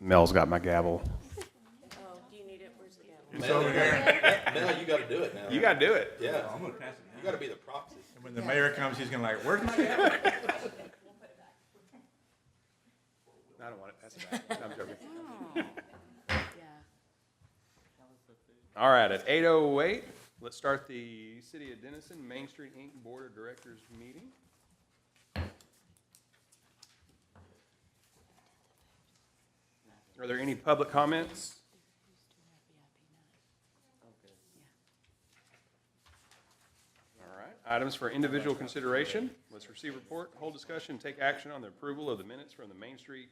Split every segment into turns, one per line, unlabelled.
Mel's got my gavel.
Oh, do you need it? Where's the gavel?
It's over there.
Mel, you gotta do it now.
You gotta do it.
Yeah,
I'm gonna pass it
you
now.
gotta be the proxy.
And when the mayor comes, he's gonna like, where's my gavel?
I don't want it. Pass it back. I'm joking.
Yeah.
All right, at 8:08, let's start the City of Denison Main Street Inc. Board of Directors meeting. Are there any public comments? All right, items for individual consideration. Let's receive report, hold discussion, and take action on the approval of the minutes from the Main Street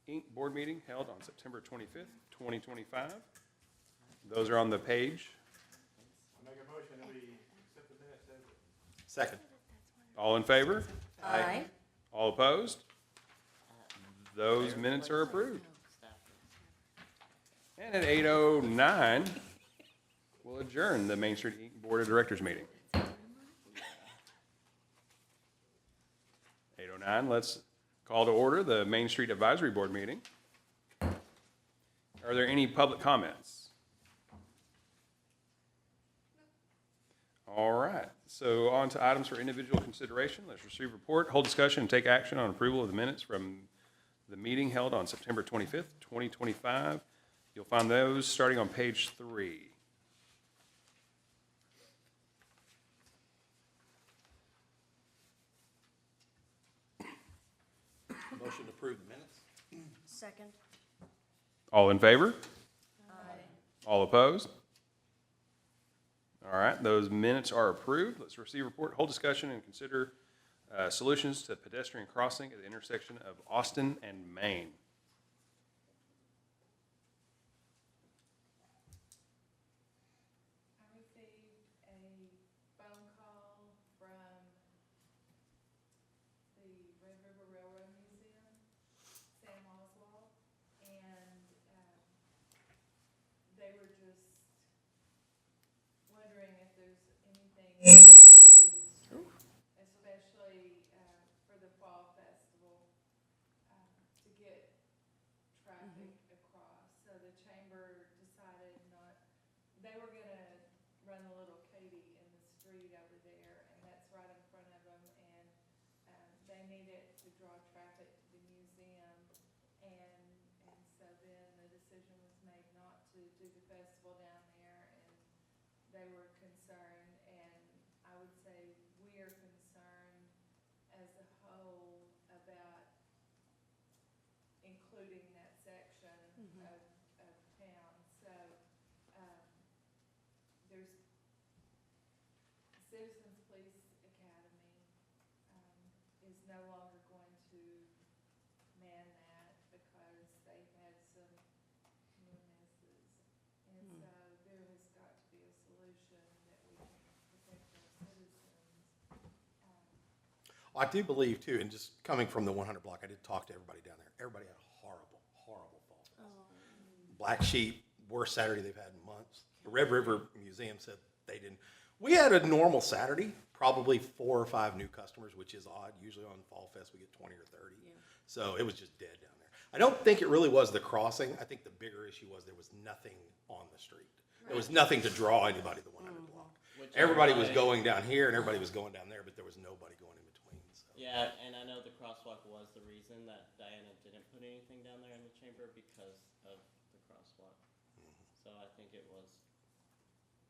Inc. Board meeting held on September 25th, 2025. Those are on the page.
I make a motion that we accept the minutes as.
Second.
All in favor?
Aye.
All opposed? Those minutes are approved. And at 8:09, we'll adjourn the Main Street Inc. Board of Directors meeting. 8:09, let's call to order the Main Street Advisory Board meeting. Are there any public comments? All right, so on to items for individual consideration. Let's receive report, hold discussion, and take action on approval of the minutes from the meeting held on September 25th, 2025. You'll find those starting on page 3.
Motion to approve the minutes?
Second.
All in favor?
Aye.
All opposed? All right, those minutes are approved. Let's receive report, hold discussion, and consider solutions to pedestrian crossing at the intersection of Austin and Main.
I received a phone call from the Red River Railroad Museum, Sam Oswald, and they were just wondering if there's anything we can do, especially for the fall festival, to get traffic across. So the chamber decided they were gonna run a little Katie in the street over there, and that's right in front of them, and they need it to draw traffic to the museum, and so then the decision was made not to do the festival down there, and they were concerned, and I would say we are concerned as a whole about including that section of town. So there's Citizens Police Academy is no longer going to man that because they had some near misses. And so there has got to be a solution that we can protect our citizens.
I do believe too, and just coming from the 100 block, I did talk to everybody down there. Everybody had a horrible, horrible fall festival. Black Sheep, worst Saturday they've had in months. The Red River Museum said they didn't. We had a normal Saturday, probably 4 or 5 new customers, which is odd. Usually on Fall Fest we get 20 or 30. Yeah. So it was just dead down there. I don't think it really was the crossing. I think the bigger issue was there was nothing on the street. Right. There was nothing to draw anybody to the 100 block. Everybody was going down here and everybody was going down there, but there was nobody going in between. So.
Yeah, and I know the crosswalk was the reason that Diana didn't put anything down there in the chamber because of the crosswalk. So I think it was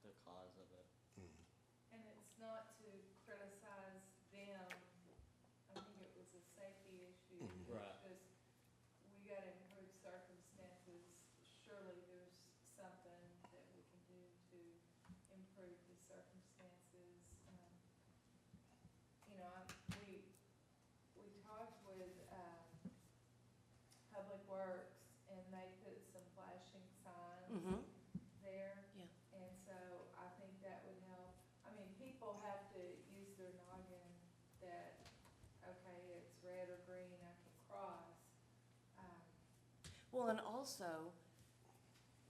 the cause of it.
And it's not to criticize them. I think it was a safety issue.
Right.
Just, we gotta improve circumstances. Surely there's something that we can do to improve the circumstances. We talked with Public Works, and they put some flashing signs there.
Yeah.
And so I think that would help. I mean, people have to use their noggin that, okay, it's red or green, I can cross.
Well, and also,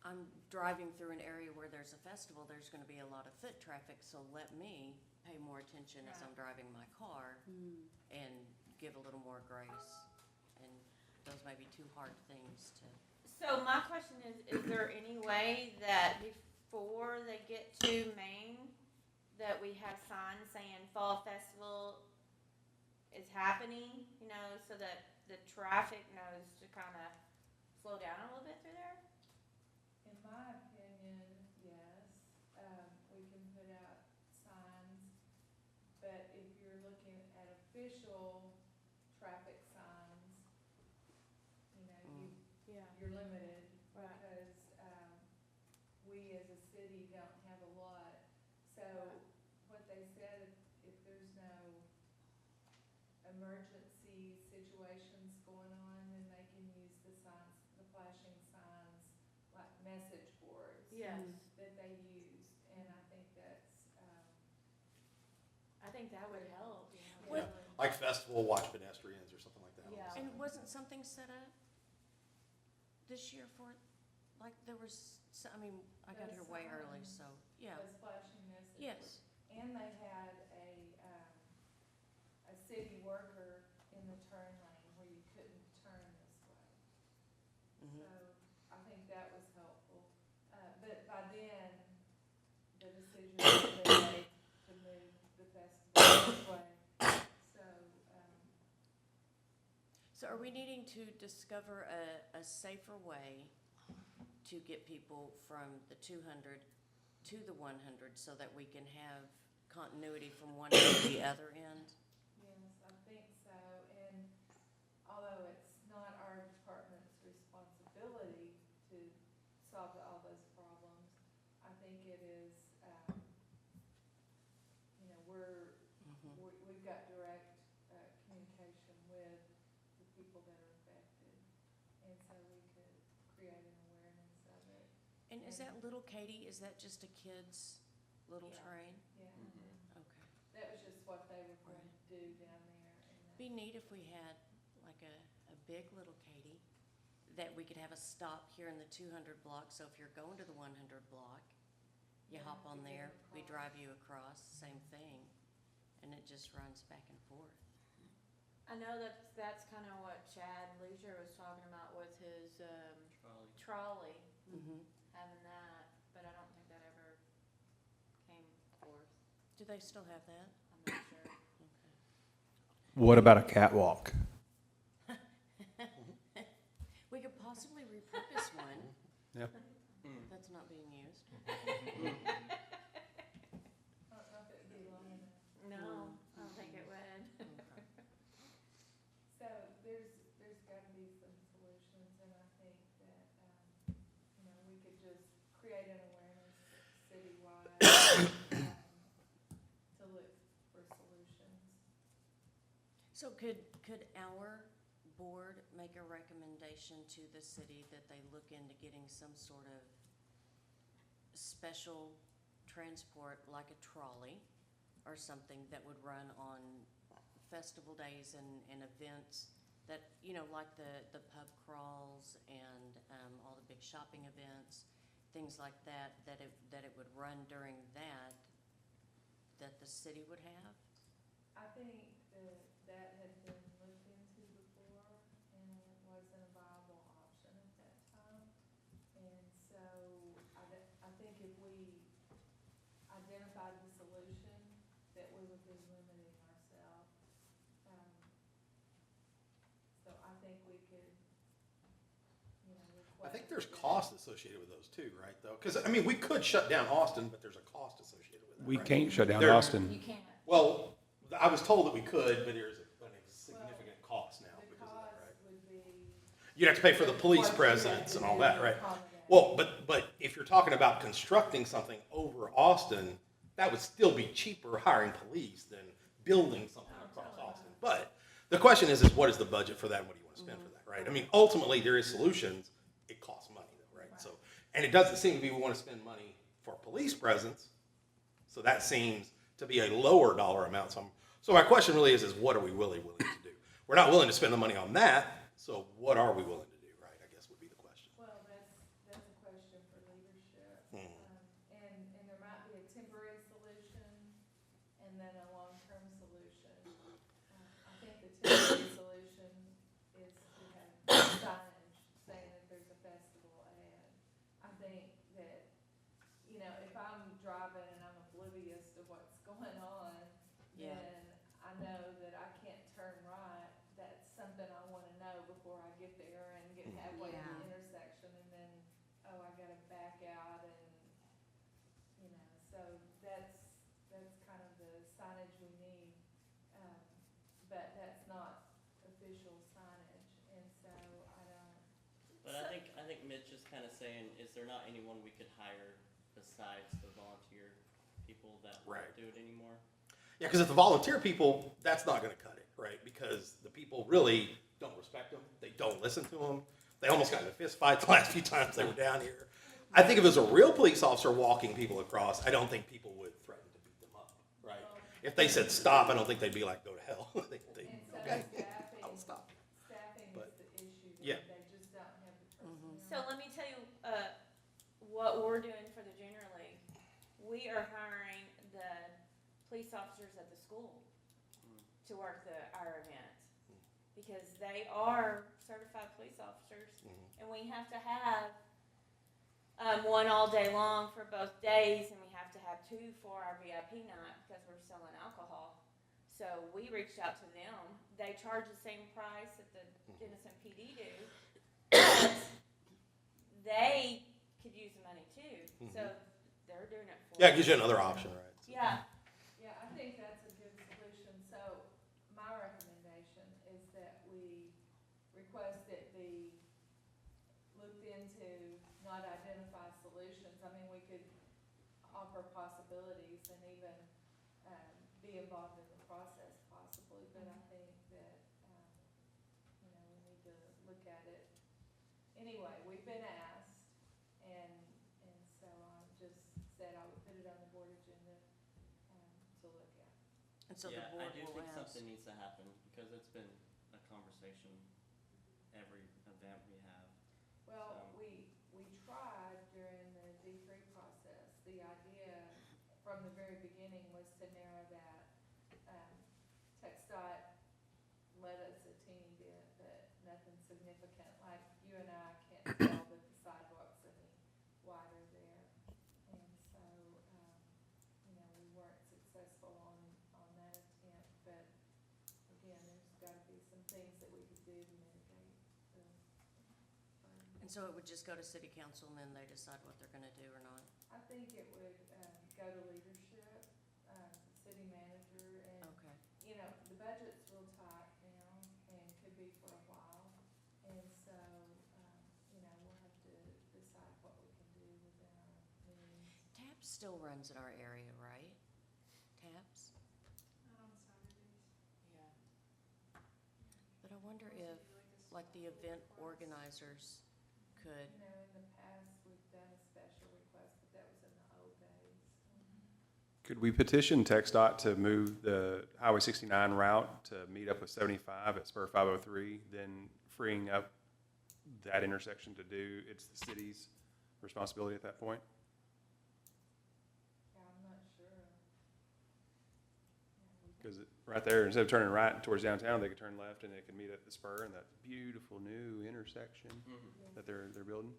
I'm driving through an area where there's a festival, there's gonna be a lot of foot traffic, so let me pay more attention as I'm driving my car and give a little more grace. And those may be two hard things to.
So my question is there any way that before they get to Maine, that we have signs saying Fall Festival is happening, you know, so that the traffic knows to kind of slow down a little bit through there?
In my opinion, yes, we can put out signs, but if you're looking at official traffic signs, you know,
Yeah.
you're limited
Right.
because, we as a city don't have a lot. So what they said, if there's no emergency situations going on, then they can use the signs, the flashing signs, like message boards.
Yes.
That they use, and I think that's,
I think that would help, you know.
Well-
really.
Like festival, watch pedestrians or something like that. on the
Yeah.
side.
And wasn't something set up this year for, like, there was, I mean, I got here way early, so, yeah.
those flashing message boards.
Yes.
And they had a city worker in the turn lane where you couldn't turn this way.
Mhm.
So I think that was helpful. But by then, the decision was made to move the festival this way. So,
So are we needing to discover a safer way to get people from the 200 to the 100 so that we can have continuity from one end to the other end?
yes, I think so. And although it's not our department's responsibility to solve all those problems, I think it is, you know,
Mhm.
we've got direct communication with the people that are affected. And so we could create an awareness of it.
And is that little Katie, is that just a kid's little
Yeah.
train?
Yeah,
Okay.
that was just what they were going to do down there. And
Be neat if we had like a big little Katie that we could have a stop here in the 200 block. So if you're going to the 100 block, you
Yeah,
hop on
you go
there, we
across.
drive you across, same thing, and it just runs back and forth.
I know that's kind of what Chad Leisure was talking about with his,
Trolley.
trolley,
Mm-hmm.
having that, but I don't think that ever came forth.
Do they still have that?
I'm not sure.
What about a catwalk?
We could possibly repurpose one.
Yep.
That's not being used.
I don't know if it would be long enough.
No, I don't think it would.
So there's gotta be some solutions, and I think that, you know, we could just create an awareness citywide, to look for solutions.
So could our board make a recommendation to the city that they look into getting some sort of special transport, like a trolley or something that would run on festival days and events that, you know, like the pub crawls and all the big shopping events, things like that, that it would run during that the city would have?
I think that had been looked into before, and it wasn't a viable option at that time. And so I think if we identified the solution, that we would be limiting ourselves. So I think we could, you know, request.
I think there's cost associated with those too, right, though? Because, I mean, we could shut down Austin, but there's a cost associated with that,
We
right?
can't shut down
There-
Austin.
You can't.
Well, I was told that we could, but there's a significant cost now
The
because of that, right?
cost would be.
You'd have to pay for the police
what you have
presence
to
and all
do
that,
to
right?
accommodate.
Well, but if you're talking about constructing something over Austin, that would still be cheaper hiring police than building something across Austin. But the question is what is the budget for that and what do you want to spend for that, right? I mean, ultimately, there is solutions. It costs money though, right? So, and it doesn't seem to be we want to spend money for police presence. So that seems to be a lower dollar amount. So my question really is what are we really willing to do? We're not willing to spend the money on that. So what are we willing to do, right? I guess would be the question.
Well, that's a question for leadership.
Hmm.
And there might be a temporary solution and then a long-term solution. I think the temporary solution is to have signage saying that there's a festival think that, you know, if I'm driving and I'm oblivious to what's going on,
Yeah.
then I know that I can't turn right. That's something I wanna know before I get there and get halfway to the
Yeah.
intersection and then, oh, I gotta back out and, you know, so that's kind of the signage we need. Um, but that's not official signage, and so I don't,
But I think Mitch is kind of saying, is there not anyone we could hire besides the volunteer people that
Right.
won't do it anymore?
Yeah, because if the volunteer people, that's not going to cut it, right? Because the people really don't respect them. They don't listen to them. They almost got in a fist fight the last few times they were down here. I think if it was a real police officer walking people across, I don't think people would threaten to beat them up, right? If they said stop, I don't think they'd be like, go to hell. they,
and so
okay,
staffing,
I'll stop.
staffing is
But,
the issue,
yeah.
that they just don't have the personnel.
So let me tell you, what we're doing for the Junior League. We are hiring the police officers at the school to work our event. Because they are certified police officers, and we have to have, one all day long for both days, and we have to have two for our VIP night, because we're selling alcohol. So we reached out to them. They charge the same price that the Denison PD do, but they could use the money too, so they're doing it for us.
Yeah, it gives you another option, right?
Yeah,
Yeah, I think that's a good solution. So my recommendation is that we request it be looked into, not identify solutions. I mean, we could offer possibilities and even, be involved in the process possibly, but I think that, you know, we need to look at it. Anyway, we've been asked, and so I just said I would put it on the board agenda, to look at.
And so the
Yeah, I
board
do
will
think
ask.
something needs to happen, because it's been a conversation every event we have.
Well,
So-
we tried during the D3 process. The idea from the very beginning was to narrow that. TxDOT let us a teeny bit, but nothing significant. Like you and I can't tell that the sidewalks any wider there. And so, you know, we weren't successful on that attempt, but again, there's gotta be some things that we could do to mitigate the burden.
And so it would just go to city council and then they decide what they're gonna do or not?
I think it would, go to leadership, city manager, and,
Okay.
you know, the budget's real tight now, and could be for a while. And so, you know, we'll have to decide what we can do within our means.
TAPS still runs in our area, right? TAPS?
Not on Saturdays.
Yeah. But I wonder if, like, the event organizers could,
You know, in the past, we've done a special request, but that was in the old days.
Could we petition TxDOT to move the Highway 69 route to meet up with 75 at Spur 503, then freeing up that intersection to do, it's the city's responsibility at that point?
Yeah, I'm not sure. Yeah, we
Because right there, instead of turning right towards downtown, they could turn left and they could meet at the Spur and that beautiful new intersection that they're building.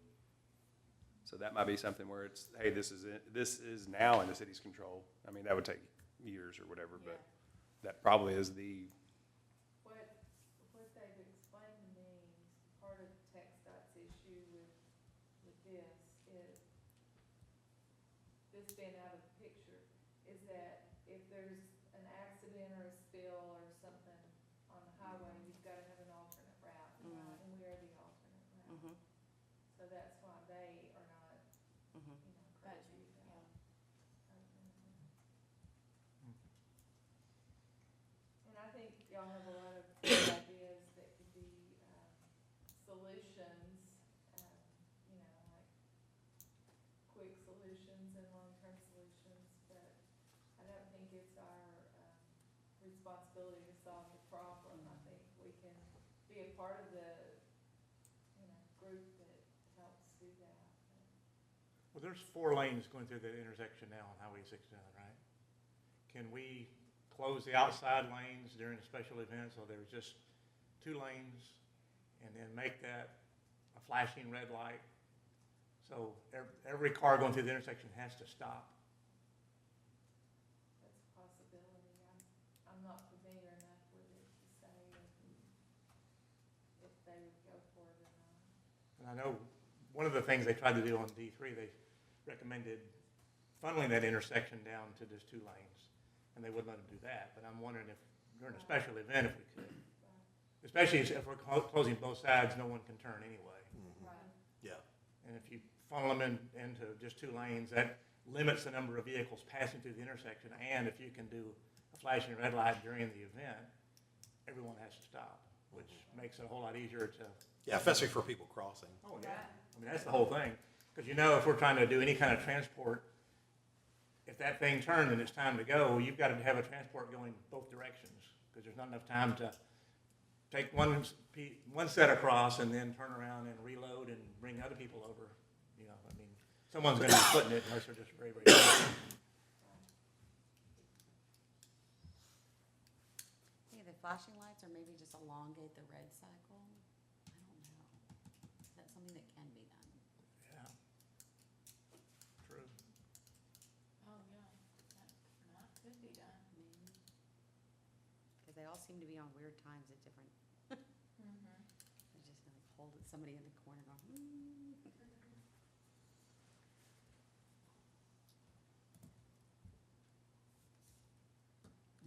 So that might be something where it's, hey, this is now in the city's control. I mean, that would take years or whatever, but that probably is the,
What they've explained to me, part of TxDOT's issue with this is, this being out of the picture, is that if there's an accident or a spill or something on the highway, you've gotta have an alternate route, right? And we are the alternate route.
mhm,
So that's why they are not,
mhm.
you know, crazy about opening it. And I think y'all have a lot of good ideas that could be, solutions, you know, like quick solutions and long-term solutions, but I don't think it's our, responsibility to solve the problem. I think we can be a part of the, you know, group that helps do that.
Well, there's 4 lanes going through that intersection now on Highway 69, right? Can we close the outside lanes during a special event so there's just 2 lanes and then make that a flashing red light So every car going through the intersection has to stop.
That's a possibility. I'm not familiar enough with it to say if they would go for it or not.
And I know one of the things they tried to do on D3, they recommended funneling that intersection down to just 2 lanes, and they wouldn't let them do that. But I'm wondering if during a special event, if we could, especially if we're closing both sides, no one can turn anyway.
Right.
Yeah.
And if you funnel them into just 2 lanes, that limits the number of vehicles passing through the intersection. And if you can do a flashing red light during the event, everyone has to stop, which makes it a whole lot easier to.
Yeah, especially for people crossing.
Oh, yeah. I mean, that's the whole thing. Because if we're trying to do any kind of transport, if that thing turned and it's time to go, you've got to have a transport going both directions. Because there's not enough time to take one set across and then turn around and reload and bring other people over. I mean, someone's going to be footing it unless they're just very, very busy.
Yeah, the flashing lights or maybe just elongate the red cycle. I don't know. That's something that can be done.
Yeah. True.
Oh, yeah, that could be done.
Maybe. Because they all seem to be on weird times at different,
Mm-hmm.
they're just gonna hold somebody in the corner going, "Hmm."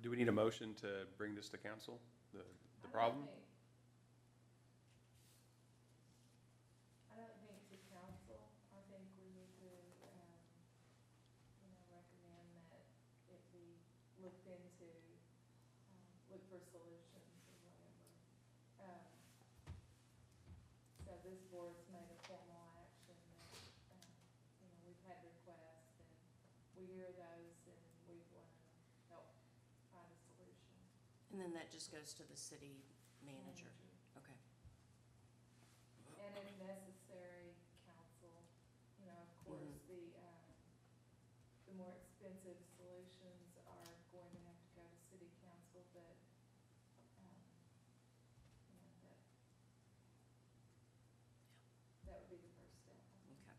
Do we need a motion to bring this to council, the problem?
I don't think to council. I think we need to, recommend that it be looked into, look for solutions or whatever. So this board's made a formal action that, we've had requests and we hear those and we want to help find a solution.
And then that just goes to the city manager. Okay.
And if necessary, council, of course, the more expensive solutions are going to have to go to city council, but, that would be the first step.
Okay.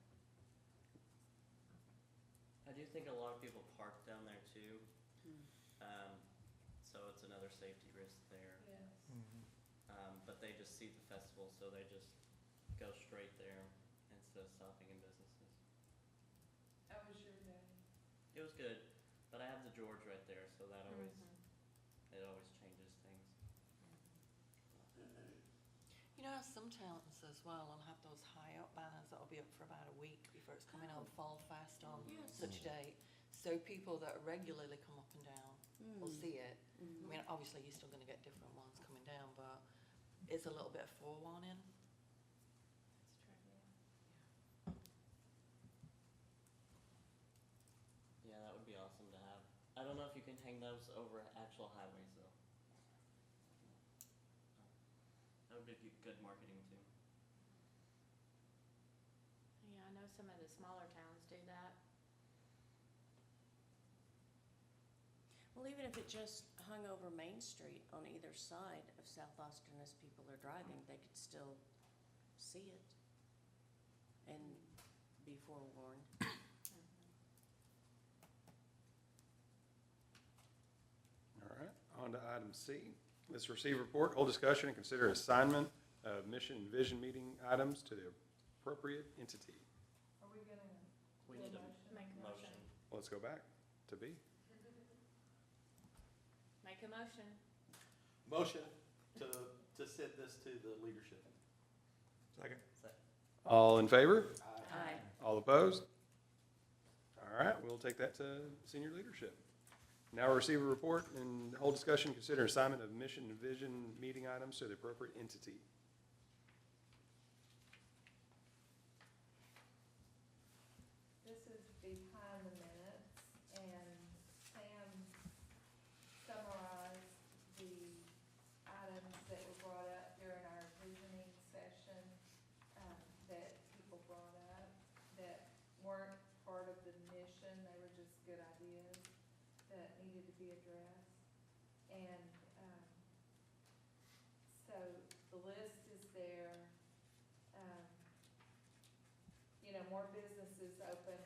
I do think a lot of people park down there too,
Hmm.
so it's another safety risk there.
Yes.
But they just see the festival, so they just go straight there instead of stopping in businesses.
How was your day?
It was good, but I have the George right there, so that always,
Mm-hmm.
it always changes things.
Some towns as well will have those high up banners that'll be up for about a week before it's coming on Fall Fest on
Yes.
such a date. So people that regularly come up and down will
Mm.
see it.
Mhm.
I mean, obviously you're still gonna get different ones coming down, but it's a little bit of forewarning.
That's true, yeah.
Yeah, that would be awesome to have. I don't know if you can hang those over actual highways though. That would be good marketing too.
Yeah, I know some of the smaller towns do that.
Well, even if it just hung over Main Street on either side of South Austin as people are driving, they could still see it and be forewarned.
All right, on to item C. Let's receive report, hold discussion, and consider assignment of mission and vision meeting items to the appropriate entity.
Are we gonna
We
do a
need a
motion?
Make a motion.
Let's go back to B.
Make a motion.
Motion to send this to the leadership.
Second.
All in favor?
Aye.
All opposed? All right, we'll take that to senior leadership. Now we'll receive a report and hold discussion, consider assignment of mission and vision meeting items to the appropriate entity.
This is behind the minutes, and Sam summarized the items that were brought up during our visioning session, that people brought up, that weren't part of the mission, they were just good ideas that needed to be addressed. And, so the list is there. more businesses open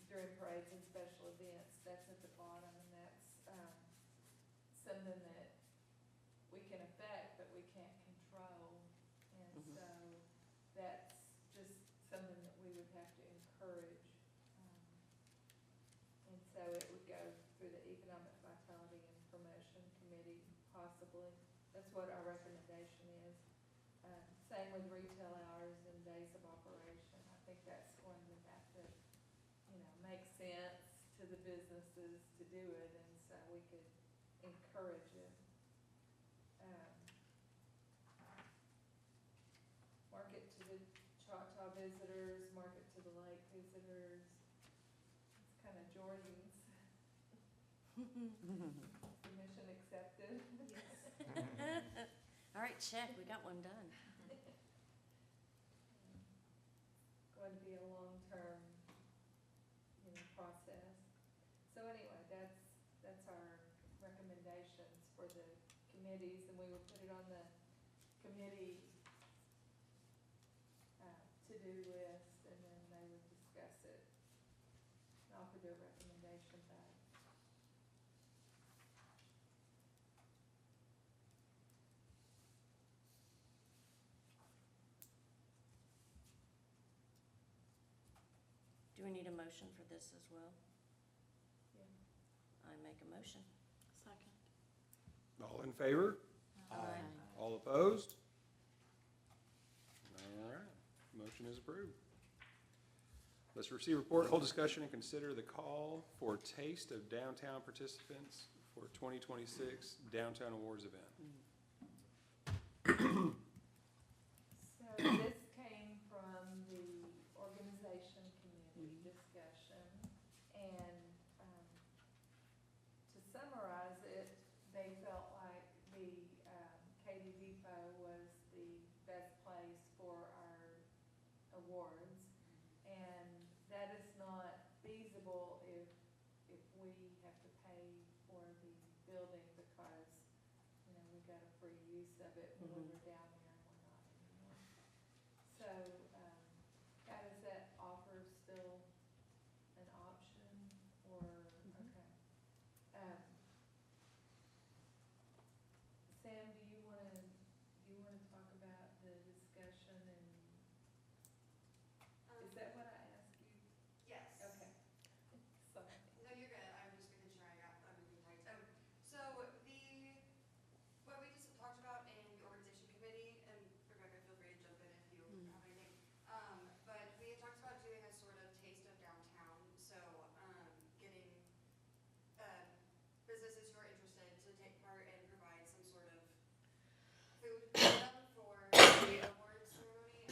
during parades and special events, that's at the bottom, and that's, something that we can affect, but we can't control. And so that's just something that we would have to encourage. And so it would go through the Economic Vitality and Promotion Committee possibly. That's what our recommendation is. Same with retail hours and days of operation. I think that's going to have to, make sense to the businesses to do it, and so we could encourage it. Market to the Choctaw visitors, market to the lake visitors. It's kind of Jordan's. Submission accepted.
All right, check, we got one done.
Going to be a long-term, process. So anyway, that's our recommendations for the committees, and we will put it on the committee to-do list, and then they would discuss it and offer their recommendation back.
Do we need a motion for this as well?
Yeah.
I make a motion.
Second.
All in favor?
Aye.
All opposed? All right, motion is approved. Let's receive report, hold discussion, and consider the call for Taste of Downtown participants for 2026 Downtown Awards event.
So this came from the organization committee discussion, and to summarize it, they felt like the Katy Depot was the best place for our awards, and that is not feasible if we have to pay for the building because, we got a free use of it when we were down there and we're not anymore. So, how does that offer still an option, or, okay. Sam, do you wanna talk about the discussion and, is that what I asked you?
Yes.
Okay. Sorry.
No, you're good. I'm just making sure I got everything right. So what we just talked about in the organization committee, and Rebecca, feel free to jump in if you have anything. But we had talked about doing a sort of taste of downtown. So, getting, businesses who are interested to take part and provide some sort of food for them for the awards ceremony.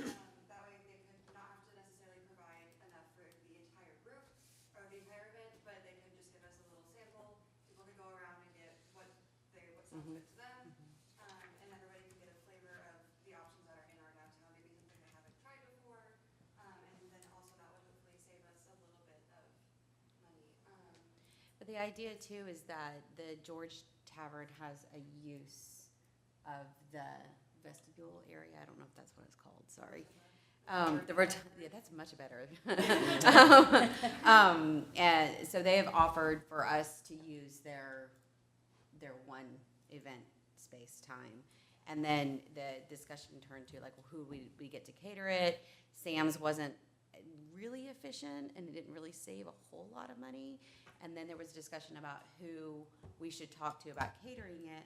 That way they could not have to necessarily provide enough for the entire group or the entire event, but they could just give us a little sample. People could go around and get what sounds good to them, and everybody could get a flavor of the options that are in our downtown, maybe something they haven't tried before, and then also that would hopefully save us a little bit of money.
But the idea too is that the George Tavern has a use of the vestibule area. I don't know if that's what it's called, sorry. Yeah, that's much better. And so they have offered for us to use their one event space time. And then the discussion turned to like, well, who we get to cater it. Sam's wasn't really efficient and it didn't really save a whole lot of money. And then there was discussion about who we should talk to about catering it.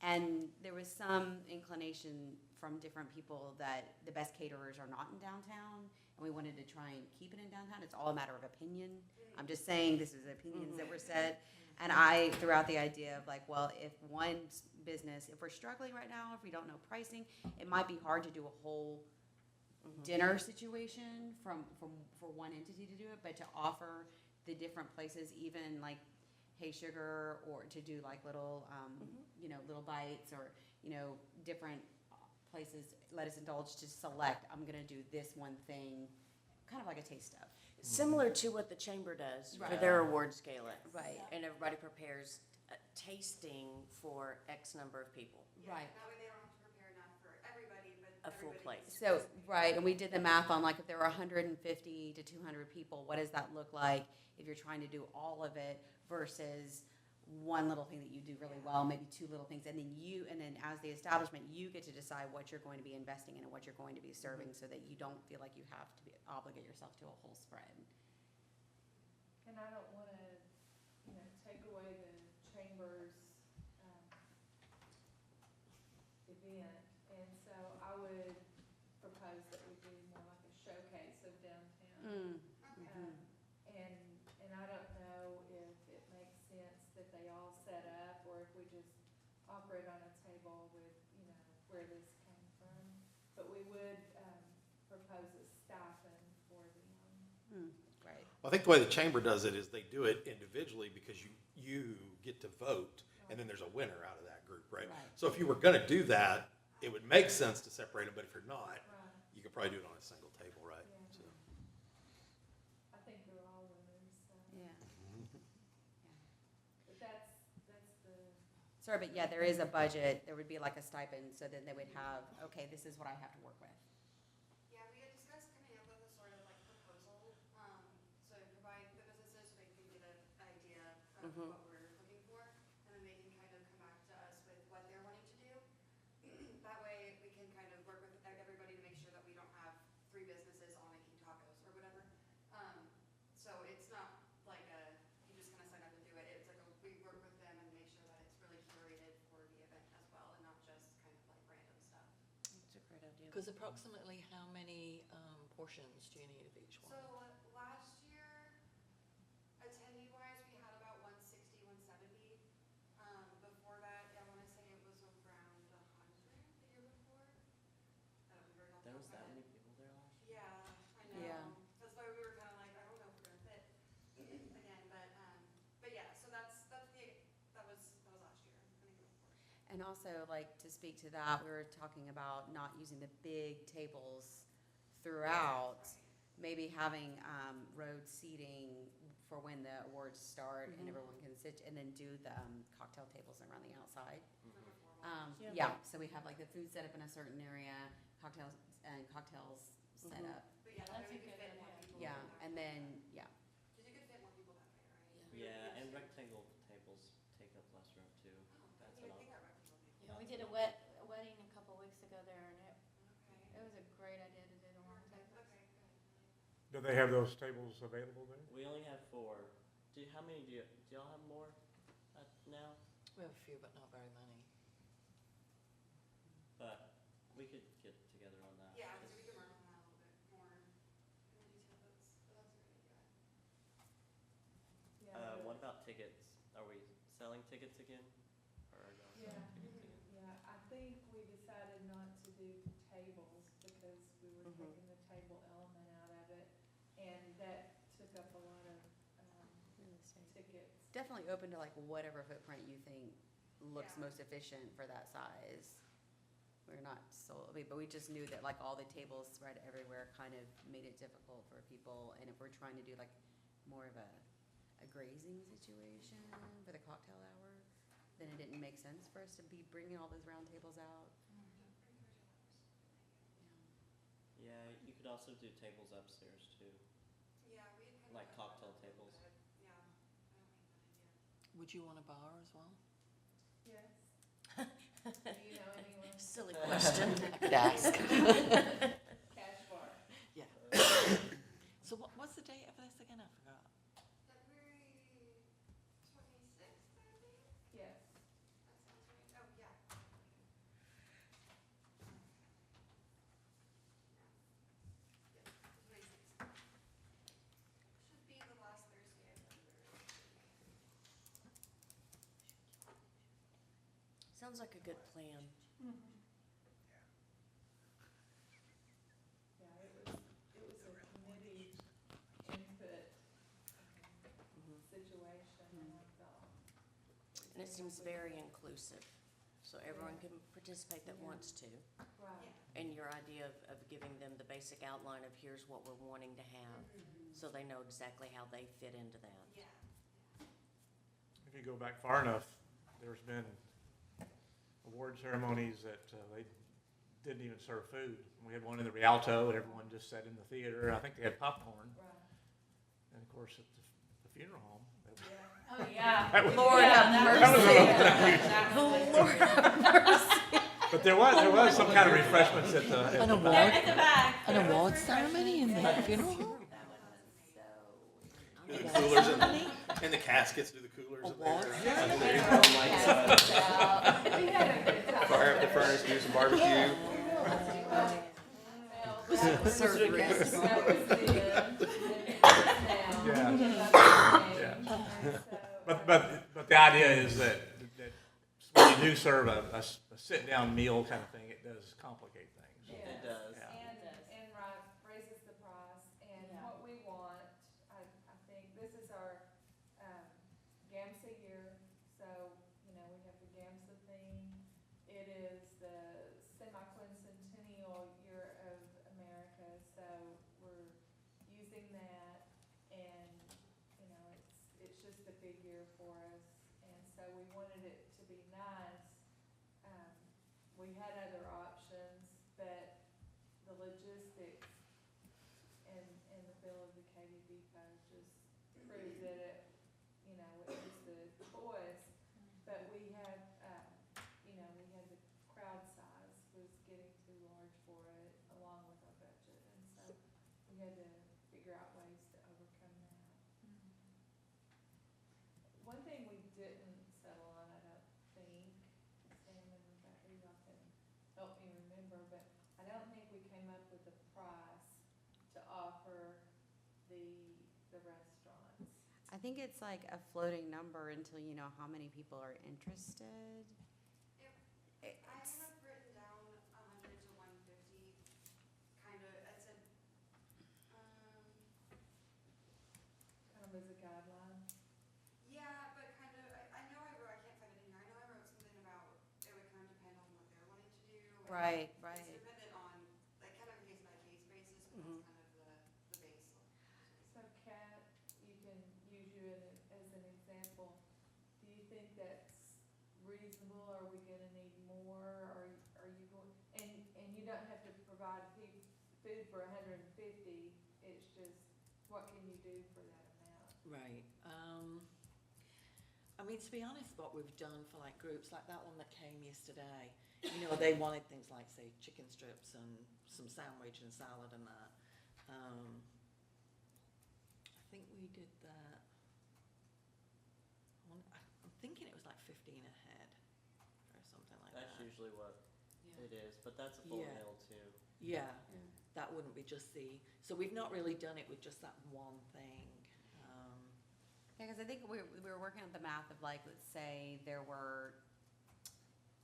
And there was some inclination from different people that the best caterers are not in downtown, and we wanted to try and keep it in downtown. It's all a matter of opinion. I'm just saying this is opinions that were said. And I threw out the idea of like, well, if one business, if we're struggling right now, if we don't know pricing, it might be hard to do a whole dinner situation for one entity to do it, but to offer the different places, even like Hey Sugar, or to do like little, little bites, or, different places, let us indulge to select, I'm gonna do this one thing, kind of like a taste of.
Similar to what the chamber does for
Right.
their award gala.
Right.
And everybody prepares a tasting for X number of people.
Yeah,
Right.
That way they don't have to prepare enough for everybody, but
a full
everybody
plate.
gets
So,
to participate.
right, and we did the math on like if there were 150 to 200 people, what does that look like if you're trying to do all of it versus one little thing that you do really well, maybe two little things, and then as the establishment, you get to decide what you're going to be investing in and what you're going to be serving so that you don't feel like you have to obligate yourself to a whole spread.
And I don't wanna, take away the chamber's, event, and so I would propose that we do more like a showcase of downtown. Um, and I don't know if it makes sense that they all set up, or if we just offer it on a table with, where this came from. But we would, propose a stipend for them.
Right.
Well, I think the way the chamber does it is they do it individually because you get to vote, and then there's a winner out of that group, right?
Right.
So if you were gonna do that, it would make sense to separate them, but if you're not,
Right,
you could probably do it on a single table, right?
Yeah.
So,
I think they're all winners, so,
Yeah.
but that's the,
Sorry, but yeah, there is a budget, there would be like a stipend, so then they would have, okay, this is what I have to work with.
Yeah, we had discussed coming up with a sort of like proposal, so provide the businesses so they can get an idea of what we're looking for, and then they can kind of come back to us with what they're wanting to do. That way, we can kind of work with everybody to make sure that we don't have 3 businesses all making tacos or whatever. So it's not like you just kind of sign up and do it. It's like we work with them and make sure that it's really curated for the event as well, and not just kind of like random stuff.
It's a great idea.
Because approximately how many portions do you need of each
So
one?
last year, attendee wise, we had about 160, 170. Before that, I want to say it was around 100 the year before. I don't remember off the
There
top
was
of my
that
head.
many people there last year?
Yeah, I know.
Yeah.
That's why we were kind of like, I don't know if we're gonna fit again, but yeah. So that was last year. I think it was before.
And also, like, to speak to that, we were talking about not using the big tables throughout, maybe having road seating for when the awards start and everyone can sit, and then do the cocktail tables around the outside. Yeah, so we have like the food set up in a certain area, cocktails set up.
But yeah, that way we could fit more people.
Yeah,
in there.
and then, yeah,
Because you could fit more people that way, right?
Yeah.
We were
Yeah, and
just-
rectangle tables take up less room too.
Oh, I
That's
didn't
an
even think
option.
that rectangle table.
Yeah, we did a wedding a couple weeks ago there, and
Okay.
it was a great idea to do the long tables.
Okay, good.
Do they have those tables available there?
We only have 4. How many do y'all have more now?
We have a few, but not very many.
But we could get together on that.
Yeah, so
'cause,
we can work on that a little bit more in detail. That's a great idea.
yeah.
what about tickets? Are we selling tickets again? Or are y'all
Yeah.
selling tickets again?
Yeah, I think we decided not to do tables because we were taking the table element out of it, and that took up a lot of, tickets.
definitely open to like whatever footprint you think looks
Yeah.
most efficient for that size. We're not but we just knew that like all the tables spread everywhere kind of made it difficult for people, and if we're trying to do like more of a grazing situation for the cocktail hour, then it didn't make sense for us to be bringing all those round tables out.
Yeah, you could also do tables upstairs too.
Yeah, we had kind of.
Like
thought
cocktail
about that a little
tables.
bit. Yeah, I don't hate that idea.
Would you want a bar as well?
Yes. Do you know anyone?
Silly question.
I could ask.
Cash bar.
Yeah. So what's the date of this again? I forgot.
February 26th, I think?
Yes.
That sounds right. Oh, yeah. Yeah, 26th. Should be the last Thursday of February.
Sounds like a good plan.
Yeah, it was a committee input, situation, and I thought.
And it seems very inclusive, so everyone can participate that wants to.
Right.
And your idea of giving them the basic outline of here's what we're wanting to have, so they know exactly how they fit into that.
Yeah.
If you go back far enough, there's been award ceremonies that they didn't even serve food. We had one in the Rialto, and everyone just sat in the theater. I think they had popcorn.
Right.
And of course, at the funeral home,
Oh, yeah.
That was-
Lord have mercy.
but there was some kind of refreshments at the
An
back.
award,
At the back.
an award ceremony in the funeral home?
Do the coolers and the caskets, do the coolers in
Awards?
there.
We had a good time.
Fire up the furnace, do some barbecue.
Surgery. That was then, and now.
Yeah. But the idea is that when you do serve a sit-down meal kind of thing, it does complicate things.
Yes.
It does.
Yeah.
And right, raises the price, and
Yeah.
what we want, I think, this is our, GAMSA year, so, we have the GAMSA theme. It is the semi-quincentennial year of America, so we're using that, and, it's just a big year for us, and so we wanted it to be nice. We had other options, but the logistics and the bill of the Katy Depot just proved that it was the boys. But we had, we had the crowd size was getting too large for it along with our budget. And so we had to figure out ways to overcome that. One thing we didn't settle on, I don't think, Sam and Rebecca, y'all can help me remember, but I don't think we came up with a price to offer the restaurants.
I think it's like a floating number until you know how many people are interested.
I
It's-
have written down 100 to 150, kind of, it's a,
Kind of as a guideline.
yeah, but kind of, I know I wrote, I can't find it in here, I know I wrote something about it would kind of depend on what they're wanting to do. and
Right,
It's
right.
dependent on, like, kind of a case by case basis, but
Mhm.
that's kind of the base.
So Kat, you can use you as an example. Do you think that's reasonable? Are we gonna need more? Are you going, and you don't have to provide food for 150, it's just, what can you do for that amount?
Right. I mean, to be honest, what we've done for like groups like that one that came yesterday, they wanted things like, say, chicken strips and some sandwich and salad and that. I think we did that. I'm thinking it was like 15 a head or something like
That's
that.
usually what it is, but that's a full
Yeah.
meal too.
Yeah, that wouldn't be just so we've not really done it with just that one thing.
Yeah, because I think we were working on the math of like, let's say there were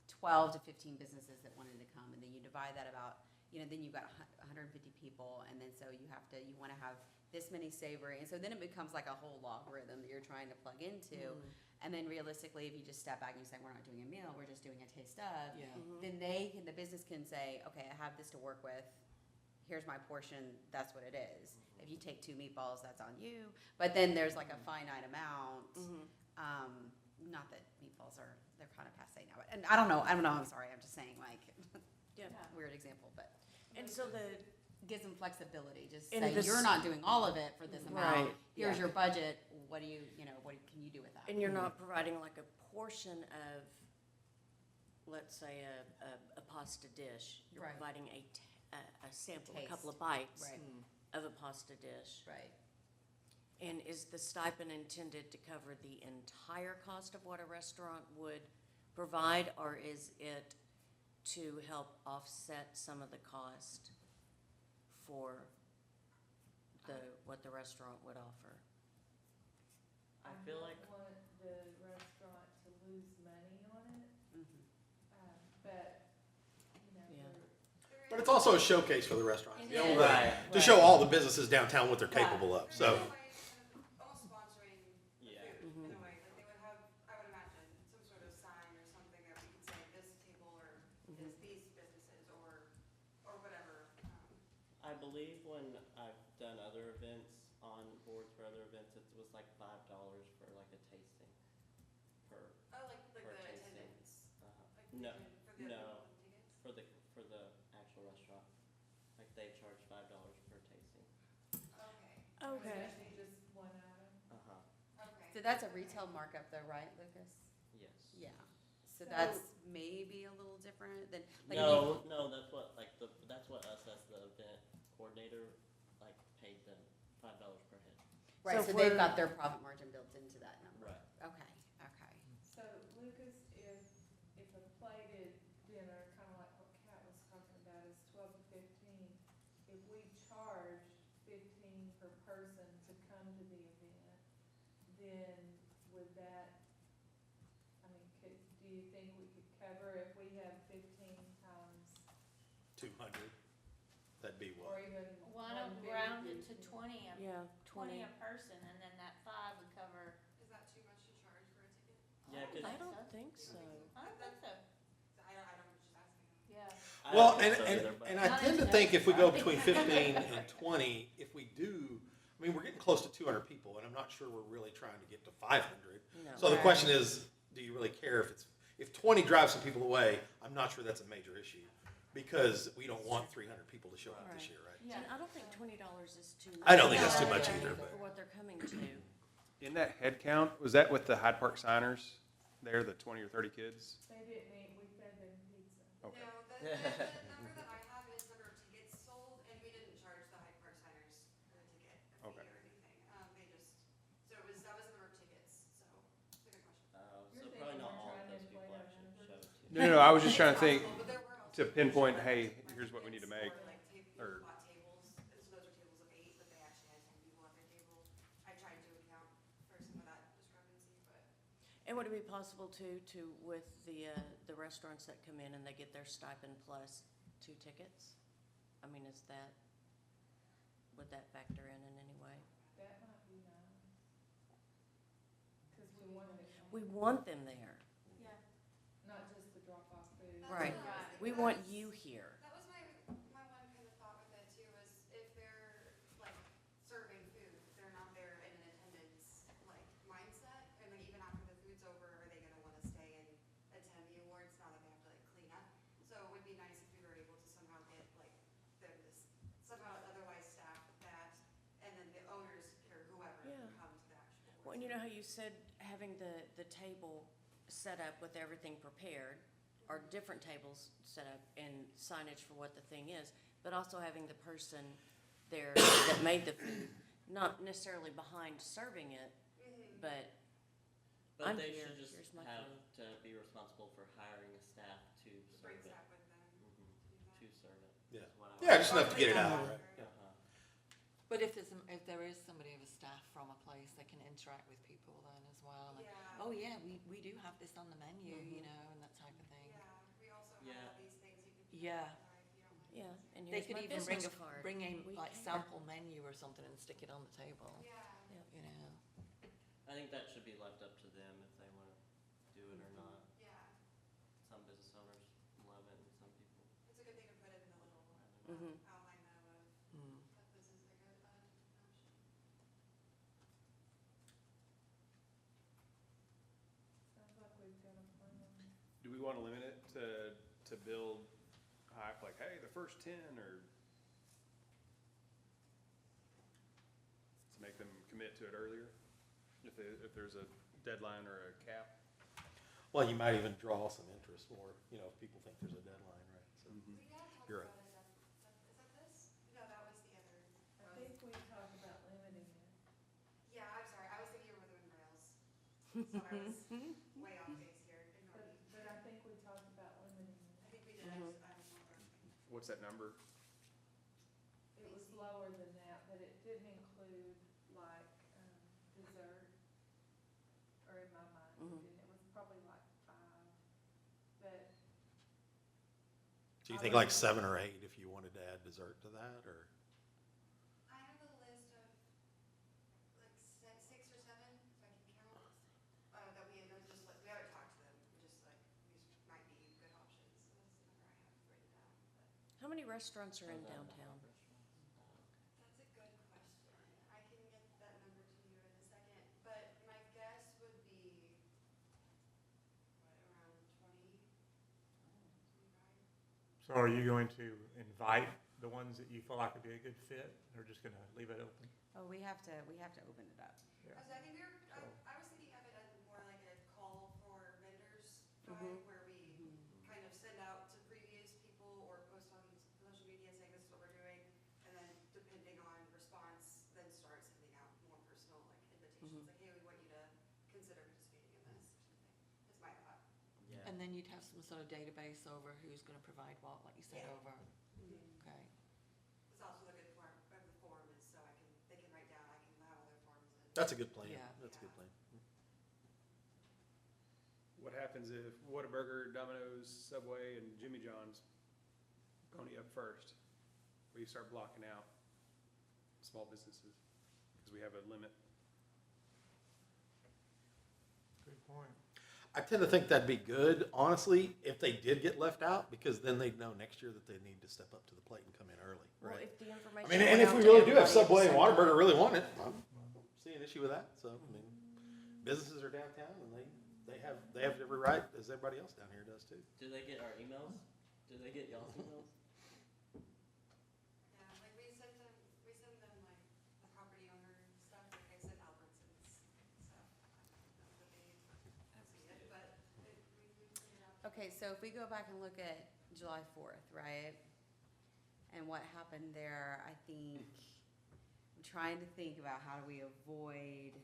12 to 15 businesses that wanted to come, and then you divide that about, then you've got 150 people, and then so you want to have this many savory, and so then it becomes like a whole logarithm that you're trying to plug into. And then realistically, if you just step back and you say, we're not doing a meal, we're just doing a taste of,
Yeah.
then the business can say, okay, I have this to work with, here's my portion, that's what it is. If you take 2 meatballs, that's on you, but then there's like a finite amount. Not that meatballs they're kind of passe now, and I don't know, I'm sorry, I'm just saying like,
Yeah.
weird example, but
And so
gives them flexibility, just
And
say,
this-
you're not doing all of it for this amount,
Right,
here's
yeah.
your budget, what can you do with that?
And you're not providing like a portion of, let's say, a pasta dish. You're
Right.
providing a sample, a
Taste.
couple of bites
Right,
of a pasta dish.
right.
And is the stipend intended to cover the entire cost of what a restaurant would provide, or is it to help offset some of the cost for what the restaurant would offer?
I feel like
don't want the restaurant to lose money on it,
Mhm.
but,
Yeah.
But it's also a showcase for the restaurant.
It
You know,
is.
Right.
to show all the businesses downtown what they're capable of. So.
In a way, kind of almost sponsoring the
Yeah.
food,
Mhm.
in a way, like they would have, I would imagine, some sort of sign or something that we could say, this table or is these businesses or whatever.
I believe when I've done other events on boards for other events, it was like $5 for like a tasting per
Oh, like
For
the
tasting.
attendance, like
No,
for the
no.
tickets?
for the they charge $5 per tasting.
Okay,
Okay.
Especially just one item.
okay.
So that's a retail markup though, right, Lucas?
Yes.
Yeah. So that's maybe a little different than, like.
No, that's what, that's what us as the event coordinator, paid them $5 per head.
Right,
So
so they've
for-
got their profit margin built into that number.
Right.
Okay, okay.
So Lucas, if a plated dinner, kinda like what Kat was talking about, is 12 to 15, if we charged 15 per person to come to the event, then would that, I mean, do you think we could cover if we have 15 times,
200, that'd be
or
what?
even
Why don't we
150?
round it to 20
Yeah,
20 a person, and then that 5 would cover.
Is that too much to charge for a ticket?
Yeah, 'cause
I don't think so.
I don't think so.
I don't, just asking.
Yeah.
I
Well,
don't think so either, but-
and I tend to think if we go between 15 and 20, if we do, I mean, we're getting close to 200 people, and I'm not sure we're really trying to get to 500.
No.
So the
Right.
question is, do you really care if 20 drives some people away? I'm not sure that's a major issue, because we don't want 300 people to show up this
Right.
year, right?
And I don't think $20 is too much.
I don't think that's too much either,
For
but
what they're coming to.
In that head count, was that with the Hyde Park signers there, the 20 or 30 kids?
They didn't eat, we fed them pizza.
Okay.
No, the number that I have is number of tickets sold, and we didn't charge the Hyde Park signers for the ticket, a
Okay.
fee or anything. They just, that was the number of tickets, so, it's a good question.
You're
So
thinking
probably not
we're
all of
trying to
those people
inflate our
actually
numbers?
showed.
No, I was just trying to think,
Possible, but there were
to
also
pinpoint,
like,
hey,
my
here's what we need to make.
or like people
or-
who bought tables, and so those are tables of 8, but they actually had 10 people at their table. I tried to account for some of that discrepancy, but.
And would it be possible with the restaurants that come in and they get their stipend plus 2 tickets? I mean, would that factor in any way?
That might be nice. Cause we want it,
We want them there.
Yeah.
not just the drop off food.
That's
Right.
what I was thinking.
We want you here.
That was my one kind of thought with it too, is if they're like serving food, they're not there in an attendance mindset, and then even after the food's over, are they gonna wanna stay and attend the awards now that they have to clean up? So it would be nice if we were able to somehow get them to somehow otherwise staff that, and then the owners or whoever
Yeah.
can come to the actual awards.
Well, and you know how you said having the table set up with everything prepared, or different tables set up and signage for what the thing is, but also having the person there that made the food, not necessarily behind serving it, but
But
I'm
they
here,
should just
here's my
have
food.
to be responsible for hiring a staff to
Bring
serve it.
staff with them
Mhm.
to do that.
To serve it.
Yeah.
is what I
yeah,
would-
just enough to get it out, right?
Uh-huh.
But if there is somebody of a staff from a place, they can interact with people then as well. Like,
Yeah.
oh yeah, we do have this on the menu, you know, and that type of thing.
Yeah, we also
Yeah.
have all these things you can do.
Yeah.
If you don't mind.
yeah, and
They
here's
could
my
even bring
business card.
bring in
We
like
care.
sample menu or something and stick it on the table,
Yeah.
you know.
I think that should be left up to them if they wanna do it or not.
Yeah,
Some business owners love it and some people.
it's a good thing to put in the little
Mhm.
outline though of
Mm.
that this is a good option.
Sounds like we've got a plan.
Do we want to limit it to build hype, like, hey, the first 10, or to make them commit to it earlier? If there's a deadline or a cap?
Well, you might even draw some interest more, if people think there's a deadline, right? So,
We have talked
You're
about it, is that this? No, that was the other.
I think we talked about limiting it.
Yeah, I'm sorry, I was thinking of Rhythm and Rails. So I was way off base here, ignore me.
But I think we talked about limiting it.
I think we did, I don't know what I was thinking.
What's that number?
It was lower than that, but it didn't include like, dessert. Or in my mind, it
Mhm.
didn't. It was probably like 5. But
do you think like 7 or 8 if you wanted to add dessert to that, or?
I have a list of like 6 or 7, if I can count, that we had just we haven't talked to them, these might be good options, so that's the number I have written down, but.
How many restaurants are in downtown?
That's a good question. I can get that number to you in a second, but my guess would be, around 20, 25?
So are you going to invite the ones that you feel like would be a good fit, or just gonna leave it open?
Oh, we have to open it up.
Yeah.
So I think I was thinking of it as more like a call for vendors drive, where we kind of send out to previous people or post on social media saying this is what we're doing, and then depending on response, then start sending out more personal like invitations, like, hey, we want you to consider participating in this or something. That's my thought.
Yeah.
And then you'd have some sort of database over who's gonna provide what, like you said,
Yeah.
over, okay.
It's also the good part of the form is so they can write down, I can have all their forms and.
That's a good plan.
Yeah.
That's a good plan.
What happens if Whataburger, Domino's, Subway, and Jimmy John's pony up first? We start blocking out small businesses because we have a limit.
Good point.
I tend to think that'd be good, honestly, if they did get left out, because then they'd know next year that they need to step up to the plate and come in early,
Well,
right?
if the
I
information.
mean, and
went
if
out
we
to
really do have
everybody at the
Subway and
same
Whataburger
time-
really want it, I don't see an issue with that, so, I mean, businesses are downtown and they have every right, as everybody else down here does too.
Do they get our emails? Do they get y'all's emails?
Yeah, like we send them like the property owner stuff, like I sent Albertsons stuff. I don't know that they see it, but we send it out.
Okay, so if we go back and look at July 4th, right? And what happened there, I think, I'm trying to think about how do we avoid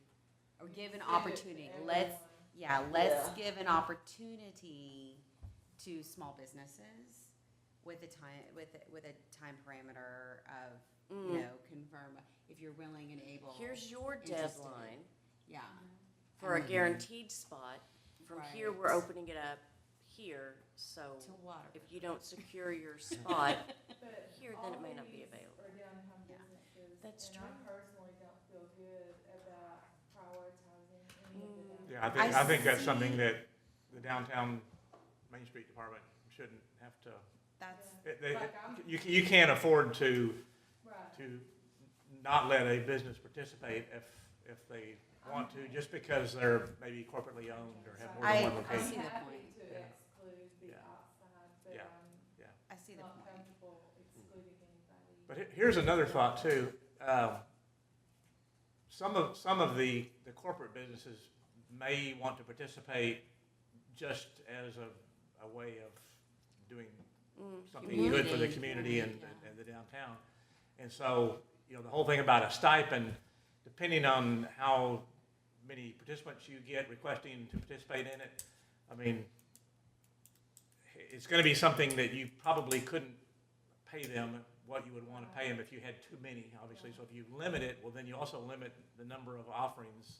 or give an opportunity. Let's give an opportunity to small businesses with a time parameter of, you know, confirm if you're willing and able.
Here's your
interested.
deadline
Yeah.
for a
Mhm.
guaranteed spot. From here, we're
Right.
opening it up here, so
To water.
if you don't secure your spot
But
here, then
all
it may not be
these
available.
are downtown
Yeah.
businesses,
That's
and I personally don't feel good about prioritizing any of the downtown.
Yeah,
I
I think that's
see.
something that the downtown Main Street Department shouldn't have to,
That's,
you can't afford to
Right.
not let a business participate if they want to, just because they're maybe corporately owned or have more than one
I
location.
see the
I'm happy
point.
to
Yeah.
exclude the
Yeah.
outside, but
Yeah.
I'm
I see the
not
point.
comfortable excluding anybody.
But here's another thought too. Some of the corporate businesses may want to participate just as a way of doing something good for the community and the downtown. And so, you know, the whole thing about a stipend, depending on how many participants you get requesting to participate in it, I mean, it's gonna be something that you probably couldn't pay them what you would wanna pay them if you had too many, obviously. So if you limit it, well, then you also limit the number of offerings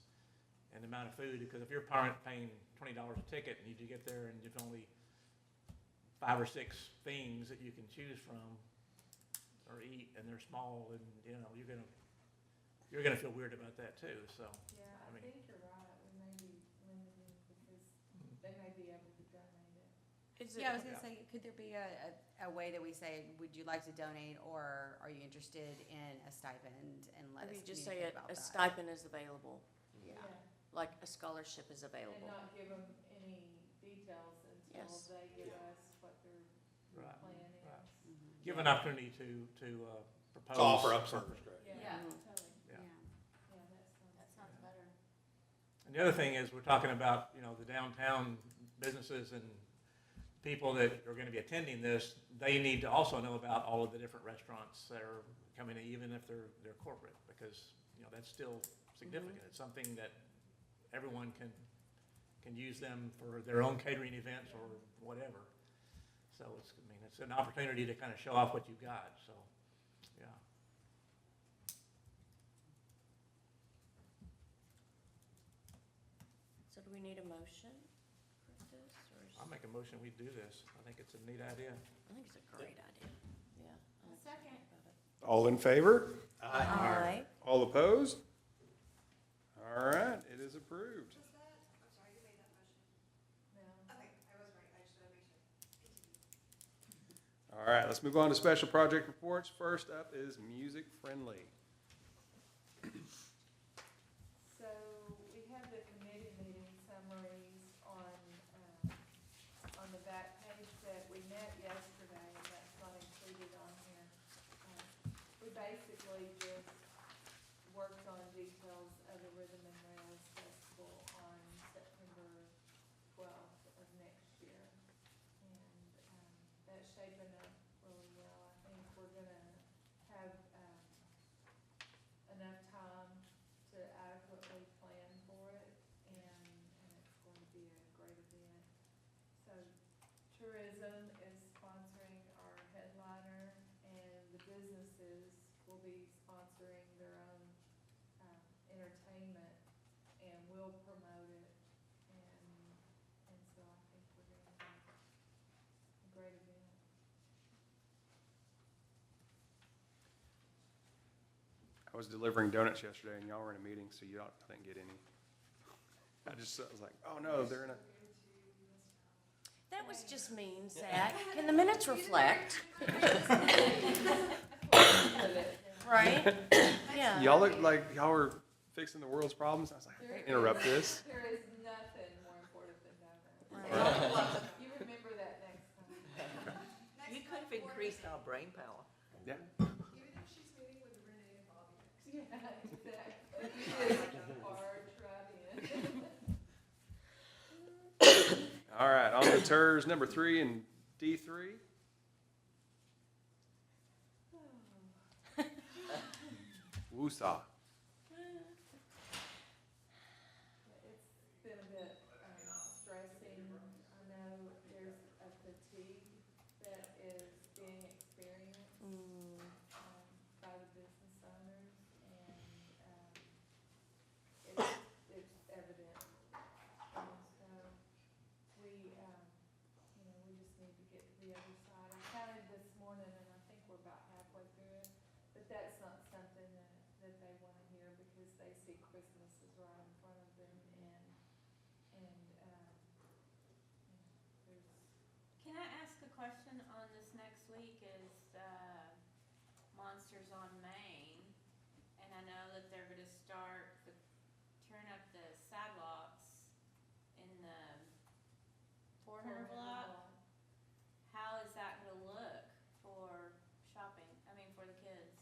and the amount of food, because if you're a parent paying $20 a ticket and you get there and there's only 5 or 6 things that you can choose from or eat, and they're small, and, you know, you're gonna feel weird about that too, so.
Yeah,
I
I
mean-
think you're right, we may be limiting because they may be able to donate it.
Is it,
Yeah, I was gonna say, could there be a way that we say, would you like to donate, or are you interested in a stipend, and let
maybe
us
just say
communicate about
a
that?
stipend is available,
Yeah.
like a scholarship is
And
available.
not give them any details until
Yes.
they give us what their
Right,
plan is.
right.
Mhm.
Give an opportunity to propose.
To offer up something.
Yeah,
Yeah.
totally,
Yeah.
yeah, that sounds
better.
And the other thing is, we're talking about, you know, the downtown businesses and people that are gonna be attending this, they need to also know about all of the different restaurants that are coming in, even if they're corporate, because, you know, that's still significant. It's something that everyone can use them for their own catering events or whatever. So it's an opportunity to kind of show off what you've got, so, yeah.
So do we need a motion for this, or is,
I'll make a motion, we do this. I think it's a neat idea.
I think it's a great idea, yeah. I like to
Second.
think about it.
All in favor?
Aye.
All opposed? All right, it is approved.
Was that, I'm sorry, who made that motion?
No.
Okay, I was right, I just wanna make sure. Continue.
All right, let's move on to special project reports. First up is Music Friendly.
So we have the committee meeting summaries on the back page that we met yesterday, and that's not included on here. basically just worked on details of the Rhythm and Rails Festival on September 12th of next year. And that's shaping up really well. I think we're gonna have enough time to adequately plan for it, and it's going to be a great event. So tourism is sponsoring our headliner, and the businesses will be sponsoring their own entertainment, and will promote it. And so I think we're gonna have a great event.
I was delivering donuts yesterday, and y'all were in a meeting, so I didn't get any. I was like, oh no, they're in a.
That was just mean, Zach. Can the minutes reflect? Right? Yeah.
Y'all looked like y'all were fixing the world's problems. I was like, I can't interrupt this.
There is nothing more important than donuts.
Right.
You remember that next time.
You could have increased our brain power.
Yeah.
Even if she's meeting with Renee and Bobby next
Yeah, exactly. You just barge right in.
All right, on to TERS number 3 and D3. Woosah.
It's been a bit stressing. I know there's a fatigue that is being experienced by the business owners, and it's evident. And so we, we just need to get to the other side. I counted this morning, and I think we're about halfway through it, but that's not something that they wanna hear, because they see Christmas is right in front of them, and there's,
Can I ask a question on this next week is, Monsters on Main, and I know that they're gonna start tearing up the sidewalks in the 400 block. How is that gonna look for shopping, for the kids?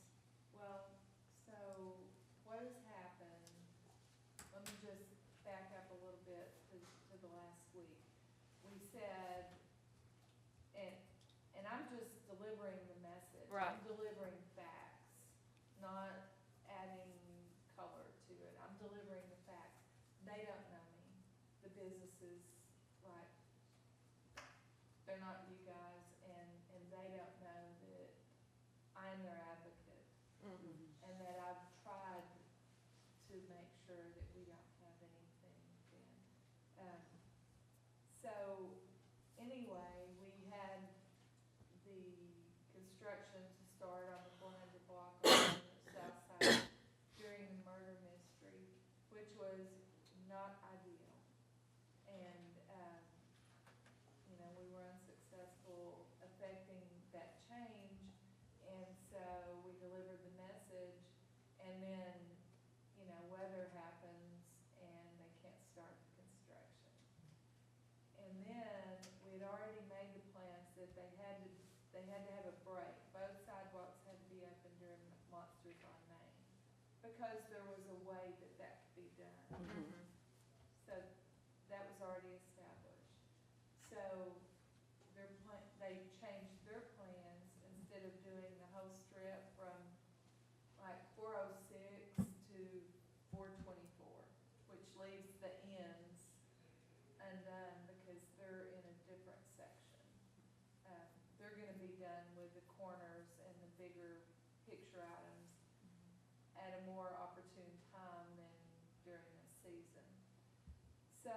well, so what has happened, let me just back up a little bit to the last week. We said, and I'm just delivering the message.
Right.
I'm delivering facts, not adding color to it. I'm delivering the facts. They don't know me. The businesses, like, they're not you guys, and they don't know that I'm their advocate, and that I've tried to make sure that we don't have anything then. So, anyway, we had the construction to start on the 400 block on the south side during the murder mystery, which was not ideal. And, we were unsuccessful affecting that change, and so we delivered the message, and then, weather happens, and they can't start the construction. And then, we had already made the plans that they had to have a break. Both sidewalks had to be open during Monsters on Main, because there was a way that could be done. So, that was already established. So, they changed their plans. Instead of doing the whole strip from like 406 to 424, which leaves the ends undone because they're in a different section. They're gonna be done with the corners and the bigger picture items at a more opportune time than during the season. So,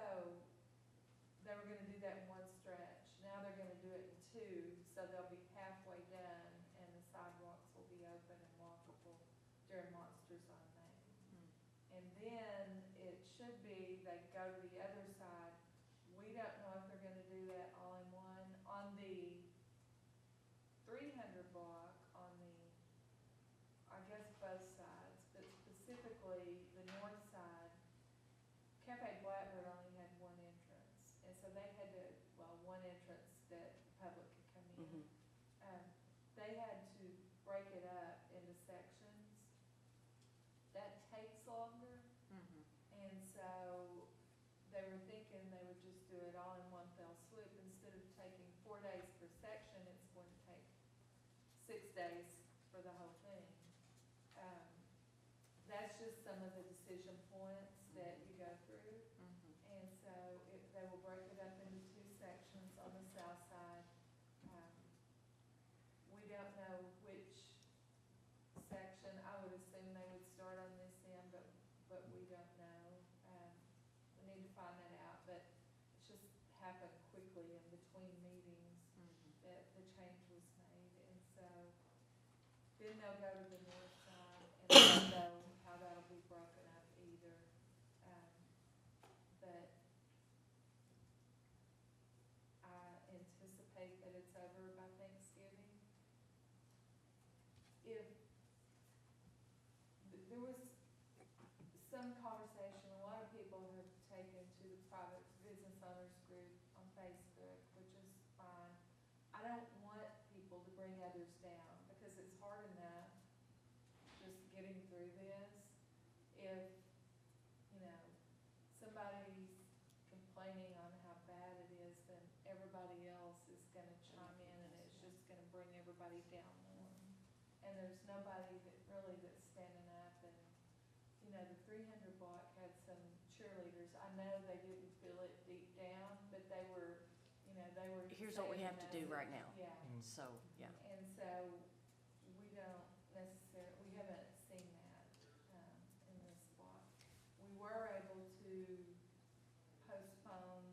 they were gonna do that in one stretch. Now they're gonna do it in two, so they'll be halfway done, and the sidewalks will be open and walkable during Monsters on Main. And then it should be, they go to the other side. We don't know if they're gonna do that all in one. On the 300 block, on the, I guess both sides, but specifically the north side, Cafe Blackbird only had one entrance, and so they had to, one entrance that the public could come in. They had to break it up into sections do it all in one fell swoop. Instead of taking 4 days per section, it's going to take 6 days for the whole thing. That's just some of the decision points that you go through. And so they will break it up into 2 sections on the south side. We don't know which section. I would assume they would start on this end, but we don't know. We need to find that out, but it's just happened quickly in between meetings that the change was made. And so then they'll go to the north side, and I don't know how that'll be broken up either. But I anticipate that it's over by Thanksgiving. If there was some conversation, a lot of people have taken to the private business owners group on Facebook, which is fine. I don't want people to bring others down, because it's hard enough just getting through this. If, somebody's complaining on how bad it is, then everybody else is gonna chime in, and it's just gonna bring everybody down more. And there's nobody that's standing up, and, the 300 block had some cheerleaders. I know they didn't feel it deep down, but they were, they were.
Here's what we
saying
have to do right now.
Yeah.
So, yeah.
And so we don't necessarily, we haven't seen that in this block. We were able to postpone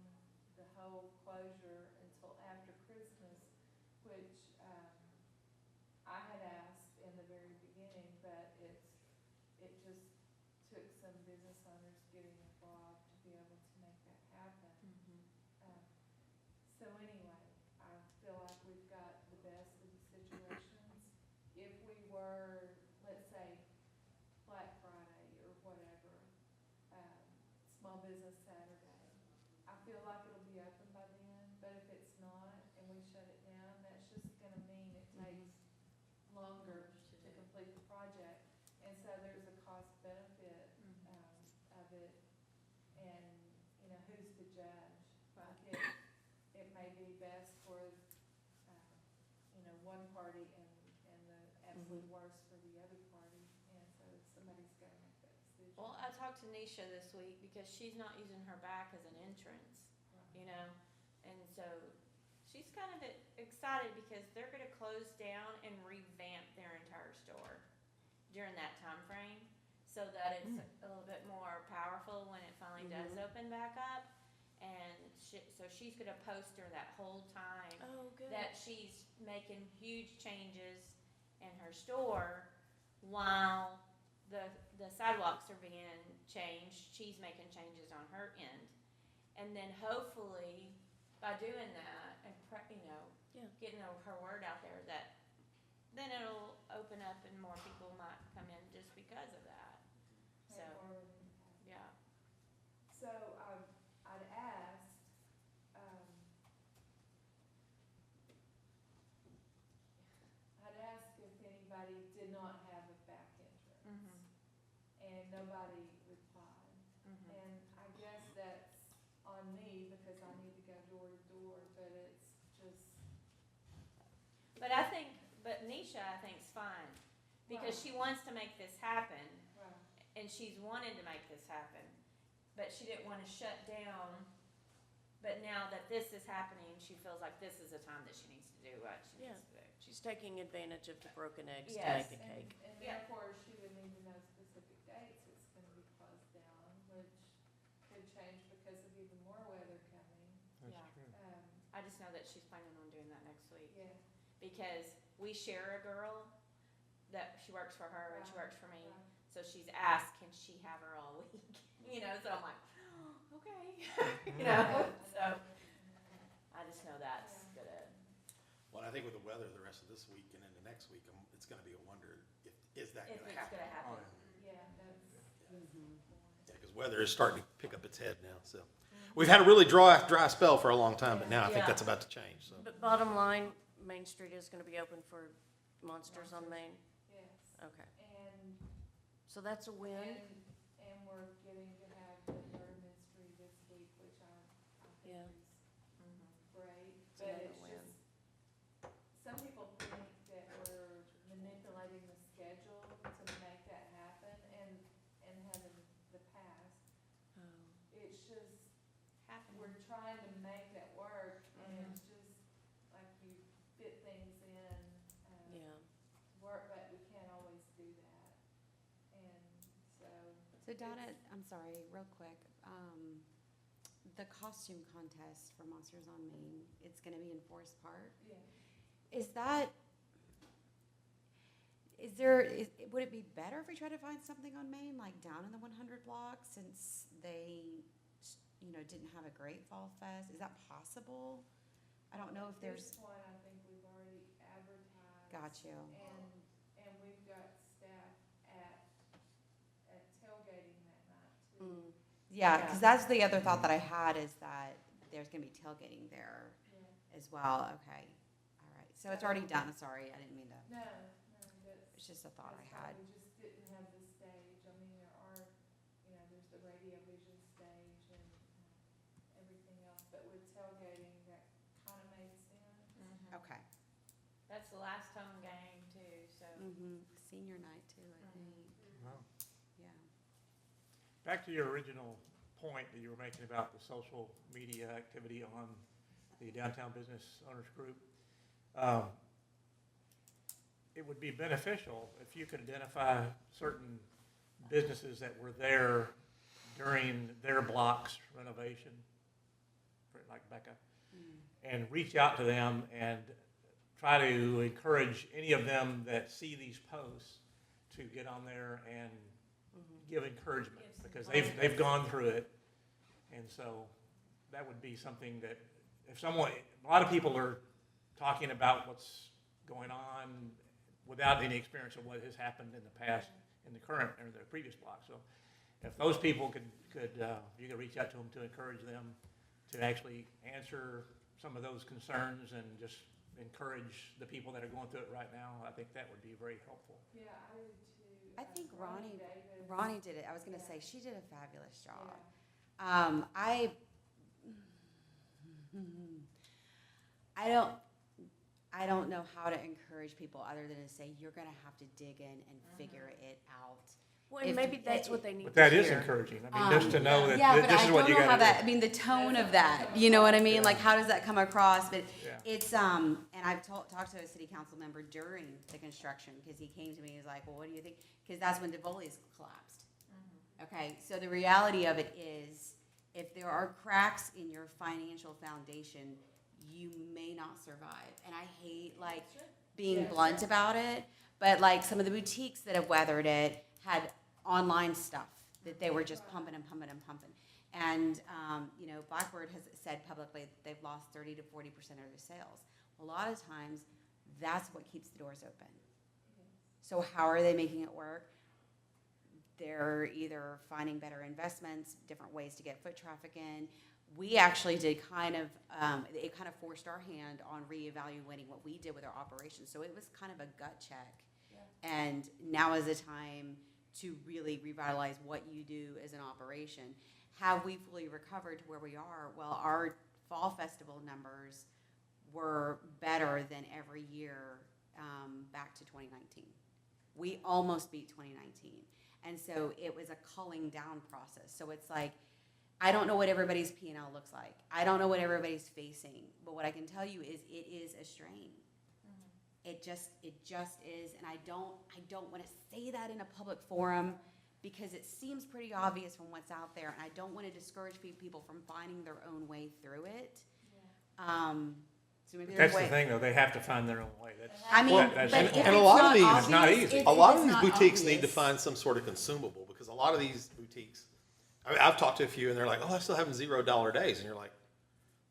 the whole closure until after Christmas, which I had asked in the very beginning, but it just took some business owners getting involved to be able to make that happen. So anyway, I feel like we've got the best of the situations. If we were, let's say, Black Friday or whatever, Small Business Saturday, I feel like it'll be open by then, but if it's not and we shut it down, that's just gonna mean it takes longer to complete the project. And so there's a cost benefit of it, and, who's the judge? Like it may be best for, one party and the absolute worst for the other party, and so somebody's gotta make that decision.
Well, I talked to Nisha this week because she's not using her back as an entrance, and so she's kind of excited because they're gonna close down and revamp their entire store during that time frame, so that it's a little bit more powerful when it finally does open back up. And so she's gonna poster that whole time
Oh, good.
that she's making huge changes in her store while the sidewalks are being changed. She's making changes on her end, and then hopefully by doing that and
Yeah.
getting her word out there, that then it'll open up and more people might come in just because of that. So yeah.
So I'd asked, if anybody did not have a back entrance, and nobody replied. And I guess that's on me because I need to go door to door, but it's just.
But Nisha, I think, is fine, because she wants to make this happen,
Right.
and she's wanted to make this happen, but she didn't want to shut down. But now that this is happening, she feels like this is the time that she needs to do what she
Yeah.
needs to do.
She's taking advantage of the broken eggs to
Yes.
make the cake.
And
Yeah.
therefore, she would need to know specific dates it's gonna be closed down, which could change because of even more weather coming.
Yeah. I just know that she's planning on doing that next week,
Yeah.
because we share a girl that she works for her and she
Right.
works for me.
Right.
So she's asked, can she have her all week? So I'm like, oh, okay. So I just know that's good.
Well, I think with the weather the rest of this week and into next week, it's gonna be a wonder is that
If
gonna
it's
happen?
gonna happen.
Yeah, that's.
Yeah, because weather is starting to pick up its head now, so. We've had a really dry spell for a long time, but now I think
Yeah.
that's about to change, so.
But bottom line, Main Street is gonna be open for Monsters on Main?
Yes.
Okay.
And,
So that's a win?
and we're getting to have the murder mystery this week, which I think
Yeah.
is trying to make that work, and it's just like you fit things in,
Yeah.
work, but we can't always do that. And so.
So Donna, I'm sorry, real quick, the costume contest for Monsters on Main, it's gonna be in Forest Park.
Yeah.
Would it be better if we try to find something on Main, like down in the 100 block, since they, didn't have a great Fall Fest? Is that possible? I don't know if
At
there's,
this point, I think we've already advertised.
got you.
And we've got staff at tailgating that night too.
Yeah, because that's the other thought that I had, is that there's gonna be tailgating there
Yeah.
as well. Okay, all right. So it's already done, sorry, I didn't mean to,
No,
it's just a thought I
that's why
had.
we just didn't have the stage. I mean, there are, there's the radio vision stage and everything else, but with tailgating, that kind of made sense.
Okay.
That's the last home game too, so.
Senior night too, I think,
Wow.
yeah.
Back to your original point that you were making about the social media activity on the Downtown Business Owners Group. It would be beneficial if you could identify certain businesses that were there during their block's renovation, like Becca, and reach out to them and try to encourage any of them that see these posts to get on there and give encouragement, because they've gone through it. And so that would be something that if someone, a lot of people are talking about what's going on without any experience of what has happened in the past, in the current, or the previous block. So if those people could you could reach out to them to encourage them to actually answer some of those concerns and just encourage the people that are going through it right now, I think that would be very helpful.
Yeah, I did too.
I think
Davis.
Ronnie did it. I was gonna say, she did a fabulous job.
Yeah.
I don't know how to encourage people other than to say, you're gonna have to dig in and figure it out.
Well, and
If-
maybe that's what they need to
But
hear.
that is encouraging. I mean, just to know that
Yeah, but
this
I
is what
don't
you
know how
gotta
that, I
do.
mean, the tone of that, you know what I mean?
Yeah.
Like, how does that come across? But
Yeah.
it's, and I've talked to a city council member during the construction, because he came to me, he's like, well, what do you think? Because that's when DeVoli's collapsed. Okay, so the reality of it is, if there are cracks in your financial foundation, you may not survive. And I hate, like, being
Yes.
blunt about it, but like some of the boutiques that have weathered it had online stuff that they were just pumping and pumping and pumping. And, Blackbird has said publicly that they've lost 30 to 40% of their sales. A lot of times, that's what keeps the doors open. So how are they making it work? They're either finding better investments, different ways to get foot traffic in. We actually did it kind of forced our hand on reevaluating what we did with our operations. So it was kind of a gut check.
Yeah.
And now is the time to really revitalize what you do as an operation. Have we fully recovered to where we are? Well, our fall festival numbers were better than every year back to 2019. We almost beat 2019. And so it was a culling down process. So it's like, I don't know what everybody's P&L looks like. I don't know what everybody's facing. But what I can tell you is it is a strain. It just is. And I don't want to say that in a public forum, because it seems pretty obvious from what's out there. And I don't want to discourage people from finding their own way through it. So maybe there's
That's
a way.
the thing, though, they have to find their own way. That's,
I mean,
that's-
but
and
if
a
it's
lot of
not
these-
obvious,
It's not easy.
if
A lot
it's
of these
not
boutiques need to
obvious-
find some sort of consumable, because a lot of these boutiques, I mean, I've talked to a few and they're like, oh, I'm still having $0 days. And you're like,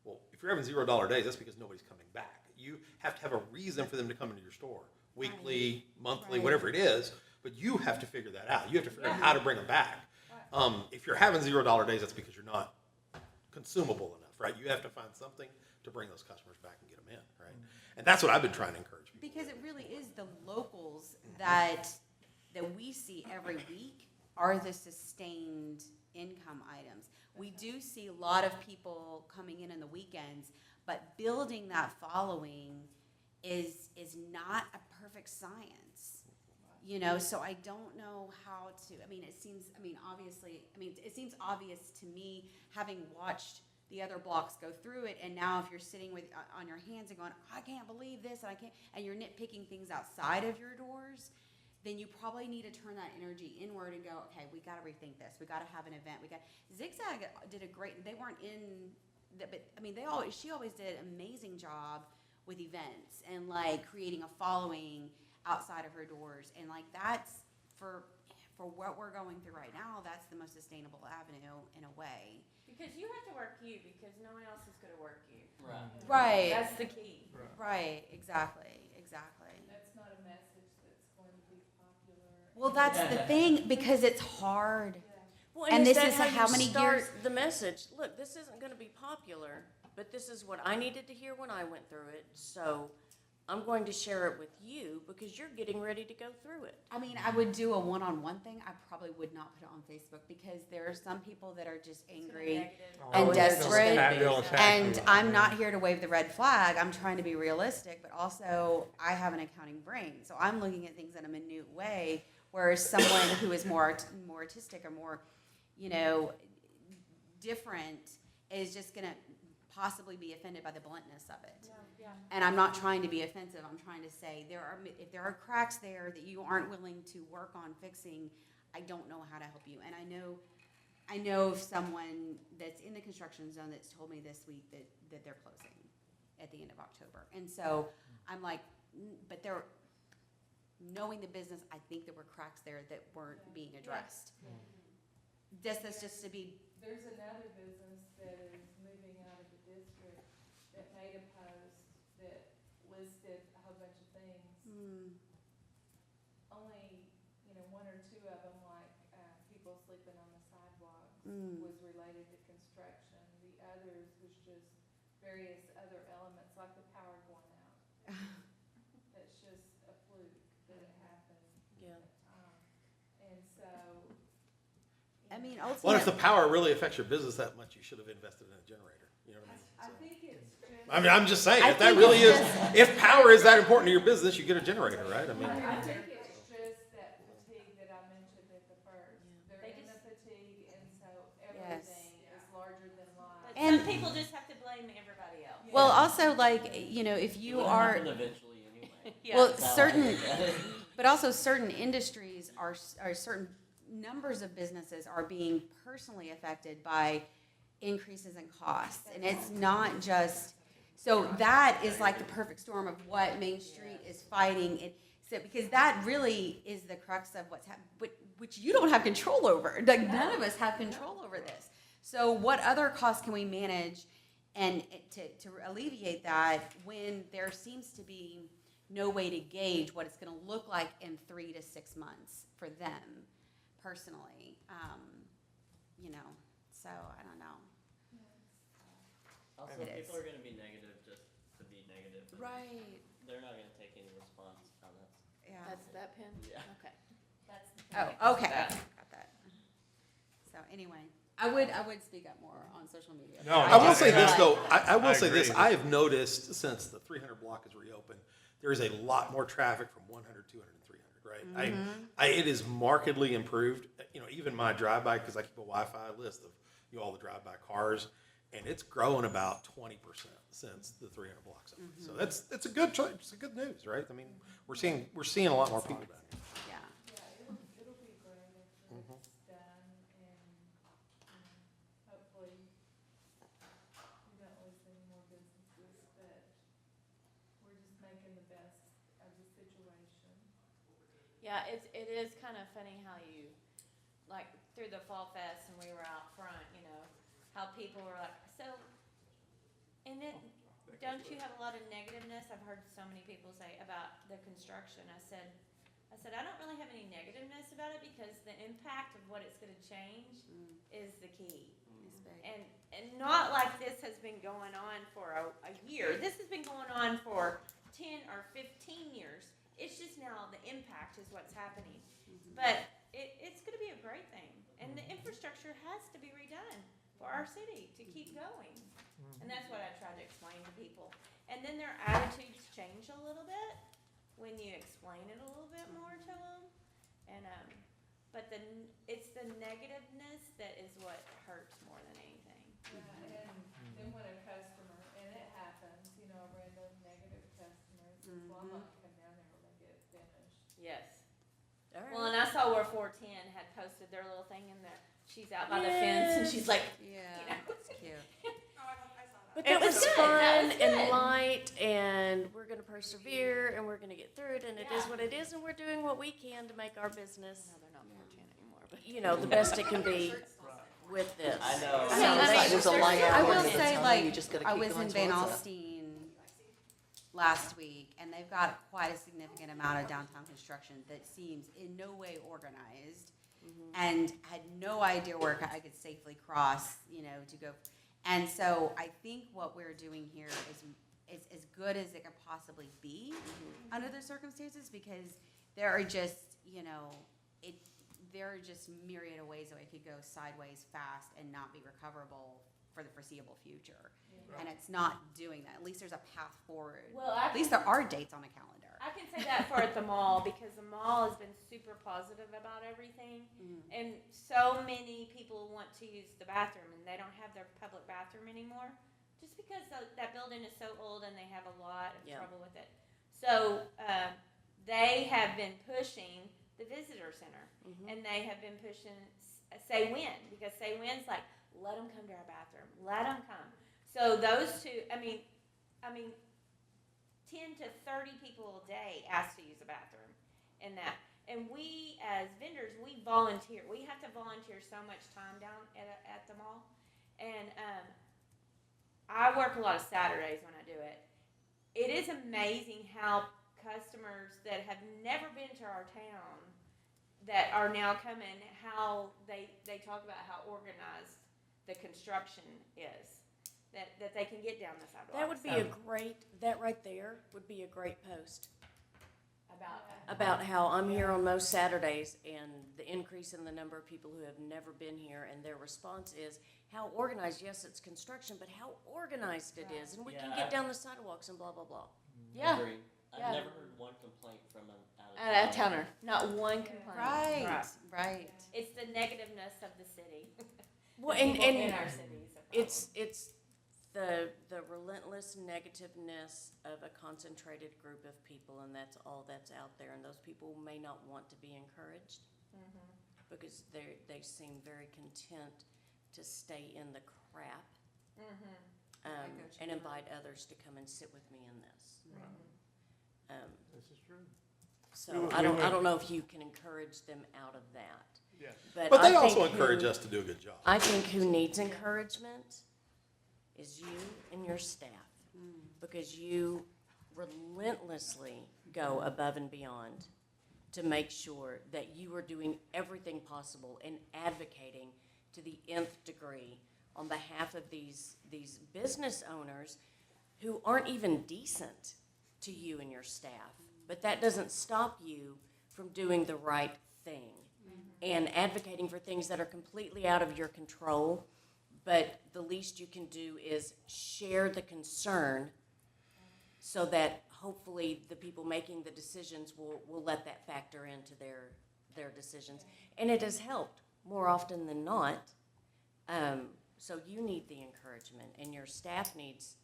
well, if you're having $0 days, that's because nobody's coming back. You have to have a reason for them to come into your store, weekly, monthly,
Right.
whatever it is, but you have to figure that out. You have to figure out how to bring them back. If you're having $0 days, that's because you're not consumable enough, right? You have to find something to bring those customers back and get them in, right? And that's what I've been trying to encourage people.
Because it really is the locals that we see every week are the sustained income items. We do see a lot of people coming in the weekends, but building that following is not a perfect science. So I don't know how to, it seems obvious to me, having watched the other blocks go through it, and now if you're sitting with, on your hands and going, I can't believe this, and I can't, and you're nitpicking things outside of your doors, then you probably need to turn that energy inward and go, okay, we gotta rethink this, we gotta have an event, Zigzag did a great, they weren't in, but, I mean, she always did an amazing job with events, and like creating a following outside of her doors, and like that's, for what we're going through right now, that's the most sustainable avenue in a way.
Because you have to work you, because no one else is gonna work you.
Right.
Right.
That's the key.
Right, exactly.
That's not a message that's going to be popular.
Well, that's the thing, because it's hard.
Well,
And
is
this
that
is
how
how
you
many
start
years-
the message? Look, this isn't gonna be popular, but this is what I needed to hear when I went through it, so I'm going to share it with you because you're getting ready to go through it.
I mean, I would do a one-on-one thing. I probably would not put it on Facebook, because there are some people that are just angry.
Negative.
And
they'll
desperate,
attack- they'll attack
And
you.
I'm not here to wave the red flag. I'm trying to be realistic, but also I have an accounting brain, so I'm looking at things in a minute way. Whereas someone who is more artistic or more, different is just gonna possibly be offended by the bluntness of it.
Yeah.
And I'm not trying to be offensive. I'm trying to say if there are cracks there that you aren't willing to work on fixing, I don't know how to help you. And I know of someone that's in the construction zone that's told me this week that they're closing at the end of October. And so I'm like, but they're knowing the business. I think there were cracks there that weren't being addressed. That's just to be.
There's another business that is moving out of the district that made a post that listed a whole bunch of things. Only, one or two of them, like, people sleeping on the sidewalks, was related to construction. The others was just various other elements, like the power going out. That's just a fluke that it happened.
Yeah.
And so.
I mean,
Well, if
ultimately,
the power really affects your business that much, you should have invested in a generator. You know what I mean?
I think it's just.
I mean, I'm just saying,
I
if that
think
really
it's
is, if power is that important to your business, you get a generator, right? I mean,
I think it's just that fatigue that I mentioned at the first. They're
They
in the
just-
fatigue, and so everything is larger than life.
But
And-
some people just have to blame everybody else.
well, also, like, if you
It'll
are,
happen eventually anyway.
Yeah.
well,
That's how I
certain,
look at it.
but also certain industries are certain numbers of businesses are being personally affected by increases in costs. And it's not just, so that is like the perfect storm of what Main Street is fighting. Because that really is the crux of what's happening, which you don't have control over. Like, none of us have control over this. So what other costs can we manage and to alleviate that when there seems to be no way to gauge what it's going to look like in 3 to 6 months for them personally, so I don't know.
Also,
It is.
people are gonna be negative just to be negative. and
Right.
They're not gonna take any response on this.
Yeah.
That's that pin?
Yeah.
Okay.
That's the
Oh,
point.
okay. Got that. So anyway, I would speak up more on social media.
No,
I will say this
I-
though, I will
I
say this,
agree.
I have noticed since the 300 block is reopened, there is a lot more traffic from 100, 200, and 300, right? It is markedly improved, even my drive-by, because I keep a Wi-Fi list of, all the drive-by cars, and it's grown about 20% since the 300 blocks open. So that's a good news, right? I mean, we're seeing a lot more people down here.
Yeah.
Yeah, it'll be great if it's done, and, hopefully we don't lose any more businesses, but we're just making the best of the situation.
Yeah, it is kind of funny how you, like, through the Fall Fest and we were out front, how people were like, so, and it, don't you have a lot of negativeness? I've heard so many people say about the construction. I said, I don't really have any negativeness about it because the impact of what it's gonna change is the key. And not like this has been going on for a year. This has been going on for 10 or 15 years. It's just now the impact is what's happening. But it's gonna be a great thing. And the infrastructure has to be redone for our city to keep going. And that's what I try to explain to people. And then their attitudes change a little bit when you explain it a little bit more to them. And, but it's the negativeness that is what hurts more than anything.
And Well, I'm gonna come down there when they get it finished.
Yes.
All right.
Well, and I saw where 410 had posted their little thing in there. She's out by the fence and she's like,
Yeah,
you know.
it's cute.
Oh, I saw that.
But
It
that
was
was
good.
fun
That was
and
good.
light, and we're gonna persevere, and we're gonna get through it, and it is
Yeah.
what it is, and we're doing what we can to make our business,
No, they're not 410 anymore. But
you know, the best it can be with this.
I know.
I mean,
There's a line
I
out
will
there.
say,
You
like,
just gotta
I
keep
was
going
in Van
towards it.
Alstyne last week, and they've got quite a significant amount of downtown construction that seems in no way organized, and had no idea where I could safely cross, you know, to go. And so I think what we're doing here is as good as it could possibly be under the circumstances, because there are just, you know, there are just myriad of ways that it could go sideways fast and not be recoverable for the foreseeable future. And it's not doing that. At least there's a path forward.
Well,
At least there are dates on a calendar.
I can say that for at the mall, because the mall has been super positive about everything. And so many people want to use the bathroom and they don't have their public bathroom anymore. Just because that building is so old and they have a lot of
Yeah.
trouble with it. So they have been pushing the visitor center. And they have been pushing Say When, because Say When's like, let them come to our bathroom. Let them come. So those two, I mean, 10 to 30 people a day ask to use the bathroom in that. And we, as vendors, we volunteer. We have to volunteer so much time down at the mall. And I work a lot of Saturdays when I do it. It is amazing how customers that have never been to our town that are now coming, how they talk about how organized the construction is. That they can get down the sidewalk.
That would be that right there would be a great post
about
about how I'm here on most Saturdays, and the increase in the number of people who have never been here, and their response is how organized. Yes, it's construction, but how organized it is, and we can
Yeah,
get down the sidewalks and blah, blah, blah.
Yeah.
Agreed.
Yeah.
I've never heard one complaint from an
Out of towner. Not one complaint.
Right.
It's the negativeness of the city.
Well,
People in
and
our cities.
it's the relentless negativeness of a concentrated group of people, and that's all that's out there. And those people may not want to be encouraged because they seem very content to stay in the crap and invite others to come and sit with me in this.
This is true.
So I don't know if you can encourage them out of that.
Yes.
But they
I
also
think
encourage
who-
us to do a good job.
I think who needs encouragement is you and your staff, because you relentlessly go above and beyond to make sure that you are doing everything possible and advocating to the nth degree on behalf of these business owners who aren't even decent to you and your staff. But that doesn't stop you from doing the right thing and advocating for things that are completely out of your control. But the least you can do is share the concern so that hopefully the people making the decisions will let that factor into their decisions. And it has helped more often than not. So you need the encouragement, and your staff needs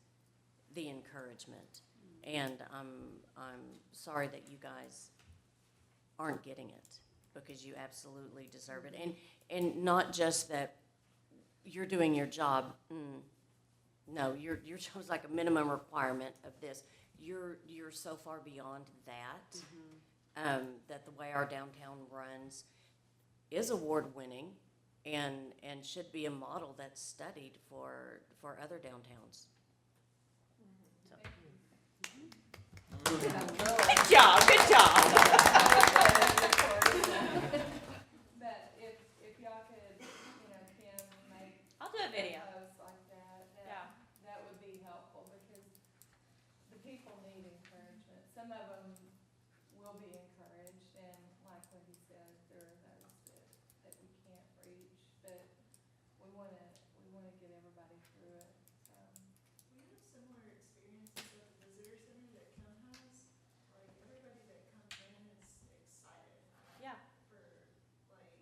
the encouragement. And I'm sorry that you guys aren't getting it, because you absolutely deserve it. And not just that you're doing your job. No, your job's like a minimum requirement of this. You're so far beyond that, that the way our downtown runs is award-winning and should be a model that's studied for other downtowns. So.
Good job. Good job.
But if y'all could, Kim, make
I'll do a video.
posts like that,
Yeah.
that would be helpful, because the people need encouragement. Some of them will be encouraged, and like what he said, there are those that we can't reach, but we wanna get everybody through it, so.
We have similar experiences at the visitor center that Kim has. Like, everybody that comes in is excited
Yeah.
for, like,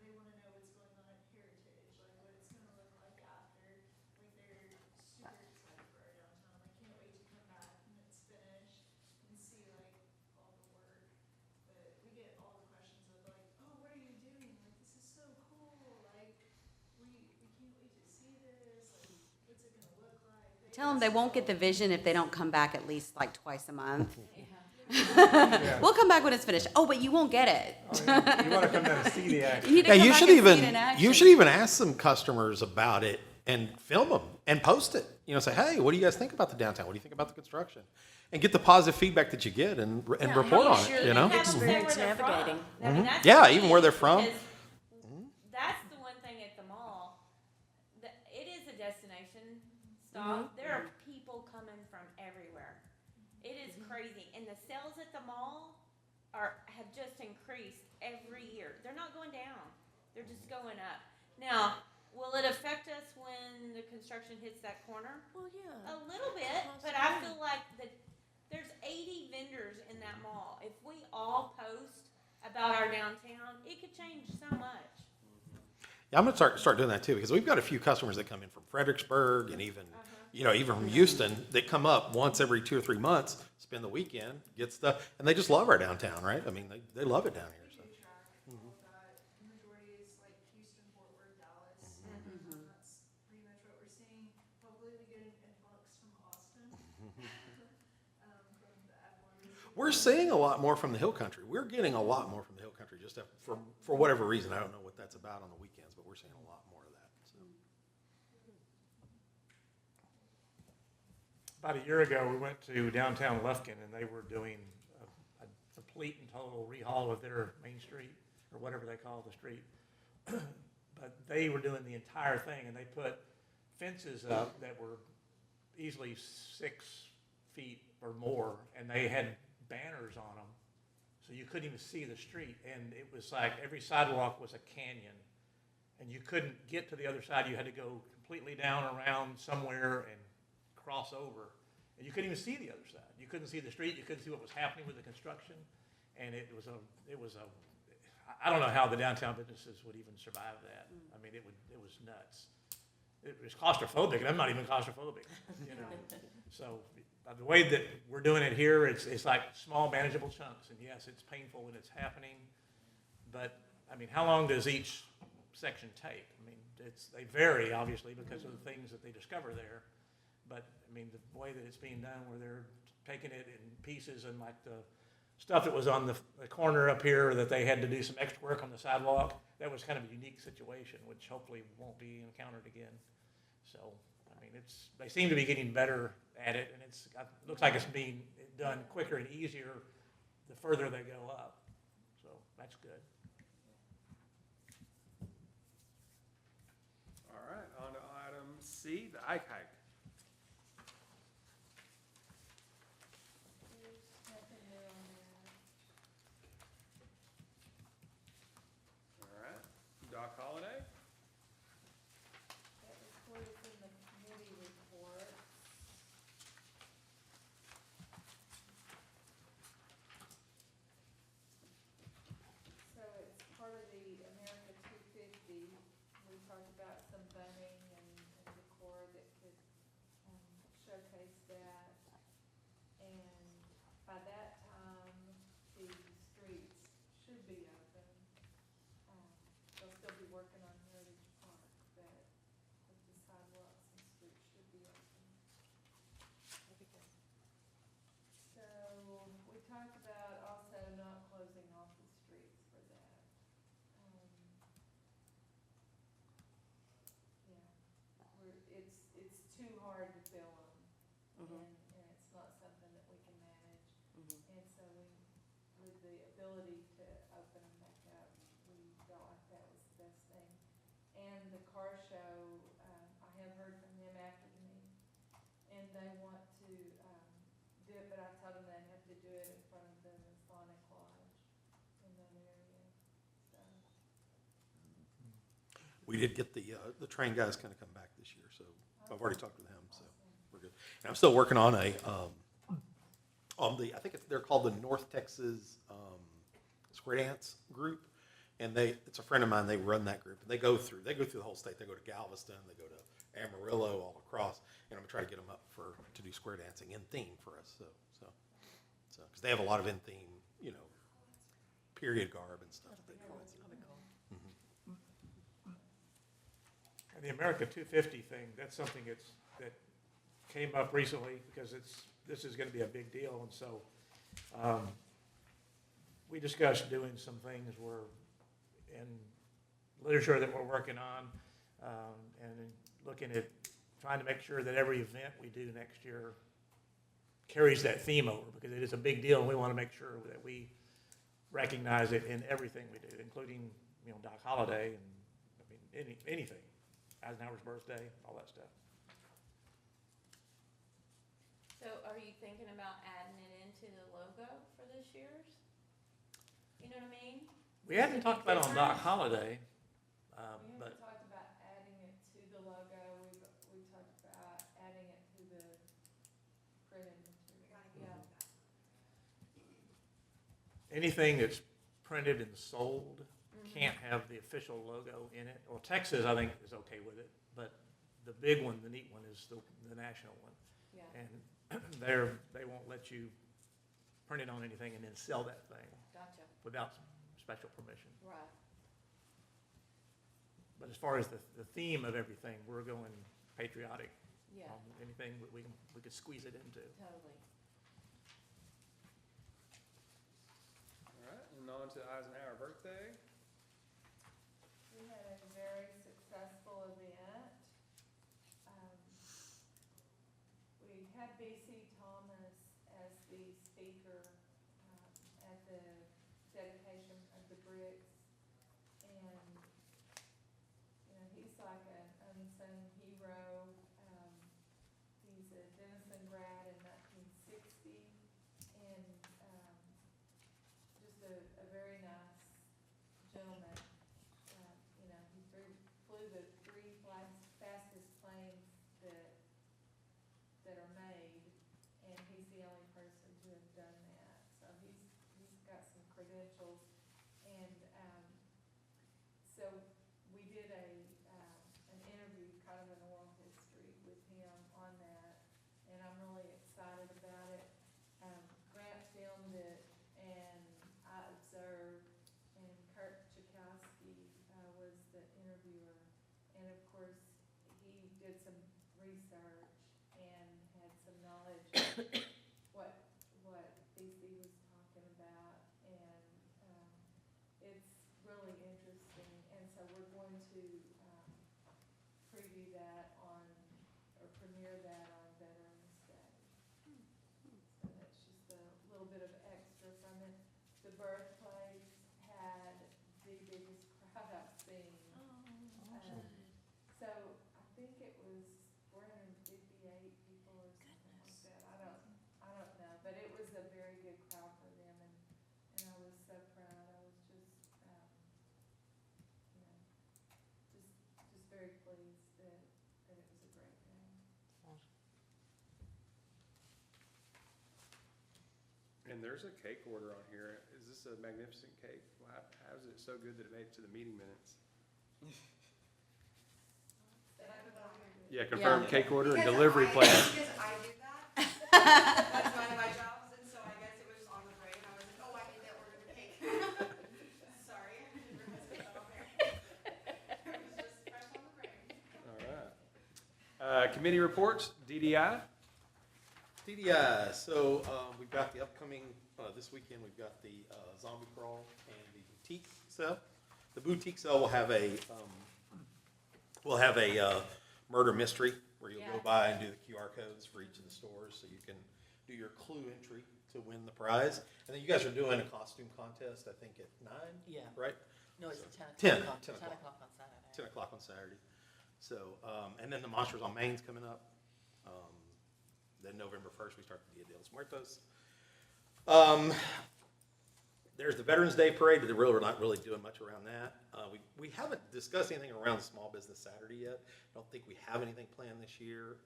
they wanna know what's going on at Heritage, like what it's gonna look like after. Like, they're super excited for our downtown. They can't wait to come back when it's finished. And
Tell them they won't get the vision if they don't come back at least like twice a month. We'll come back when it's finished. Oh, but you won't get it.
You wanna come down and see the action.
You need to
Yeah,
come
you
back
should
and see it
even,
in action.
you should even ask some customers about it and film them and post it. You know, say, hey, what do you guys think about the downtown? What do you think about the construction? And get the positive feedback that you get and report on it, you know?
Have them say where
Experience
they're from.
navigating.
I mean, that's
Yeah,
the
even
key,
where they're from.
because That's the one thing at the mall, it is a destination stop. There are people coming from everywhere. It is crazy, and the sales at the mall have just increased every year. They're not going down, they're just going up. Now, will it affect us when the construction hits that corner?
Well, yeah.
A little bit, but I feel like there's 80 vendors in that mall. If we all post about our downtown, it could change so much.
Yeah, I'm gonna start doing that too, because we've got a few customers that come in from Fredericksburg and even, you know, even from Houston, that come up once every 2 or 3 months, spend the weekend, get stuff, and they just love our downtown, right? I mean, they love it down here, so.
We track all of that. The majority is like Houston, Fort Worth, Dallas. That's pretty much what we're seeing. Hopefully we get an influx from Austin. From the Atwater.
We're seeing a lot more from the Hill Country. We're getting a lot more from the Hill Country, just for whatever reason. I don't know what that's about on the weekends, but we're seeing a lot more of that. So.
About a year ago, we went to downtown Lufkin, and they were doing a complete and total rehaul of their main street, or whatever they call the street. But they were doing the entire thing, and they put fences up that were easily 6 feet or more, and they had banners on them, so you couldn't even see the street. And it was like every sidewalk was a canyon, and you couldn't get to the other side. You had to go completely down around somewhere and cross over, and you couldn't even see the other side. You couldn't see the street. You couldn't see what was happening with the construction, and it was a. I don't know how the downtown businesses would even survive that. I mean, it was nuts. It was claustrophobic, and I'm not even claustrophobic, you know. So the way that we're doing it here, it's like small, manageable chunks, and yes, it's painful when it's happening, but I mean, how long does each section take? I mean, they vary obviously because of the things that they discover there. But, I mean, the way that it's being done, where they're taking it in pieces, and like the stuff that was on the corner up here that they had to do some extra work on the sidewalk, that was kind of a unique situation, which hopefully won't be encountered again. So, I mean, they seem to be getting better at it, and it looks like it's being done quicker and easier the further they go up. So, that's good.
All right, on to item C, the Ike hike. All right, Doc Holliday.
That report is in the committee report. So it's part of the America 250. We talked about some bunting and decor that could showcase that. And by that time, the streets should be open. They'll still be working on Heritage Park, but the sidewalks and streets should be open. So we talked about also not closing off the streets for that. Yeah, it's too hard to fill them, and it's not something that we can manage. And so with the ability to open them back up, we felt like that was the best thing. And the car show, I have heard from them after the meeting, and they want to do it, but I told them they'd have to do it in front of the Masonic Lodge in that area, so.
We did get the train guys kind of come back this year, so I've already talked with him, so we're good. And I'm still working on I think they're called the North Texas Square Dance Group, and it's a friend of mine. They run that group, and they go through the whole state. They go to Galveston, they go to Amarillo, all across, and I'm gonna try to get them up to do square dancing in theme for us. So because they have a lot of in theme, you know, period garb and stuff. That they do.
And the America 250 thing, that's something that came up recently because this is gonna be a big deal, and so, we discussed doing some things in literature that we're working on, and looking at trying to make sure that every event we do next year carries that theme over, because it is a big deal, and we want to make sure that we recognize it in everything we do, including, Doc Holliday and, anything, Eisenhower's birthday, all that stuff.
So are you thinking about adding it into the logo for this year's? You know what I mean?
We hadn't talked about it on Doc Holliday,
We
but
haven't talked about adding it to the logo, we talked about adding it to the printed material. Yeah.
anything that's printed and sold can't have the official logo in it. Well, Texas, I think, is okay with it, but the big one, the neat one, is the national one.
Yeah.
And they won't let you print it on anything and then sell that thing
Gotcha.
without special permission.
Right.
But as far as the theme of everything, we're going patriotic.
Yeah.
Anything that we could squeeze it into.
Totally.
All right, and on to Eisenhower birthday.
We had a very successful event. We had B.C. Thomas as the speaker at the dedication of the bricks. And, he's like an unsung hero. He's a Denison grad in 1960, and just a very nice gentleman. He flew the three fastest planes that are made, and he's the only person to have done that. So he's got some credentials, and so we did an interview, kind of an oral history with him on that, and I'm really excited about it. Grant filmed it, and I observed, and Kurt Chakowski was the interviewer. And of course, he did some research and had some knowledge of what BC was talking about, and it's really interesting. And so we're going to preview that premiere that on Veterans Day. So that's just a little bit of extra from it. The birthplace had the biggest crowd I've seen. So I think it was 458 people or something like that. I don't know, but it was a very good crowd for them, and I was so proud. I was just very pleased that it was a great day.
And there's a cake order on here. Is this a magnificent cake? How is it so good that it made it to the meeting minutes? Yeah, confirmed cake order and delivery plan.
Because I do that. That's one of my jobs, and so I guess it was on the brain. I was like, oh, I need to order the cake. Sorry, I didn't realize it was on there. It was just fresh on the brain.
All right. Committee reports, DDI.
DDI, so we've got the upcoming, this weekend, we've got the zombie crawl and the boutique sale. The boutique sale will have a murder mystery where you'll go by and do the QR codes for each of the stores, so you can do your clue entry to win the prize. And then you guys are doing a costume contest, I think at 9?
Yeah.
Right?
No, it's
10
10 o'clock.
10
10
o'clock.
o'clock on Saturday.
10 o'clock on Saturday. So, and then the Monsters on Main's coming up. Then November 1st, we start the Dia de los Muertos. There's the Veterans Day Parade, but we're not really doing much around that. We haven't discussed anything around the Small Business Saturday yet. I don't think we have anything planned this year.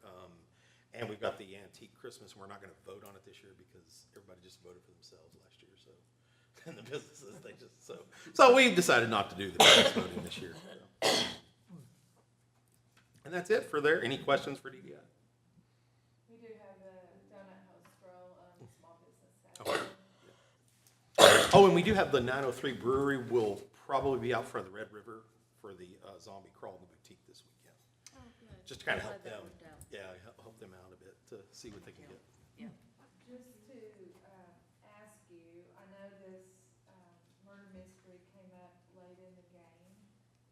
And we've got the Antique Christmas, and we're not going to vote on it this year because everybody just voted for themselves last year. So, and the businesses, so we decided not to do the business voting this year. So. And that's it for there. Any questions for DDI?
We do have the donut house stroll on Small Business Saturday.
Oh, and we do have the 903 Brewery will probably be out front of the Red River for the zombie crawl in the boutique this weekend.
Oh, good.
Just to kind of help
Glad that
them.
worked out.
Yeah, help them out a bit. to see what they can get.
Just to, ask you, I know this, murder mystery came up late in the game,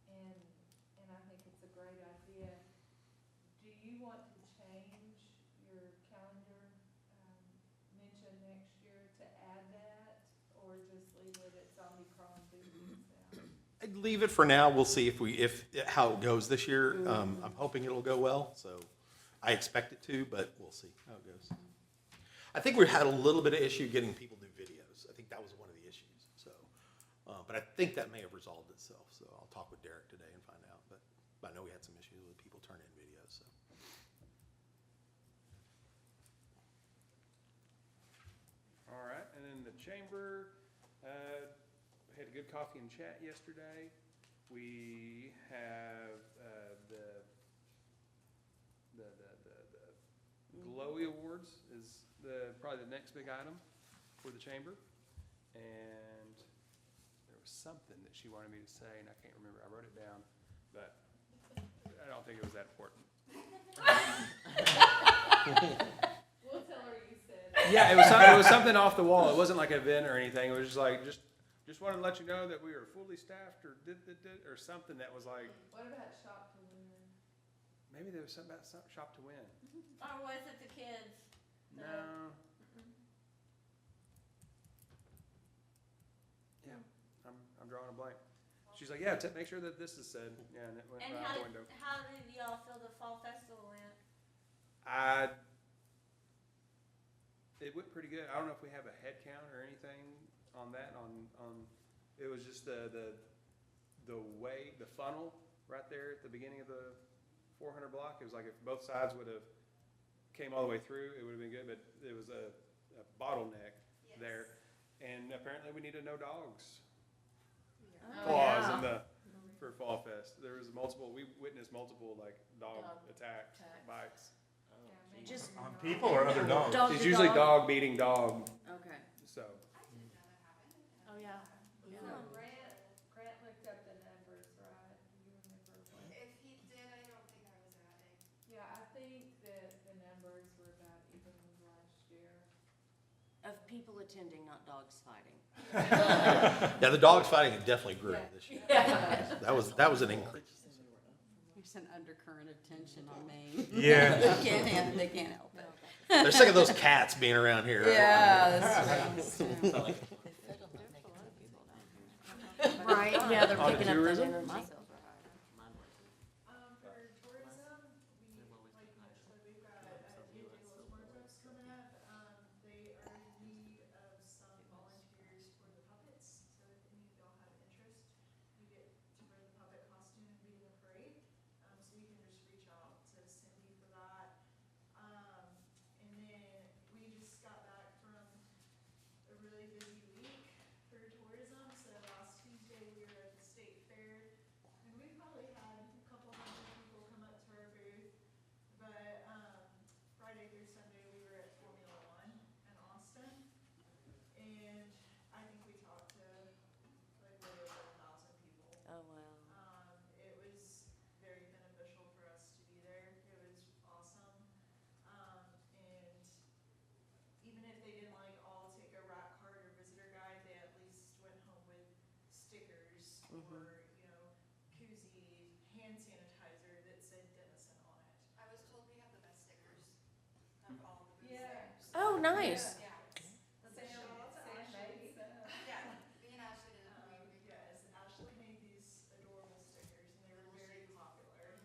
and I think it's a great idea. Do you want to change your calendar, mention next year to add that, or just leave it at zombie crawl enthusiasts now?
I'd leave it for now. We'll see if how it goes this year. I'm hoping it'll go well, so I expect it to, but we'll see how it goes. I think we had a little bit of issue getting people to do videos. I think that was one of the issues. So, but I think that may have resolved itself. So I'll talk with Derek today and find out. But I know we had some issues with people turning in videos. So.
All right, and then the chamber, we had a good coffee and chat yesterday. We have the Glowy Awards is probably the next big item for the chamber. And there was something that she wanted me to say, and I can't remember. I wrote it down, but I don't think it was that important.
We'll tell her you said.
Yeah, it was something off the wall. It wasn't like an event or anything. It was just like, just wanted to let you know that we are fully staffed or or something that was like,
What about shop to win?
maybe there was something about shop to win.
Or was it the kids?
No. Yeah, I'm drawing a blank. She's like, yeah, make sure that this is said. Yeah, and it went
And
right out the window.
how did y'all feel the fall festival went?
It went pretty good. I don't know if we have a head count or anything on that. It was just the way, the funnel right there at the beginning of the 400 block. It was like if both sides would have came all the way through, it would have been good. But it was a bottleneck there, and apparently we needed no dogs clause in for Fall Fest. There was we witnessed multiple like dog attacks, bites.
Just
On people or other dogs?
dog
It's
to
usually
dog.
dog beating dog,
Okay.
so.
Oh, yeah.
Grant looked up the numbers, right? Do you remember what?
If he did, I don't think I was at it.
Yeah, I think that the numbers were about even with last year.
Of people attending, not dogs fighting.
Yeah, the dogs fighting definitely grew this year. That was an increase.
There's an undercurrent of tension on Maine.
Yeah.
They can't help it.
They're sick of those cats being around here.
Yeah, that's right.
Right, yeah, they're
On
picking up that
tourism?
energy.
For tourism, like you mentioned, we've got Los Muertos coming up. They are in need of some volunteers for the puppets. So if any of y'all have interest, you get to wear the puppet costume and be in the parade. So you can just reach out to Cindy for that. And then we just got back from a really busy week for tourism. So last Tuesday we were at the state fair, and we probably had a couple hundred people come up to our booth. But Friday through Sunday we were at Formula One in Austin, and I think we talked to like way over 1,000 people.
Oh, wow.
It was very beneficial for us to be there. It was awesome. And even if they didn't like all take a rat card or visitor guide, they at least went home with stickers or, koozie, hand sanitizer that said Denison on it.
I was told we have the best stickers of all the booths
Yeah.
there.
Oh, nice.
Yeah.
Shout out to Ashley.
Yeah, me and Ashley did it.
Yes, Ashley made these adorable stickers and they were very popular.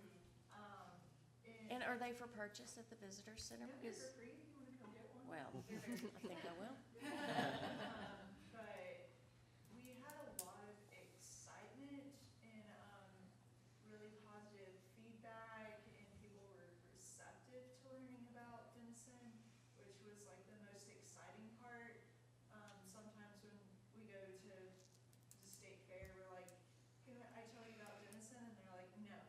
And are they for purchase at the visitor center?
They're
Because,
for free, if you wanna come get one.
well, I think I will.
But we had a lot of excitement and really positive feedback, and people were receptive to learning about Denison, which was like the most exciting part. Sometimes when we go to the state fair, we're like, "Can I tell you about Denison?" And they're like, "No."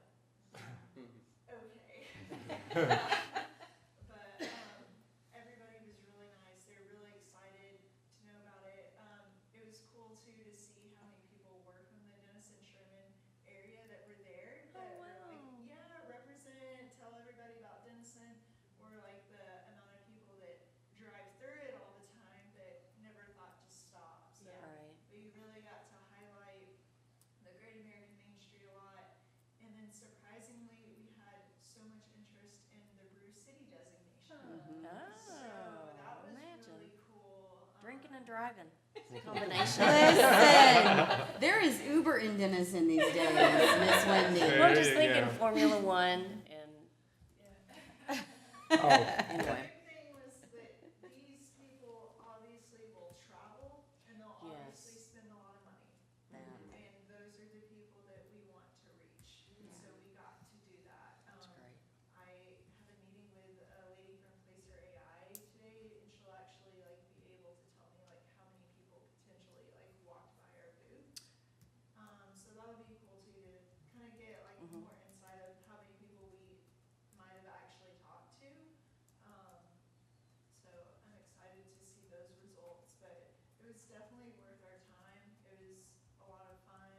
Okay. But everybody was really nice. They were really excited to know about it. It was cool too to see how many people were from the Denison Sherman area that were there. That were like,
wow.
yeah, represent, tell everybody about Denison. Or like the amount
and driving. Combination.
Listen, there is Uber in Denison these days, Miss Wendy.
We're just
you
thinking
go.
Formula One and
Oh,
anyway.
The big thing was that these people obviously will travel and they'll
Yes.
obviously spend a lot of money.
That.
And those are the people that we want to reach. And so we got to do that.
That's great.
I have a meeting with a lady from Placer AI today, and she'll actually like be able to tell me like how many people potentially like walked by our booth. So that'll be cool too to kind of get like
Mhm.
more insight of how many people we might have actually talked to. So I'm excited to see those results, but it was definitely worth our time. It was a lot of fun,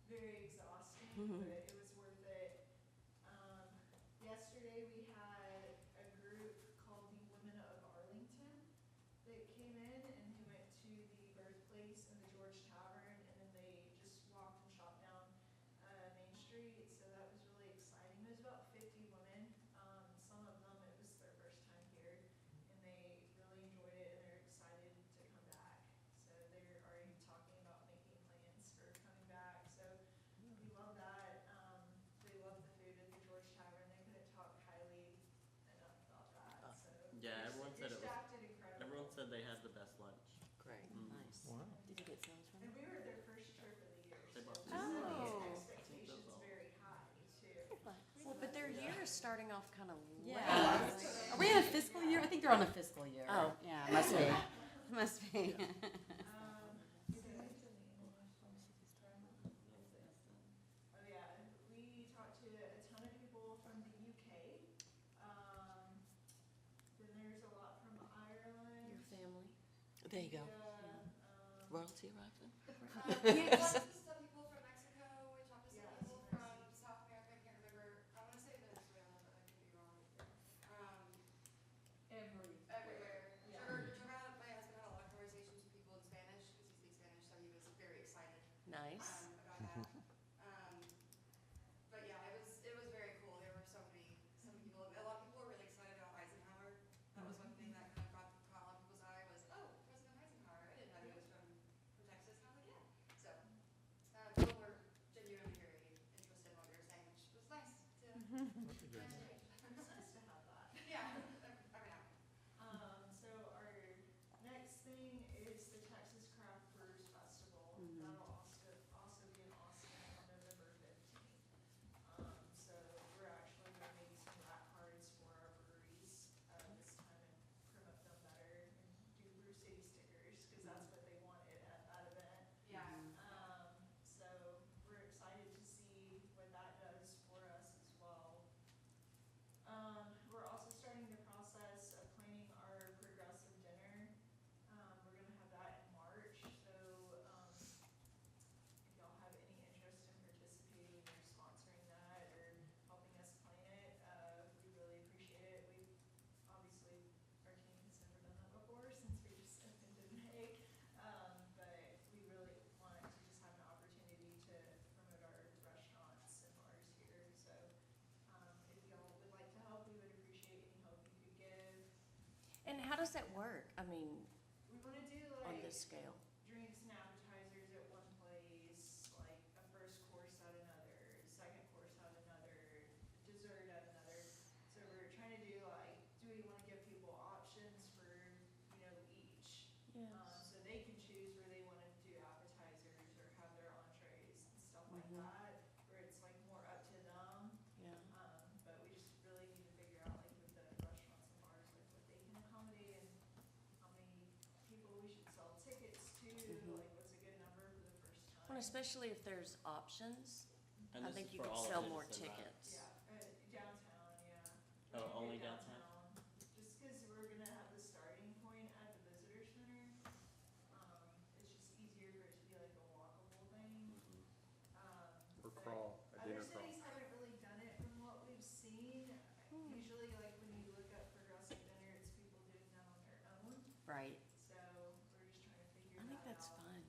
very exhausting,
Mhm.
but it was worth it. Yesterday we had a group called the Women of Arlington that came in and who went to the birthplace and the George Tavern, and then they just walked and shopped down Main Street. So that was really exciting. It was about 50 women. Some of them it was their first time here, and they really enjoyed it and they're excited to come back. So they're already talking about making plans for coming back. So we love that. They love the food at the George Tavern. They couldn't talk highly enough about that. So
Yeah,
your-
everyone said
your
it was-
staff did incredible.
Everyone said they had the best lunch.
Great.
Mm.
Nice.
wow.
Did you get sales from
And
them?
we were their first trip of the year.
They
So
bought
just
some
setting
Oh.
expectations very high too.
Well, but their year is starting off kind of late.
Yeah. Are we in a fiscal year? I think they're on a fiscal year.
Oh.
Yeah, must be. Must be.
Oh yeah, we talked to a ton of people from the UK. Then there's a lot from Ireland.
Your family.
There you go.
Yeah,
Royalty arrived then?
We talked to some people from Mexico, we talked to some
Yeah,
people
some
from South America, I can't remember, I wanna say Venezuela, but I could be wrong. Everywhere.
Yeah.
Gerard, my husband had a lot of conversations with people in Spanish, because he speaks Spanish, so he was very excited,
Nice.
about that. But yeah, it was very cool, there were so many people, a lot of people were really excited about Eisenhower. That was one thing that kind of caught on people's eye was, oh, President Eisenhower, I didn't know he was from Texas, and I was like, yeah. So, people were genuinely very interested in what we were saying, which was nice to hear.
It's nice to have that.
Yeah, I mean,
So our next thing is the Texas Craft Brewers Festival.
Mhm.
That'll also be in Austin on November 15th. So we're actually gonna make some rack cards for our breweries this time and promote them better and do Brew City stickers, because that's what they wanted at that event.
yeah.
So we're excited to see what that does for us as well. We're also starting the process of planning our progressive dinner. We're gonna have that in March, so, if y'all have any interest in participating or sponsoring that or helping us plan it, we really appreciate it. Obviously, our team has never done that before since we just opened in May. But we really want to just have an opportunity to promote our restaurants and bars here. So, if y'all would like to help, we would appreciate any help you could give.
And how does that work? I mean,
We wanna do
on
like
this scale?
drinks and appetizers at one place, like a first course at another, second course at another, dessert at another. So we're trying to do like, do we wanna give people options for, each? So they can choose where they wanna do appetizers or have their entrees and stuff like
Mhm.
that, where it's like more up to them.
Yeah.
But we just really need to figure out like with the restaurants and bars, like what they can accommodate and how many people we should sell tickets to,
Mhm.
like what's a good number for the first time.
Well, especially if there's options,
And
I
this
think
is
you
for
could
all of
sell more
Denison, right?
tickets.
Yeah, downtown, yeah.
Oh,
We're gonna
only
do
downtown?
Just cause we're gonna have the starting point at the visitor center. It's just easier for it to be like a walkable thing.
Or
But
crawl, a dinner
other
crawl.
cities haven't really done it from what we've seen. Usually, like when you look up progressive dinner, it's people doing that on their own.
Right.
So we're just trying to figure
I think
that
that's
out.
fun.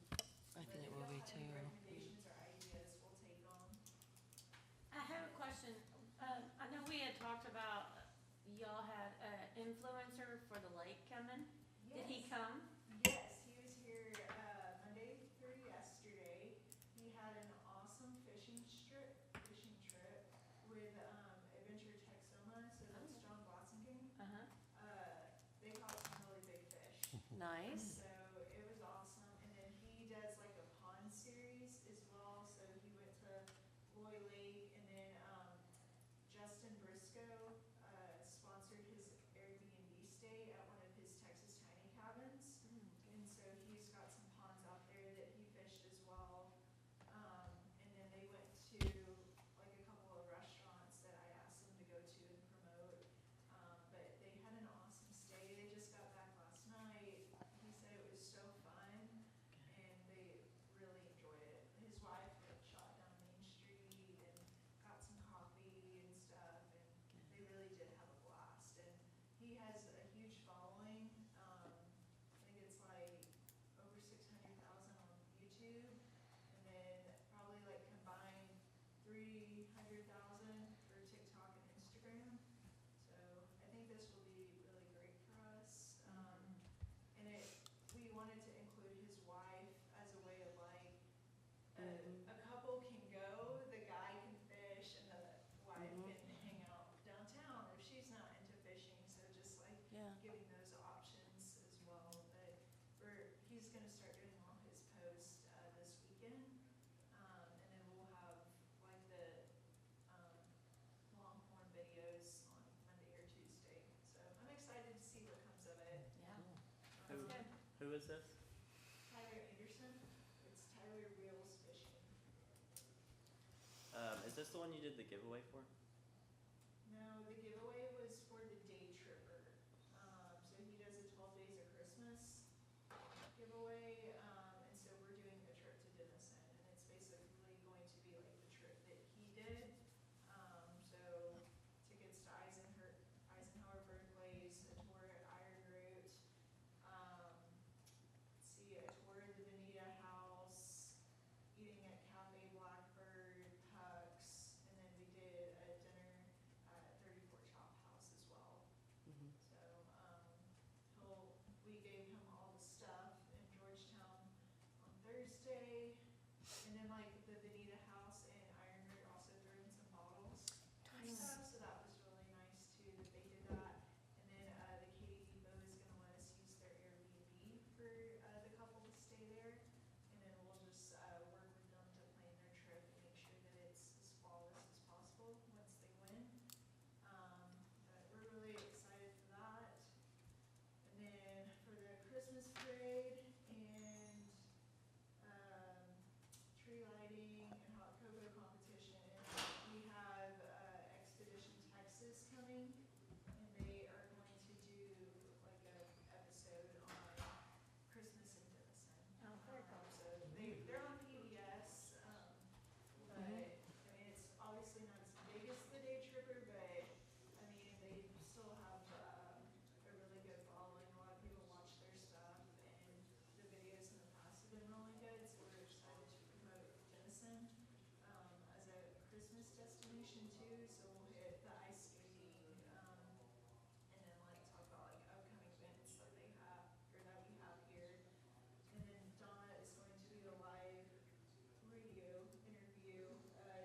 I think it will be too.
If y'all have any recommendations or ideas, we'll take them.
I have a question. I know we had talked about, y'all had an influencer for the lake coming. Did he come?
Yes, he
Nice.
So it was awesome. And then he does like a pond series as well. So he went to Loy Lake, and then Justin Briscoe sponsored his Airbnb stay at one of his Texas tiny cabins. And so he's got some ponds out there that he fished as well. And then they went to like a couple of restaurants that I asked them to go to and promote. But they had an awesome stay. They just got back last night. He said it was so fun, and they really enjoyed it. His wife like shot down Main Street and got some coffee and stuff, and they really did have a blast. And he has a huge following. I think it's like over 600,000 on YouTube, and then probably like combined 300,000 for TikTok and Instagram. So I think this will be really great for us. And we wanted to include his wife as a way of like, a couple can go, the guy can fish, and the wife can hang out downtown if she's not into fishing. So just like
Yeah.
giving those options as well. But he's gonna start doing all his posts this weekend. And then we'll have like the Longhorn videos on Monday or Tuesday. So I'm excited to see what comes of it.
Yeah.
Who,
That's good.
who is this?
Tyler Anderson, it's Tyler Reels Fishing.
Is this the one you did the giveaway for?
No, the giveaway was for the day tripper. So he does a 12 days of Christmas giveaway. And so we're doing a trip to Denison, and it's basically going to be like the trip that he did. So tickets to Eisenhower Birthplace, a tour at Iron Root, a tour of the Bonita House, eating at Cafe Blackbird, Pucks, and then we did a dinner at 34 Chop House as well. So we gave him all the stuff in Georgetown on Thursday, and then like the Bonita House and Iron Root also threw in some bottles and stuff, so that was really nice too that they did that. And then the Katy Depot is gonna let us use their Airbnb for the couple to stay there, and then we'll just work with them to plan their trip and make sure that it's as flawless as possible once they win. But we're really excited for that. And then for the Christmas parade and tree lighting and hot cocoa competition, we have Expedition Texas coming, and they are going to do like a episode on Christmas in Denison.
Oh, very cool.
So they're on PBS, but I mean it's obviously not as big as the Day Tripper, but I mean they still have a really good following. A lot of people watch their stuff, and the videos in the past have been really good. So we're excited to promote Denison as a Christmas destination too. So we'll hit the ice skating, and then like talk about like upcoming events that they have or that we have here. And then Donna is going to do a live radio interview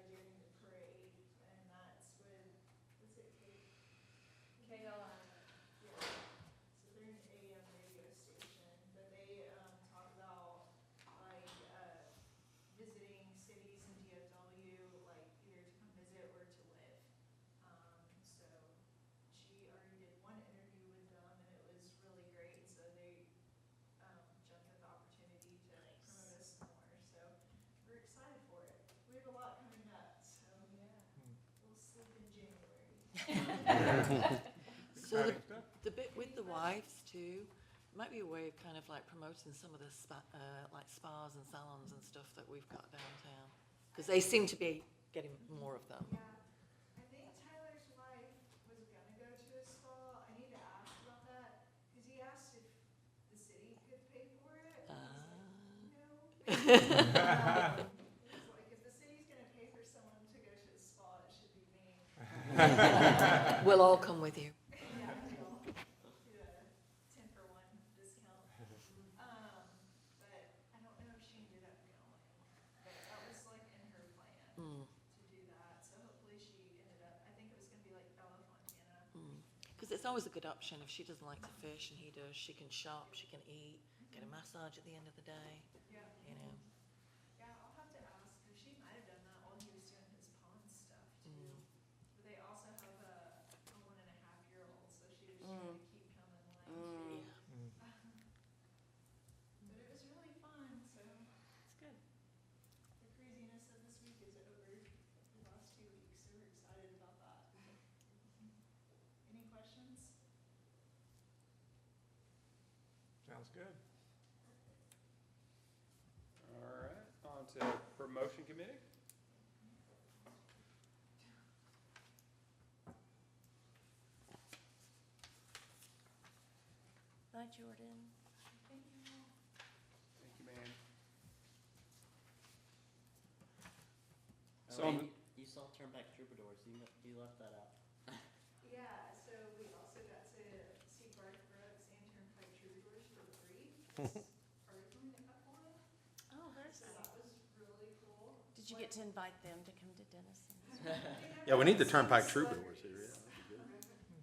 during the parade, and that's with, what's it, Kate?
KOM.
Yeah. So they're an AM radio station, but they talk about like visiting cities in DFW, like either to come visit or to live. So she already did one interview with them, and it was really great. So they jumped at the opportunity to promote us some more. So we're excited for it. We have a lot coming up, so we'll sleep in January.
So
Exciting stuff.
the bit with the wives too, might be a way of kind of like promoting some of the like spas and salons and stuff that we've got downtown. Because they seem to be getting more of them.
Yeah, I think Tyler's wife was gonna go to a spa. I need to ask about that, because he asked if the city could pay for it. And I was like, no. He's like, if the city's gonna pay for someone to go to a spa, it should be me.
We'll all come with you.
Yeah, we'll do a 10-for-1 discount. But I don't know if she ended up going, but that was like in her plan to do that. So hopefully she ended up, I think it was gonna be like Bella Fontana.
Because it's always a good option. If she doesn't like to fish and he does, she can shop, she can eat, get a massage at the end of the day,
Yeah.
you know.
Yeah, I'll have to ask, because she might have done that while he was doing his pond stuff too. But they also have a 1.5-year-old, so she was trying to keep him in line too.
Yeah,
But it was really fun, so
it's good.
the craziness of this week is over, the last 2 weeks, so we're excited about that. Any questions?
Sounds good.
All right, on to promotion committee.
Bye, Jordan.
Thank you, man. So,
Oh, you saw Turnback Troubadours. You left that out.
Yeah, so we also got to see Garth Brooks and Turnpike Troubadours for free. Are we coming up on?
Oh, that's
So that was really cool.
Did you get to invite them to come to Denison?
Yeah, we need the Turnpike Troubadours here, yeah. That'd be good.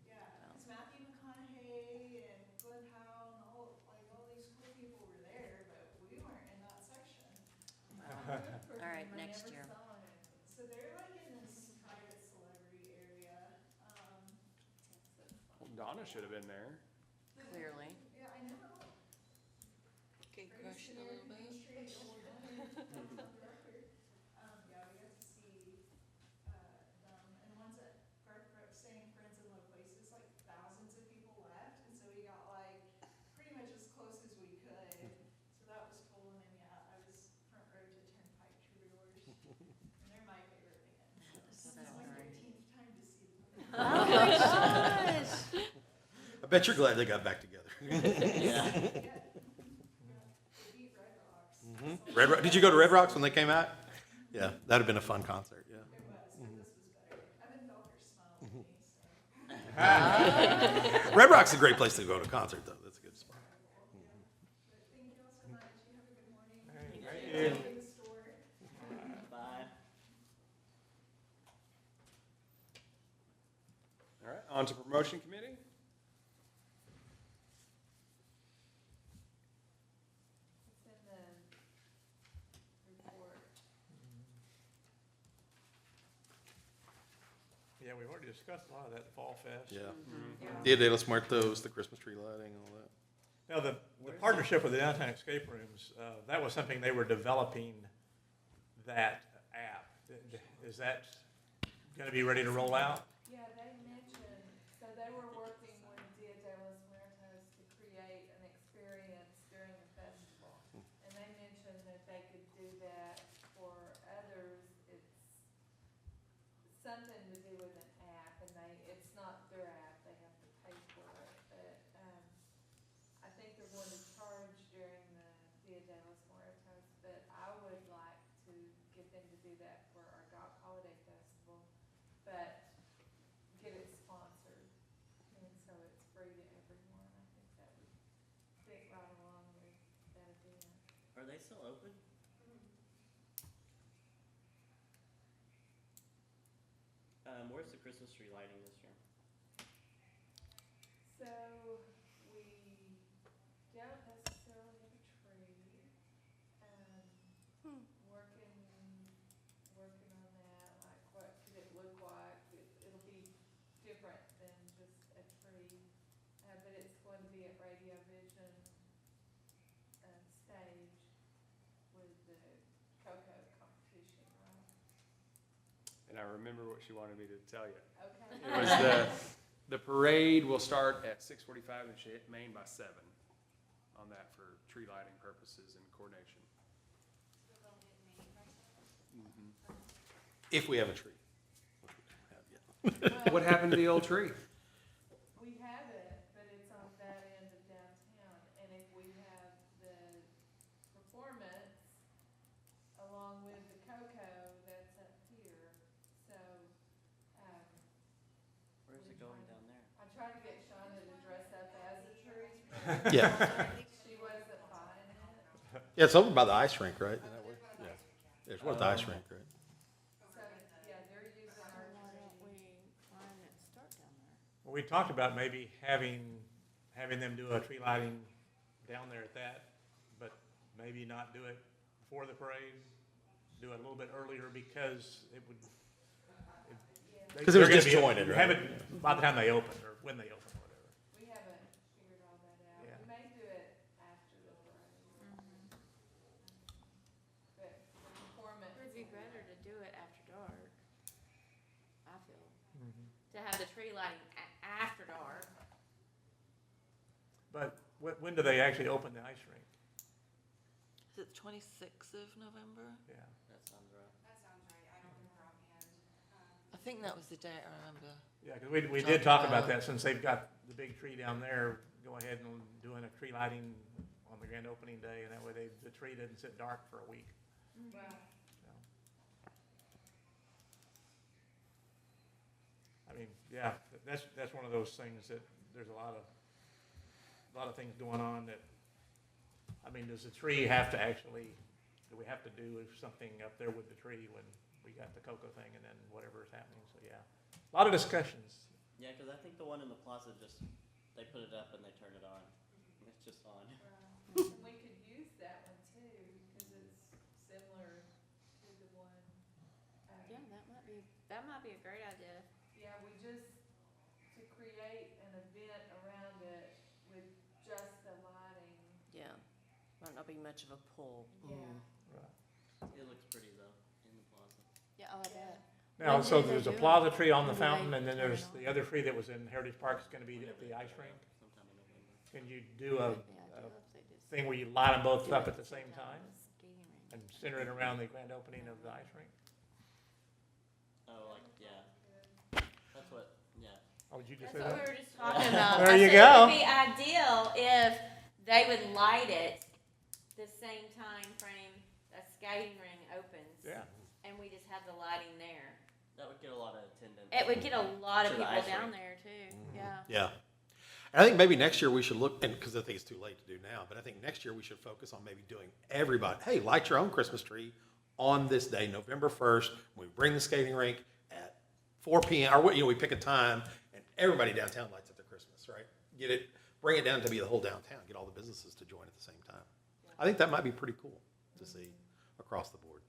Yeah, it's Matthew McConaughey and Glenn Powell and all these cool people were there, but we weren't in that section.
All right, next year.
So they're like in this private celebrity area.
well, Donna should have been there.
Clearly.
Yeah, I know.
Get
Pretty
crushed a little
Main
bit.
Street, on the record. Yeah, we got to see, them, and the ones that Garth Brooks sang Friends in Low Places, like thousands of people left, and so we got like pretty much as close as we could. So that was cool, and then, yeah, I was front row to Turnpike Troubadours, and they're my favorite band. This is my
great.
13th time to see them.
Oh my gosh.
I bet you're glad they got back together.
Yeah.
Yeah. They beat Red Rocks.
Red Rock, did you go to Red Rocks when they came out? Yeah, that'd have been a fun concert, yeah.
It was, but this was better. Evan Felker smiled at me, so.
Red Rock's a great place to go to a concert, though. That's a good spot.
But thank you all so much. You have a good morning.
Thank
you.
you.
In the store.
Bye.
All right, on to promotion committee.
It's in the report.
Yeah, we've already discussed a lot of that Fall Fest.
Yeah.
Yeah.
Dia de los Muertos, the Christmas tree lighting, all that.
Now, the partnership with the downtown escape rooms, that was something they were developing, that app. Is that going to be ready to roll out?
Yeah, they mentioned, so they were working with Dia de los Muertos to create an experience during the festival. And they mentioned that they could do that for others. It's something to do with an app, and it's not their app, they have to pay for it. But, I think they're going to charge during the Dia de los Muertos, but I would like to get them to do that for our Golf Holiday Festival, but get it sponsored, and so it's free to everyone. I think that would fit right along with that event.
Are they still open? Where's the Christmas tree lighting this year?
So, we don't necessarily have a tree, working on that, like what could it look like? It'll be different than just a tree, but it's going to be at Radio Vision, stage with the Coco competition, right?
And I remember what she wanted me to tell you.
Okay.
It was the parade will start at 6:45 and should hit Main by 7 on that for tree lighting purposes and coordination.
If we have a tree, which we don't have yet.
What happened to the old tree?
We have it, but it's on that end of downtown, and if we have the performance along with the Coco, that's up here, so,
Where's it going down there?
I tried to get Shauna to dress up as a tree.
Yeah.
She wasn't buying it,
Yeah, it's over by the ice rink, right? Isn't that where- Yeah. There's one at the ice rink, right?
so, yeah, they're using our tree.
Why didn't it start down there?
We talked about maybe having them do a tree lighting down there at that, but maybe not do it before the parade, do it a little bit earlier because it would.
Because it was
they're gonna be-
disjointed, right?
Have it by the time they open, or when they open, or whatever.
We haven't figured all that out.
Yeah.
We may do it after the parade. But the performance.
It would be better to do it after dark, I feel. To have the tree lighting after dark.
But when do they actually open the ice rink?
Is it the 26th of November?
Yeah.
That sounds right.
That sounds right, I don't remember offhand.
I think that was the date I remember.
Yeah, because we did talk about that, since they've got the big tree down there, go ahead and doing a tree lighting on the grand opening day, and that way the tree doesn't sit dark for a week.
Right.
So. I mean, yeah, that's one of those things that there's a lot of things going on that, I mean, does the tree have to actually, do we have to do something up there with the tree when we got the cocoa thing and then whatever is happening, so yeah. A lot of discussions.
Yeah, because I think the one in the plaza they put it up and they turn it on. It's just on.
Right. And we could use that one too, because it's similar to the one.
Yeah, that might be a great idea.
Yeah, we just, to create an event around it with just the lighting.
Yeah, might not be much of a pull.
Yeah.
Right.
It looks pretty though in the plaza.
Yeah, oh, I bet.
Now,
When
so
do they
there's a
do it?
plaza tree on the
When do they
fountain, and then
turn it
there's
on?
the other tree that was in Heritage Park is gonna be at the ice rink.
Sometime in November.
Can you do a
Yeah, I'd love if they did
thing where you light them both up at the same
something
time
with the skating rink.
and center it around the grand opening of the ice rink?
Oh, like, yeah. That's what, yeah.
Oh, did you just say
That's what we
that?
were just talking about.
There
I
you
said
go.
It would be ideal if they would light it the same time frame a skating ring opens.
Yeah.
And we just have the lighting there.
That would get a lot of attendance.
It would get a lot of
To the
people
ice
down
rink.
there too, yeah.
Yeah. And I think maybe next year we should look, and because I think it's too late to do now, but I think next year we should focus on maybe doing everybody, hey, light your own Christmas tree on this day, November 1st. We bring the skating rink at 4 p.m., or we pick a time, and everybody downtown lights up their Christmas, right? Bring it down to be the whole downtown, get all the businesses to join at the same time. I think that might be pretty cool to see across the board.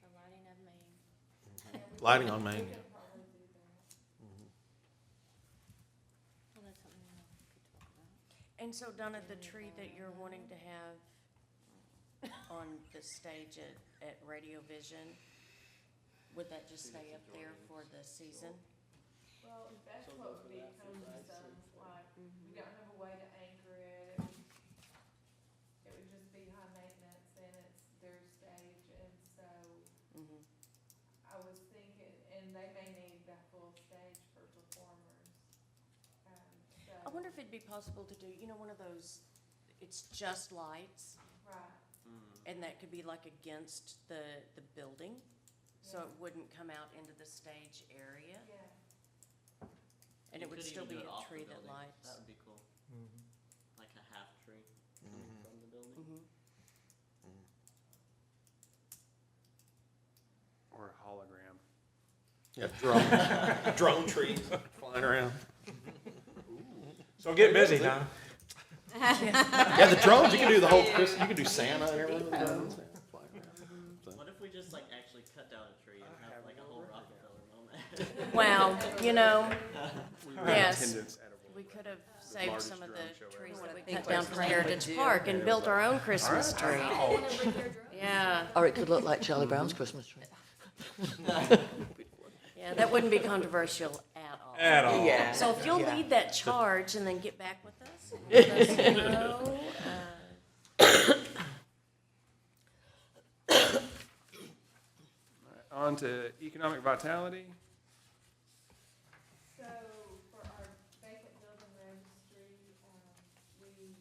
The lighting of Maine.
Lighting on Main.
We can probably do that.
Well, that's something we could talk about.
And so Donna, the tree that you're wanting to have on the stage at Radio Vision, would that just stay up there for the season?
Well, that's
So
what
those
would be
are the
cumbersome, like, we don't have a way to anchor it. It would just be high maintenance and it's their stage, and so
Mhm.
I was thinking, and they may need the full stage for performers. So.
I wonder if it'd be possible to do, one of those, it's just lights,
Right,
and that could be like against the building, so it wouldn't come out into the stage area,
yeah.
and
You
it would
could
still
even
be
do it
a
off the
tree that
building.
lights.
That would be cool. Like a half tree coming from the building.
Mhm.
Or a hologram.
Yeah, drone trees flying around.
So get busy, Donna.
Yeah, the drones, you can do the whole Christmas, you can do Santa and everything with the drones there, flying around. So.
What if we just like actually cut down a tree and have like a whole Rockefeller moment?
Well,
We were in
Yes.
attendance at a
we could have saved
largest
some of
drone show
the
ever.
trees that we
think
cut down
what
from
Frank
Heritage
would do.
Park and built our own Christmas tree.
Ouch.
Yeah,
Or it could look like Charlie Brown's Christmas tree.
yeah, that wouldn't be controversial at all.
At all.
Yeah.
So if you'll lead that charge and then get back with us, and let us know,
On to economic vitality.
So for our vacant building registry, we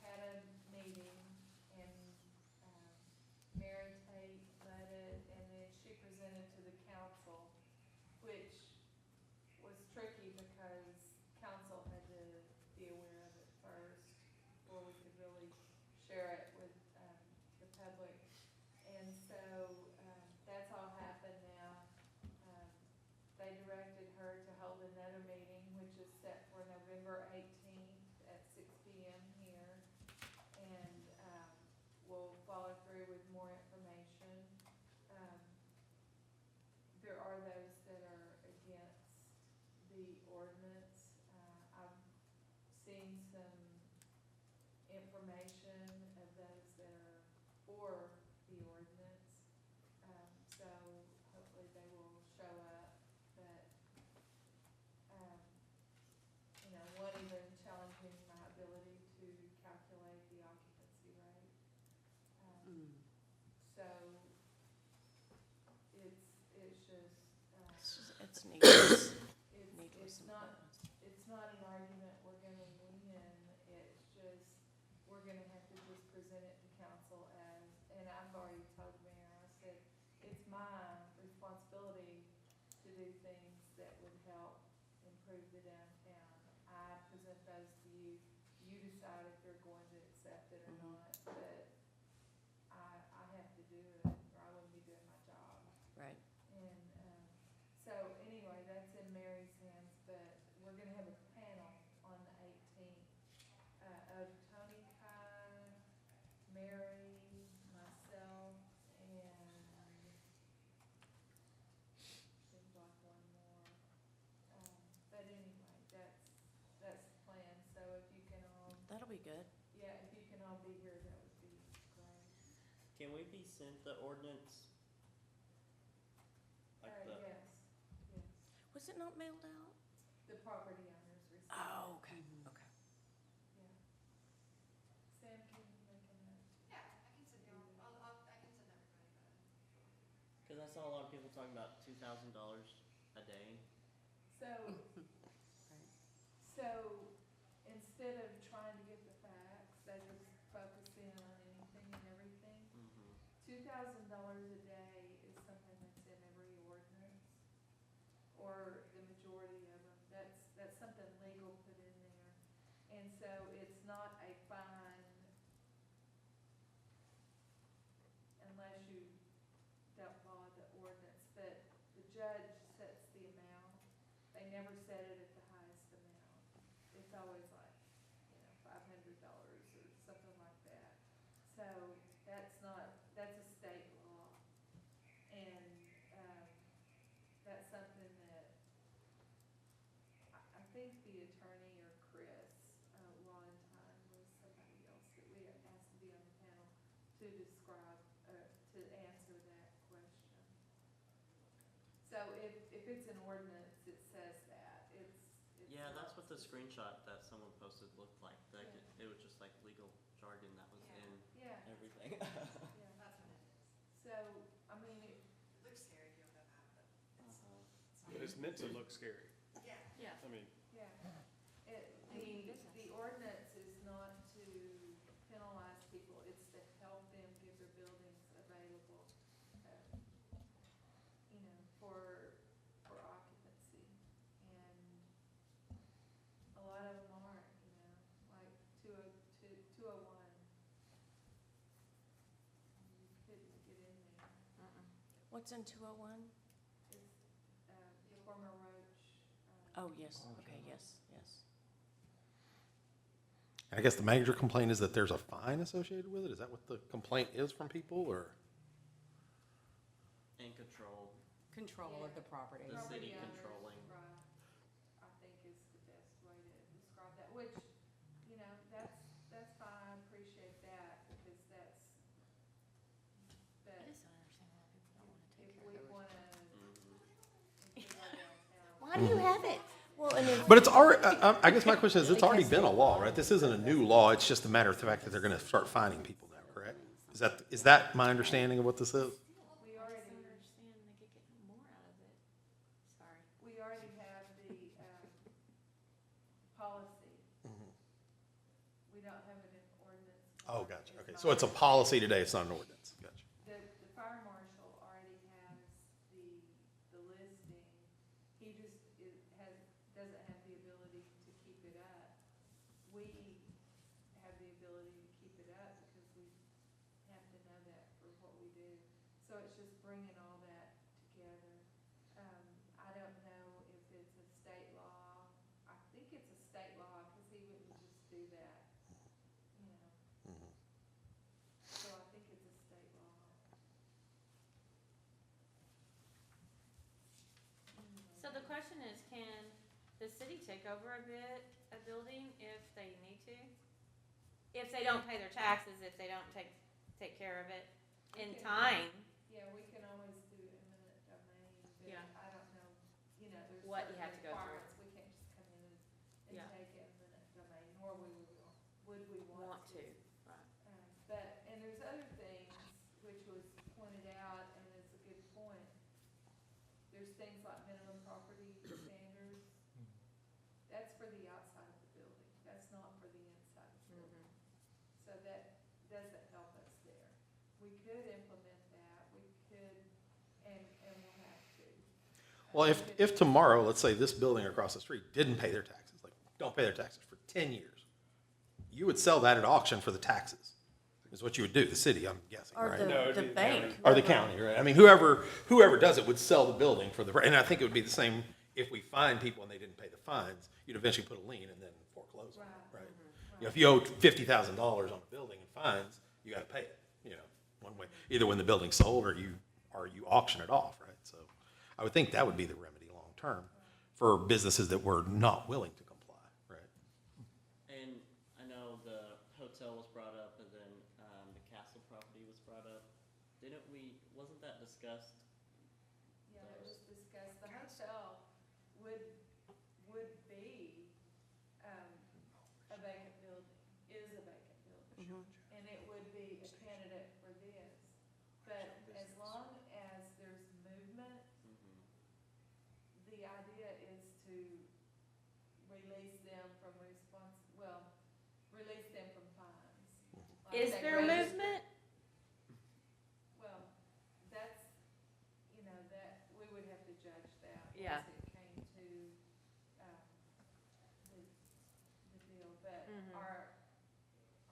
had a meeting and, Mary Tate led it, and then she presented to the council, which was tricky because council had to be aware of it first before we could really share it with, the public. And so, that's all happened now. the ordinance. I've seen some information of those that are for the ordinance. So hopefully they will show up, but, you know, one even challenging my ability to calculate the occupancy rate.
Mm.
So it's just,
It's needless.
it's not an argument we're gonna win, it's just, we're gonna have to just present it to council as, and I've already told the mayor, I said, it's my responsibility to do things that would help improve the downtown. I present those to you, you decide if you're going to accept it or not, but I have to do it, or I wouldn't be doing my job.
Right.
And, so anyway, that's in Mary's hands, but we're gonna have a panel on the 18th, of Tony Kai, Mary, myself, and seems like one more. But anyway, that's the plan, so if you can all,
That'll be good.
yeah, if you can all be here, that would be great.
Can we be sent the ordinance? Like the,
Yes, yes,
Was it not mailed out?
the property owners receive it.
Oh, okay, okay.
Yeah. Sam, can you make a note?
Yeah, I can send you, I can send everybody that.
cause I saw a lot of people talking about $2,000 a day.
So, so instead of trying to get the facts, they just focus in on anything and everything. $2,000 a day is something that's in every ordinance, or the majority of them. That's something legal put in there. And so it's not a fine unless you don't follow the ordinance, but the judge sets the amount. They never set it at the highest amount. It's always like, you know, $500 or something like that. So that's a state law. And, that's something that, I think the attorney or Chris, one time was somebody else that we asked to be on the panel to describe, to answer that question. So if it's an ordinance, it says that, it's
Yeah,
not-
that's what the screenshot that someone posted looked like. Like
Yeah.
it was just like legal jargon that was
Yeah.
in
Yeah,
everything.
yeah.
That's what it is.
So, I mean,
It looks scary if you don't know that, but
But it's meant to look scary.
yeah.
Yeah.
I mean,
yeah,
I mean, business.
the ordinance is not to penalize people, it's to help them get their buildings available, you know, for occupancy. And a lot of them aren't, you know, like 201. You couldn't get in there.
What's in 201?
It's, former Roach.
Oh, yes, okay, yes, yes.
And I guess the major complaint is that there's a fine associated with it? Is that what the complaint is from people, or?
And control.
Control of the property.
The city
Property owners,
controlling.
right, I think is the best way to describe that, which, you know, that's fine, I appreciate that, because that's, but
I just don't understand why people don't wanna take
if
care
we
of those.
wanna improve our downtown.
Why do you have it?
Well, and if,
But it's already, I guess my question is, it's already been a law, right? This isn't a new law, it's just a matter of the fact that they're gonna start fining people now, correct? Is that my understanding of what this is?
We
I
already,
just don't understand, they could get more out of it. Sorry.
we already have the, policy. We don't have it in ordinance.
Oh,
form,
gotcha,
is
okay,
my
so it's a policy today, it's not an ordinance, gotcha.
The fire marshal already has the listing, he just doesn't have the ability to keep it up. We have the ability to keep it up because we have to know that for what we do. So it's just bringing all that together. I don't know if it's a state law, I think it's a state law, cause he wouldn't just do that, you know. So I think it's a state law.
So the question is, can the city take over a building if they need to? If they don't pay their taxes, if they don't take care of it in
Okay.
time,
Yeah, we can always do eminent domain, but
Yeah.
I don't know, there's
What you
certain
have to go through.
requirements. We can't just come in and
Yeah.
take eminent domain, nor would we
want to, right.
And there's other things which was pointed out, and it's a good point. There's things like minimum property standards. That's for the outside of the building. That's not for the inside of the building. So that doesn't help us there. We could implement that, we could, and we'll have to.
Well, if tomorrow, let's say this building across the street didn't pay their taxes, like, don't pay their taxes for 10 years, you would sell that at auction for the taxes, is what you would do, the city, I'm guessing,
Or
right?
No, it'd
the
be the
bank.
county.
Or the county, right? I mean, whoever does it would sell the building for the, and I think it would be the same if we fine people and they didn't pay the fines, you'd eventually put a lien and then foreclose on it, right? You know, if you owe $50,000 on a building in fines, you gotta pay it, one way, either when the building's sold or you auction it off, right? So I would think that would be the remedy long-term for businesses that were not willing to comply, right?
And I know the hotel was brought up, and then the castle property was brought up. Wasn't that discussed?
Yeah, that was discussed. The hotel would be, a vacant building, is a vacant building. And it would be a candidate for this. But as long as there's movement, the idea is to release them from release them from fines. Like
Is
that
there
register-
movement?
Well, that's, that, we would have to judge that
Yeah.
once it came to, the deal, but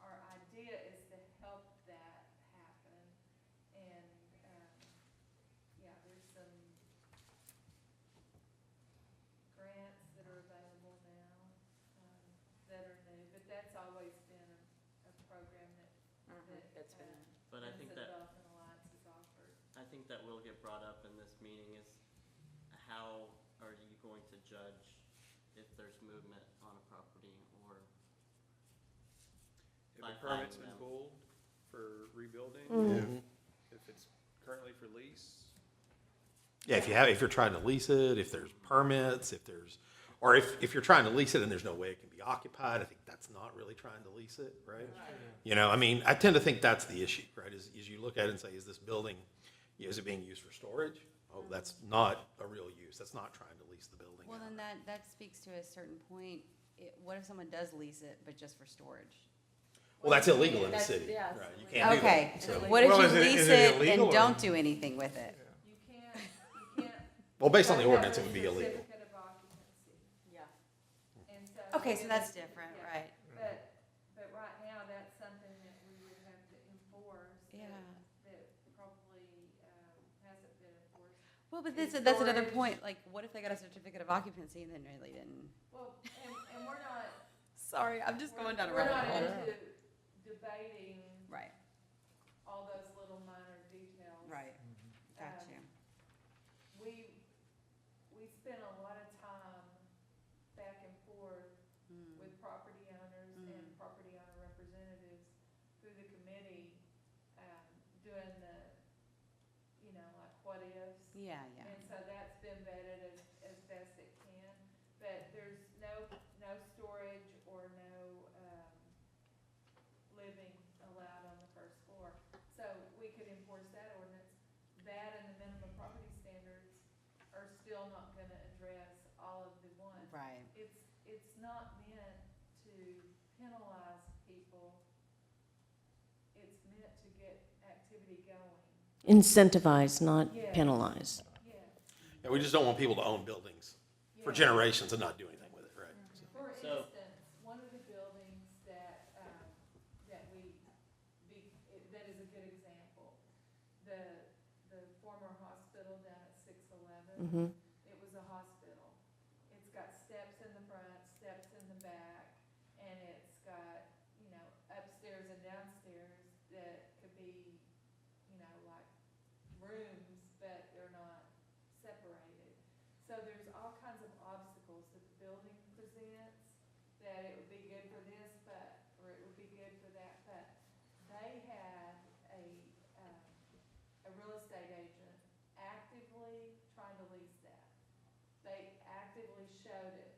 our idea is to help that happen, and, yeah, there's some grants that are available now, that are new, but that's always been a program that,
That's been,
But I think
Denison
that
Development Alliance has offered.
I think that will get brought up in this meeting is how are you going to judge if there's movement on a property or
If
by
a permit's
fining
been
them.
pulled for rebuilding, if it's currently for lease,
Yeah, if you're trying to lease it, if there's permits, or if you're trying to lease it and there's no way it can be occupied, I think that's not really trying to lease it, right? I mean, I tend to think that's the issue, right? Is you look at it and say, is this building, is it being used for storage? Oh, that's not a real use. That's not trying to lease the building
Well,
out.
then that speaks to a certain point. What if someone does lease it, but just for storage?
Well, that's illegal in the
That's-
city,
yeah,
right?
it's
You can't do that.
Okay,
So-
what if
Well,
you
is it
lease
illegal
it and
or-
don't do anything with it?
You can't.
Well, based on the
you have
ordinance,
a
it would be illegal.
Certificate of occupancy,
yeah.
and so.
Okay, so that's
Yeah.
different, right?
But right now, that's something that we would have to enforce.
Yeah.
That probably, hasn't been enforced.
Well, but
Is
that's another
storage-
point, like, what if they got a certificate of occupancy and then really didn't?
Well, and we're not.
Sorry, I'm just going down a
We're
rabbit
not
hole.
into debating
Right,
all those little minor details.
right, got
Um,
you.
We spent a lot of time back and forth
Mm.
with property owners and property owner representatives through the committee, doing the, like what ifs.
Yeah, yeah.
And so that's been vetted as best it can, but there's no storage or no, living allowed on the first floor. So we could enforce that ordinance. That and the minimum property standards are still not gonna address all of the ones.
Right.
It's not meant to penalize people. It's meant to get activity going.
Incentivize, not
Yeah.
penalize.
Yeah.
Yeah, we just don't want people to own buildings for
Yeah.
generations and not do anything with it, right? So-
For
So-
instance, one of the buildings that, that is a good example, the former hospital down at 611.
Mm-hmm.
It was a hospital. It's got steps in the front, steps in the back, and it's got, upstairs and downstairs that could be, like rooms, but they're not separated. So there's all kinds of obstacles that the building sense that it would be good for this, or it would be good for that, but they had a real estate agent actively trying to lease that. They actively showed it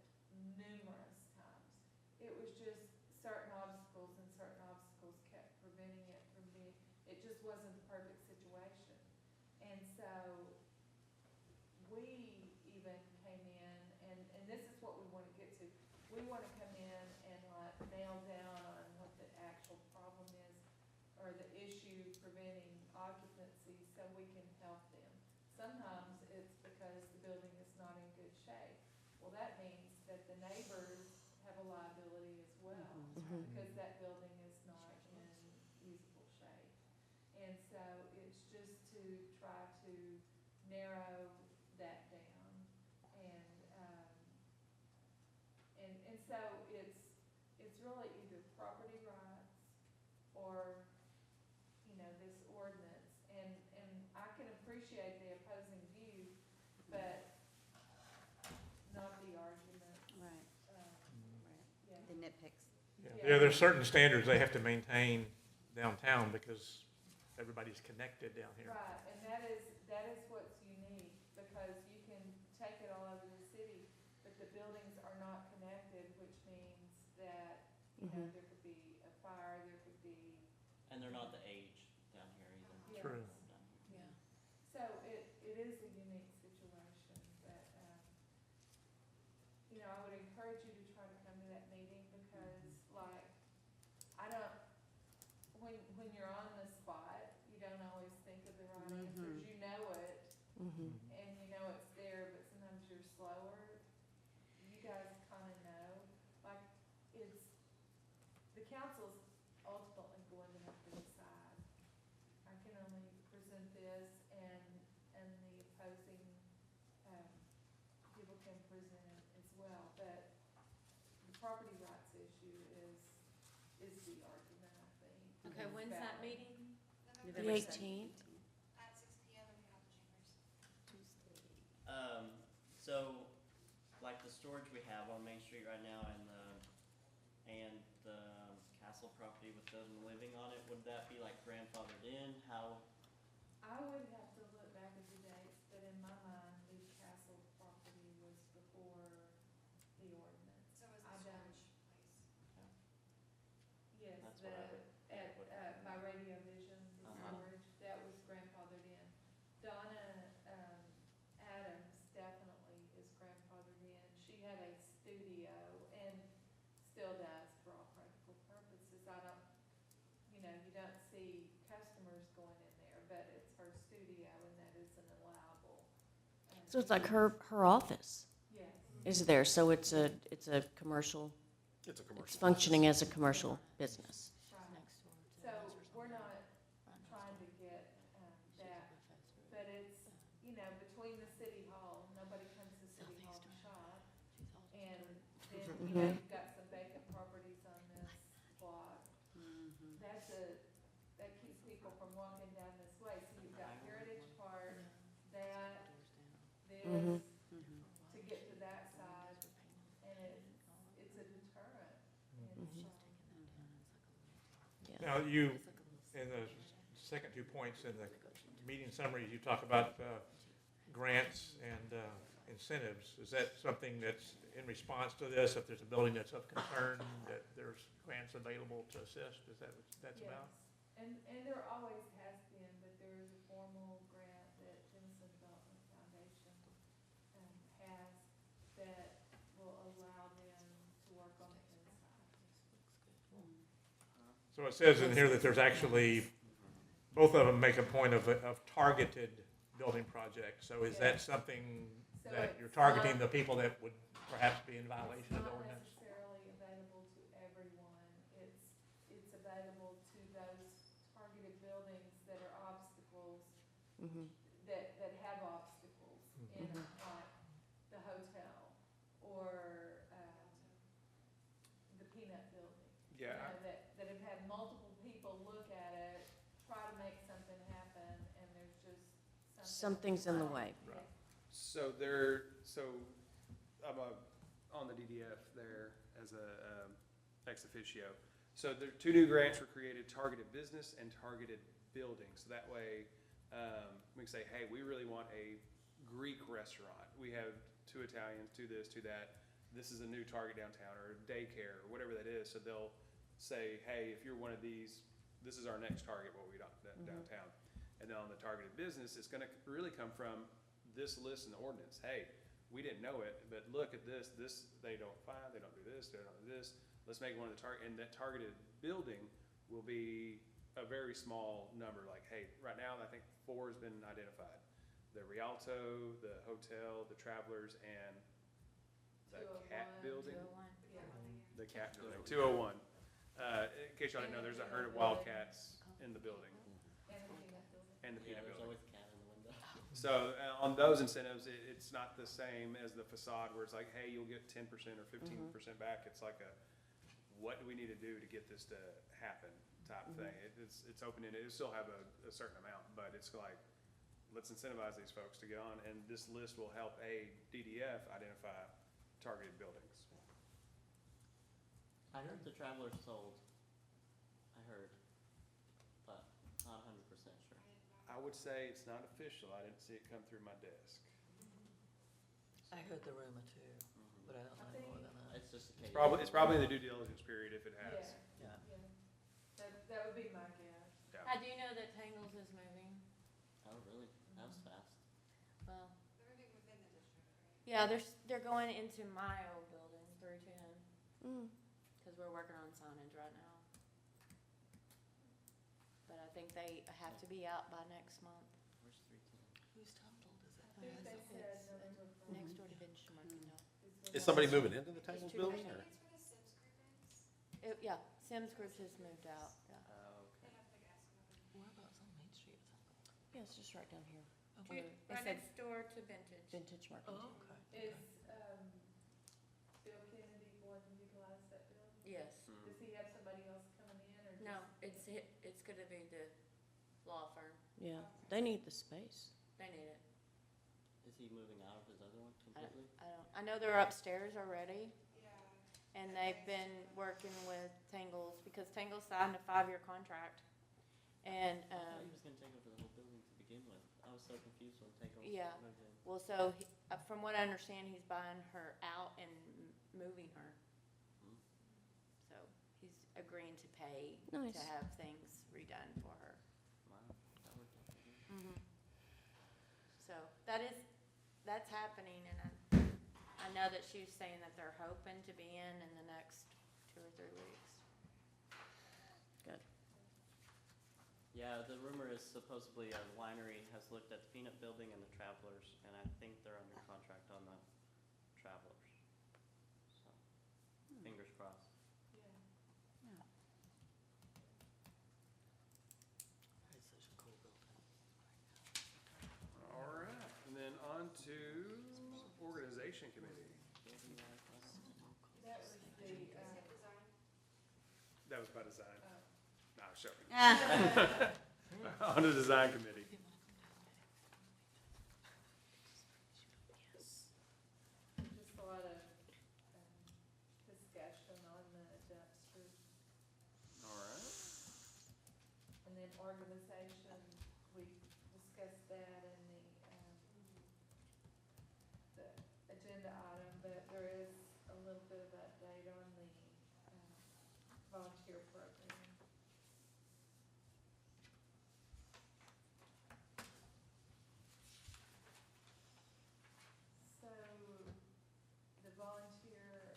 numerous times. It was just certain obstacles kept preventing it from being, it just wasn't the perfect situation. And so we even came in, and this is what we wanna get to. We wanna come in and like nail down on what the actual problem is, or the issue preventing occupancy, so we can help them. Sometimes it's because the building is not in good shape. Well, that means that the neighbors have a liability as well, because that building is not in usable shape. And so it's just to try to narrow that down. And so it's really either property rights or, this ordinance. And I can appreciate the opposing view, but not the argument.
Right.
Yeah.
The nitpicks.
Yeah, there's certain standards they have to maintain downtown because everybody's connected down here.
Right, and that is what's unique, because you can take it all over the city, but the buildings are not connected, which means that, there could be a fire, there could be.
And they're not the age down here either.
Yes.
True.
Down here.
Yeah.
So it is a unique situation, but, I would encourage you to try to come to that meeting, because like, I don't, when you're on the spot, you don't always think of the right answers. You know it, and you know it's there, but sometimes you're slower. You guys kind of know, like, the council's ultimately going to have to decide. I can only present this, and the opposing, people can present as well, but the property rights issue is the argument, I think.
Okay, when's that meeting?
The
November
18th.
at 6 p.m. in Capitol Chambers.
So, like the storage we have on Main Street right now and the castle property with them living on it, would that be like grandfathered in? How?
I would have to look back at the dates, but in my mind, the castle property was before the ordinance.
So is
I
the
don't-
storage place.
Yes,
That's what I would-
by Radio Vision, the
Uh-huh.
storage, that was grandfathered in. Donna, Adams definitely is grandfathered in. She had a studio and still does for all practical purposes. I don't, you don't see customers going in there, but it's her studio, and that isn't allowable.
So it's like her office
Yes.
is there, so it's a commercial,
It's a commercial.
it's functioning as a commercial business.
So we're not trying to get that, but it's, between the city hall, nobody comes to city hall to shop. And then, you've got some vacant properties on this block. That keeps people from walking down this way. So you've got Heritage Park, that, this, to get to that side, and it's a deterrent. And so,
Yeah.
Now, you, in the second 2 points in the meeting summaries, you talk about grants and incentives. Is that something that's in response to this? If there's a building that's of concern, that there's grants available to assist? Is that what that's about?
yes. And there always has been, but there is a formal grant that Denison Development Foundation has that will allow them to work on the inside.
So it says in here that there's actually, both of them make a point of targeted building projects. So is that something
So
that you're
it's
targeting
not-
the people that would perhaps be in violation of the
It's not
ordinance?
necessarily available to everyone. It's available to those targeted buildings that are obstacles, that have obstacles in, like, the hotel or, the peanut building.
Yeah,
That have had multiple people look at it, try to make something happen, and there's just something.
Something's in the way.
Yeah.
so on the DDF there as a ex officio. So there, 2 new grants were created, targeted business and targeted building. So that way, we can say, hey, we really want a Greek restaurant. We have 2 Italians, 2 this, 2 that. This is a new target downtown, or daycare, or whatever that is. So they'll say, hey, if you're one of these, this is our next target, what we got downtown. And then on the targeted business, it's gonna really come from this list in the ordinance. Hey, we didn't know it, but look at this, they don't find, they don't do this, they don't do this. Let's make one of the target, and that targeted building will be a very small number, like, hey, right now, I think 4 has been identified. The Rialto, the hotel, the Travelers, and the cat
201.
building.
201.
Yeah.
The cat building, 201. In case y'all didn't know, there's a herd of wildcats in the building,
And the peanut building.
and the
Yeah,
peanut
there's
building.
always a cat in the window.
So on those incentives, it's not the same as the facade where it's like, hey, you'll get 10% or 15% back. It's like a, what do we need to do to get this to happen type thing. It's open-ended. It'll still have a certain amount, but it's like, let's incentivize these folks to get on, and this list will help a DDF identify targeted buildings.
I heard the Travelers sold. I heard, but not 100% sure.
I would say it's not official. I didn't see it come through my desk.
I heard the rumor too, but I don't know more than that.
It's just a case.
It's probably in the due diligence period if it has.
Yeah.
That would be my guess.
Yeah.
I do know that Tangles is moving.
Oh, really? That was fast.
Well,
They're moving within the district, right?
yeah, they're going into my old building, 310, because we're working on signage right now. But I think they have to be out by next month.
Where's 310?
Whose title is it?
I think they said November
Next door to Benchmark.
Is somebody moving into the Tangles building, or?
It's where the Sims group is.
Yeah, Sims Group has moved out, yeah.
Oh,
They
okay.
have the gas oven.
Whereabouts on Main Street is that?
Yeah, it's just right down here.
Okay.
Right next door to Vintage.
Vintage Market.
Oh, okay.
Is, Bill Kennedy going to utilize that building?
Yes.
Does he have somebody else coming in, or just?
No, it's gonna be the law firm.
Yeah, they need the space.
They need it.
Is he moving out of his other one completely?
I know they're upstairs already,
Yeah.
and they've been working with Tangles, because Tangles signed a 5-year contract. And,
I thought he was gonna take over the whole building to begin with. I was so confused when Takeover
Yeah.
moved in.
well, so, from what I understand, he's buying her out and moving her.
Hmm.
So, he's agreeing to pay
Nice.
to have things redone for her.
Wow, that worked out pretty good.
So, that's happening, and I know that she was saying that they're hoping to be in the next 2 or 3 weeks.
Good.
Yeah, the rumor is supposedly a winery has looked at the Peanut Building and the Travelers, and I think they're under contract on the Travelers. So, fingers crossed.
Yeah.
It's such a cool building.
All right, and then on to organization committee.
That was the,
Design.
That was by design.
Oh.
No, I was joking. On the design committee.
just a lot of, discussion on the dumpster,
All right.
and then organization, we discussed that in the agenda item, but there is a little bit of update on the, volunteer program. So, the volunteer,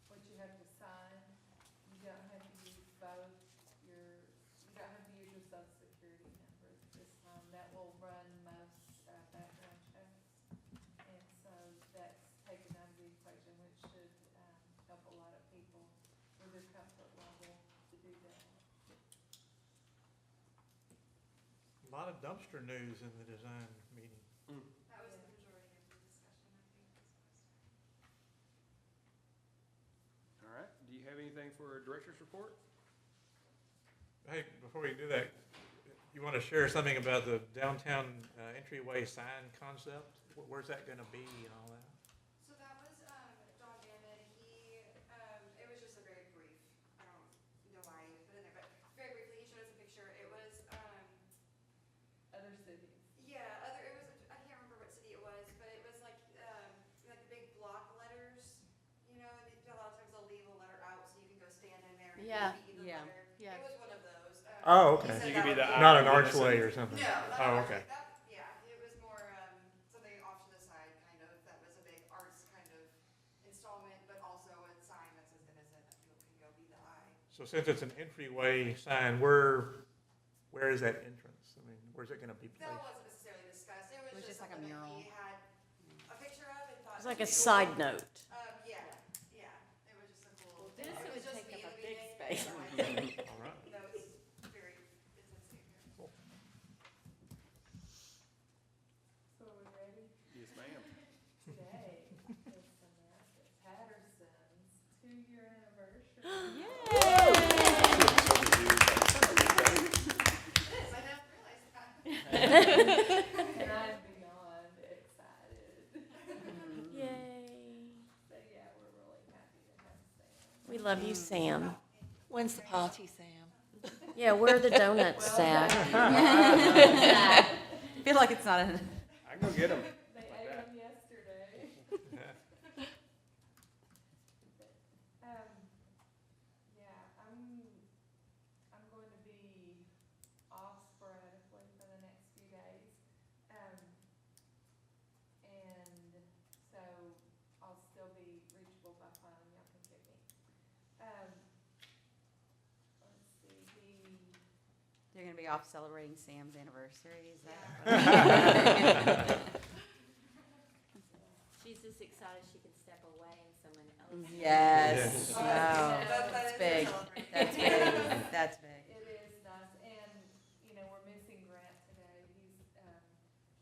what you have to sign, you don't have to use both you don't have to use your social security number this time. That will run most, background checks. And so that's taken out of the equation, which should, help a lot of people with their comfort level to do that.
A lot of dumpster news in the design meeting.
That was the majority of the discussion, I think, this last time.
All right, do you have anything for a director's report?
Hey, before we do that, you want to share something about the downtown entryway sign concept? Where's that going to be and all that?
So that was,
Yeah.
be the
Yeah.
letter.
Yeah.
It was one of those.
Oh,
He
okay.
said
You
that
could be
would
the
Not
eye
an
of Denison.
archway or something?
No, not
Oh,
an
okay.
archway. Yeah, it was more, something off to the side, kind of, that was a big arts kind of installment, but also a sign that says Denison, that people can go be the eye.
So since it's an entryway sign, where is that entrance? I mean, where's it gonna be
That
placed?
wasn't necessarily discussed, it
Was
was
just
just
like a
something that
mural.
he had a picture of and thought.
It's like a
would be
side
cool.
note.
Yeah, it was just a cool.
Well, Denison
it was
would
just
take
me
up
in
a
the
big
beginning,
space.
and then
All right.
that was very intensive here.
So are we ready?
Yes, ma'am.
Today is Samantha Patterson's 2-year anniversary.
This, I didn't realize that.
And I'm beyond excited.
Yay.
So yeah, we're really happy to have Sam.
We love you, Sam.
When's the party, Sam?
Yeah, where are the donuts, Zach?
I feel like it's not a.
I can go get them.
They
Like
ate
that.
them yesterday. Yeah, I'm going to be off sporadically for the next few days. And so I'll still be reachable by phone, y'all can get me. Let's see,
They're gonna be off celebrating Sam's anniversary, is that?
She's just excited she can step away and someone else.
Yes,
Oh,
no,
that
that's
is a
big,
celebration.
that's big, that's big.
it is nice, and, we're missing Grant today. He's,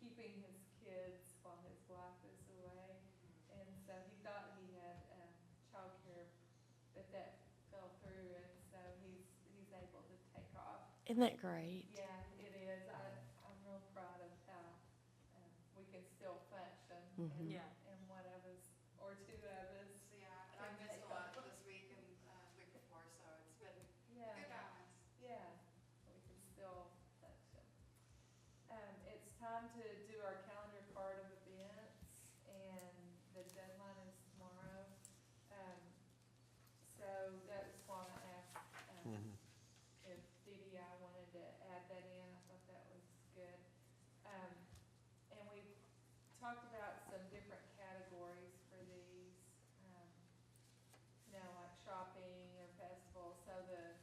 keeping his kids while his wife is away. And so he thought he had, childcare, but that fell through, and so he's able to take off.
Isn't that great?
Yeah, it is. I'm real proud of how, we can still function.
Mhm.
Yeah.
And one of us, or two of us.
So yeah, and I've missed a lot this week and, week before, so it's been
Yeah.
good balance.
Yeah, we can still function. It's time to do our calendar card of events, and the deadline is tomorrow. So that was why I asked, if DDI wanted to add that in. I thought that was good. And we talked about some different categories for these, like shopping or festival, so the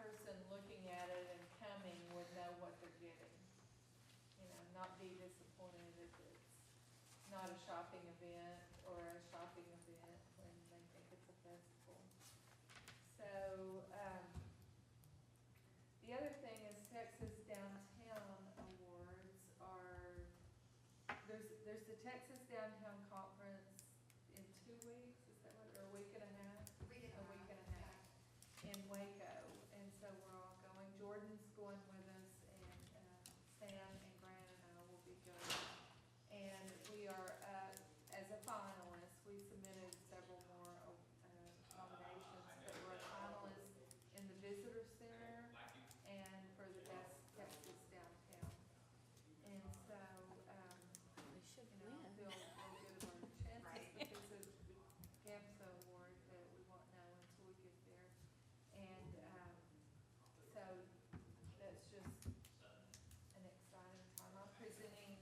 person looking at it and coming would know what they're getting. Not be disappointed if it's not a shopping event or a shopping event when they think it's a festival. So, the other thing is Texas Downtown Awards are, there's the Texas Downtown Conference in 2 weeks, is that what, or a week and a half?
Week and
A week and a half in Waco, and so we're all going. Jordan's going with us, and Sam and Grant and I will be going. And we are, as a finalist, we submitted several more nominations, but we're a finalist in the Visitor Center and for the best Texas Downtown. And so,
We should
feel real good of our chances,
Right.
but this is GAMSA award that we won't know until we get there. And, so that's just an exciting time. I'm presenting,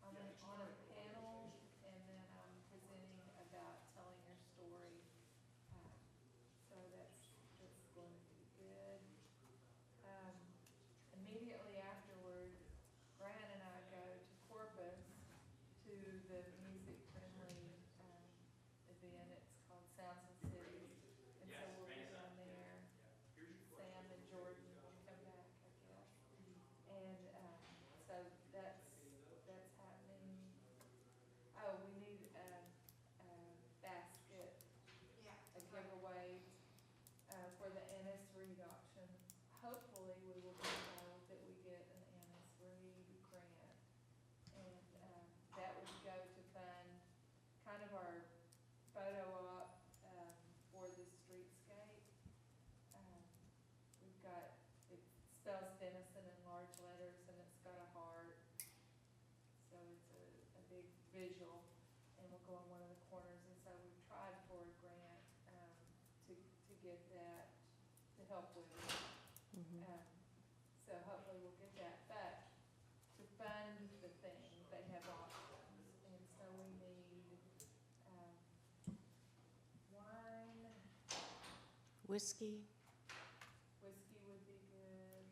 I'm on a panel, and then I'm presenting about telling your story. So that's going to be good. Immediately afterward, Grant and I go to Corpus to the music-friendly, event. It's called Sounds and Cities. And so we'll be down there. Sam and Jordan will come back, I guess. And, so that's happening. Oh, we need a basket,
Yeah.
a giveaway, for the Ennis Reed auction. Hopefully, we will be told that we get an Ennis Reed grant. And, that would go to fund kind of our photo op, for the streetscape. We've got, it spells Denison in large letters, and it's got a heart. So it's a big visual, and we'll go on one of the corners, and so we've tried for a grant, to get that help with it. So hopefully we'll get that, but to fund the thing, they have options, and so we need, wine,
Whiskey,
whiskey would be good,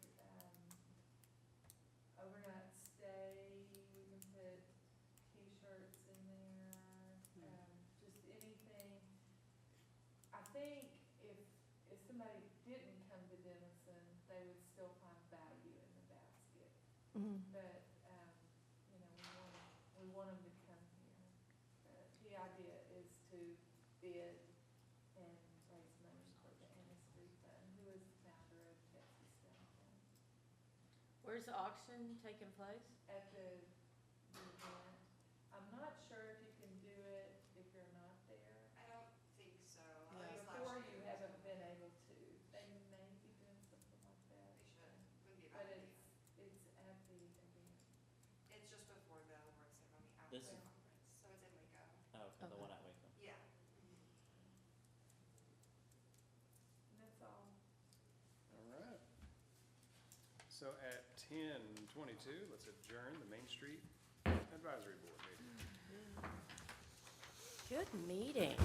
overnight stay, we can put t-shirts in there, just anything. I think if somebody didn't come to Denison, they would still find value in the basket. But, you know, we want them to come here. The idea is to bid and raise money for the Anna Street Fund, who is the founder of Texas Downtown.
Where's the auction taking place?
At the event, I'm not sure if you can do it if you're not there.
I don't think so. At
Yeah.
least last
Before
year
you
was-
haven't been able to, they may be doing something like that.
They should, wouldn't be a
But
bad idea.
it's at the event.
It's just before the award ceremony after
This-
the conference, so it's in Waco.
Oh, okay, the
Okay.
one at Waco.
Yeah.
And that's all.
All right. So at 10:22, let's adjourn the Main Street Advisory Board meeting.
good meeting.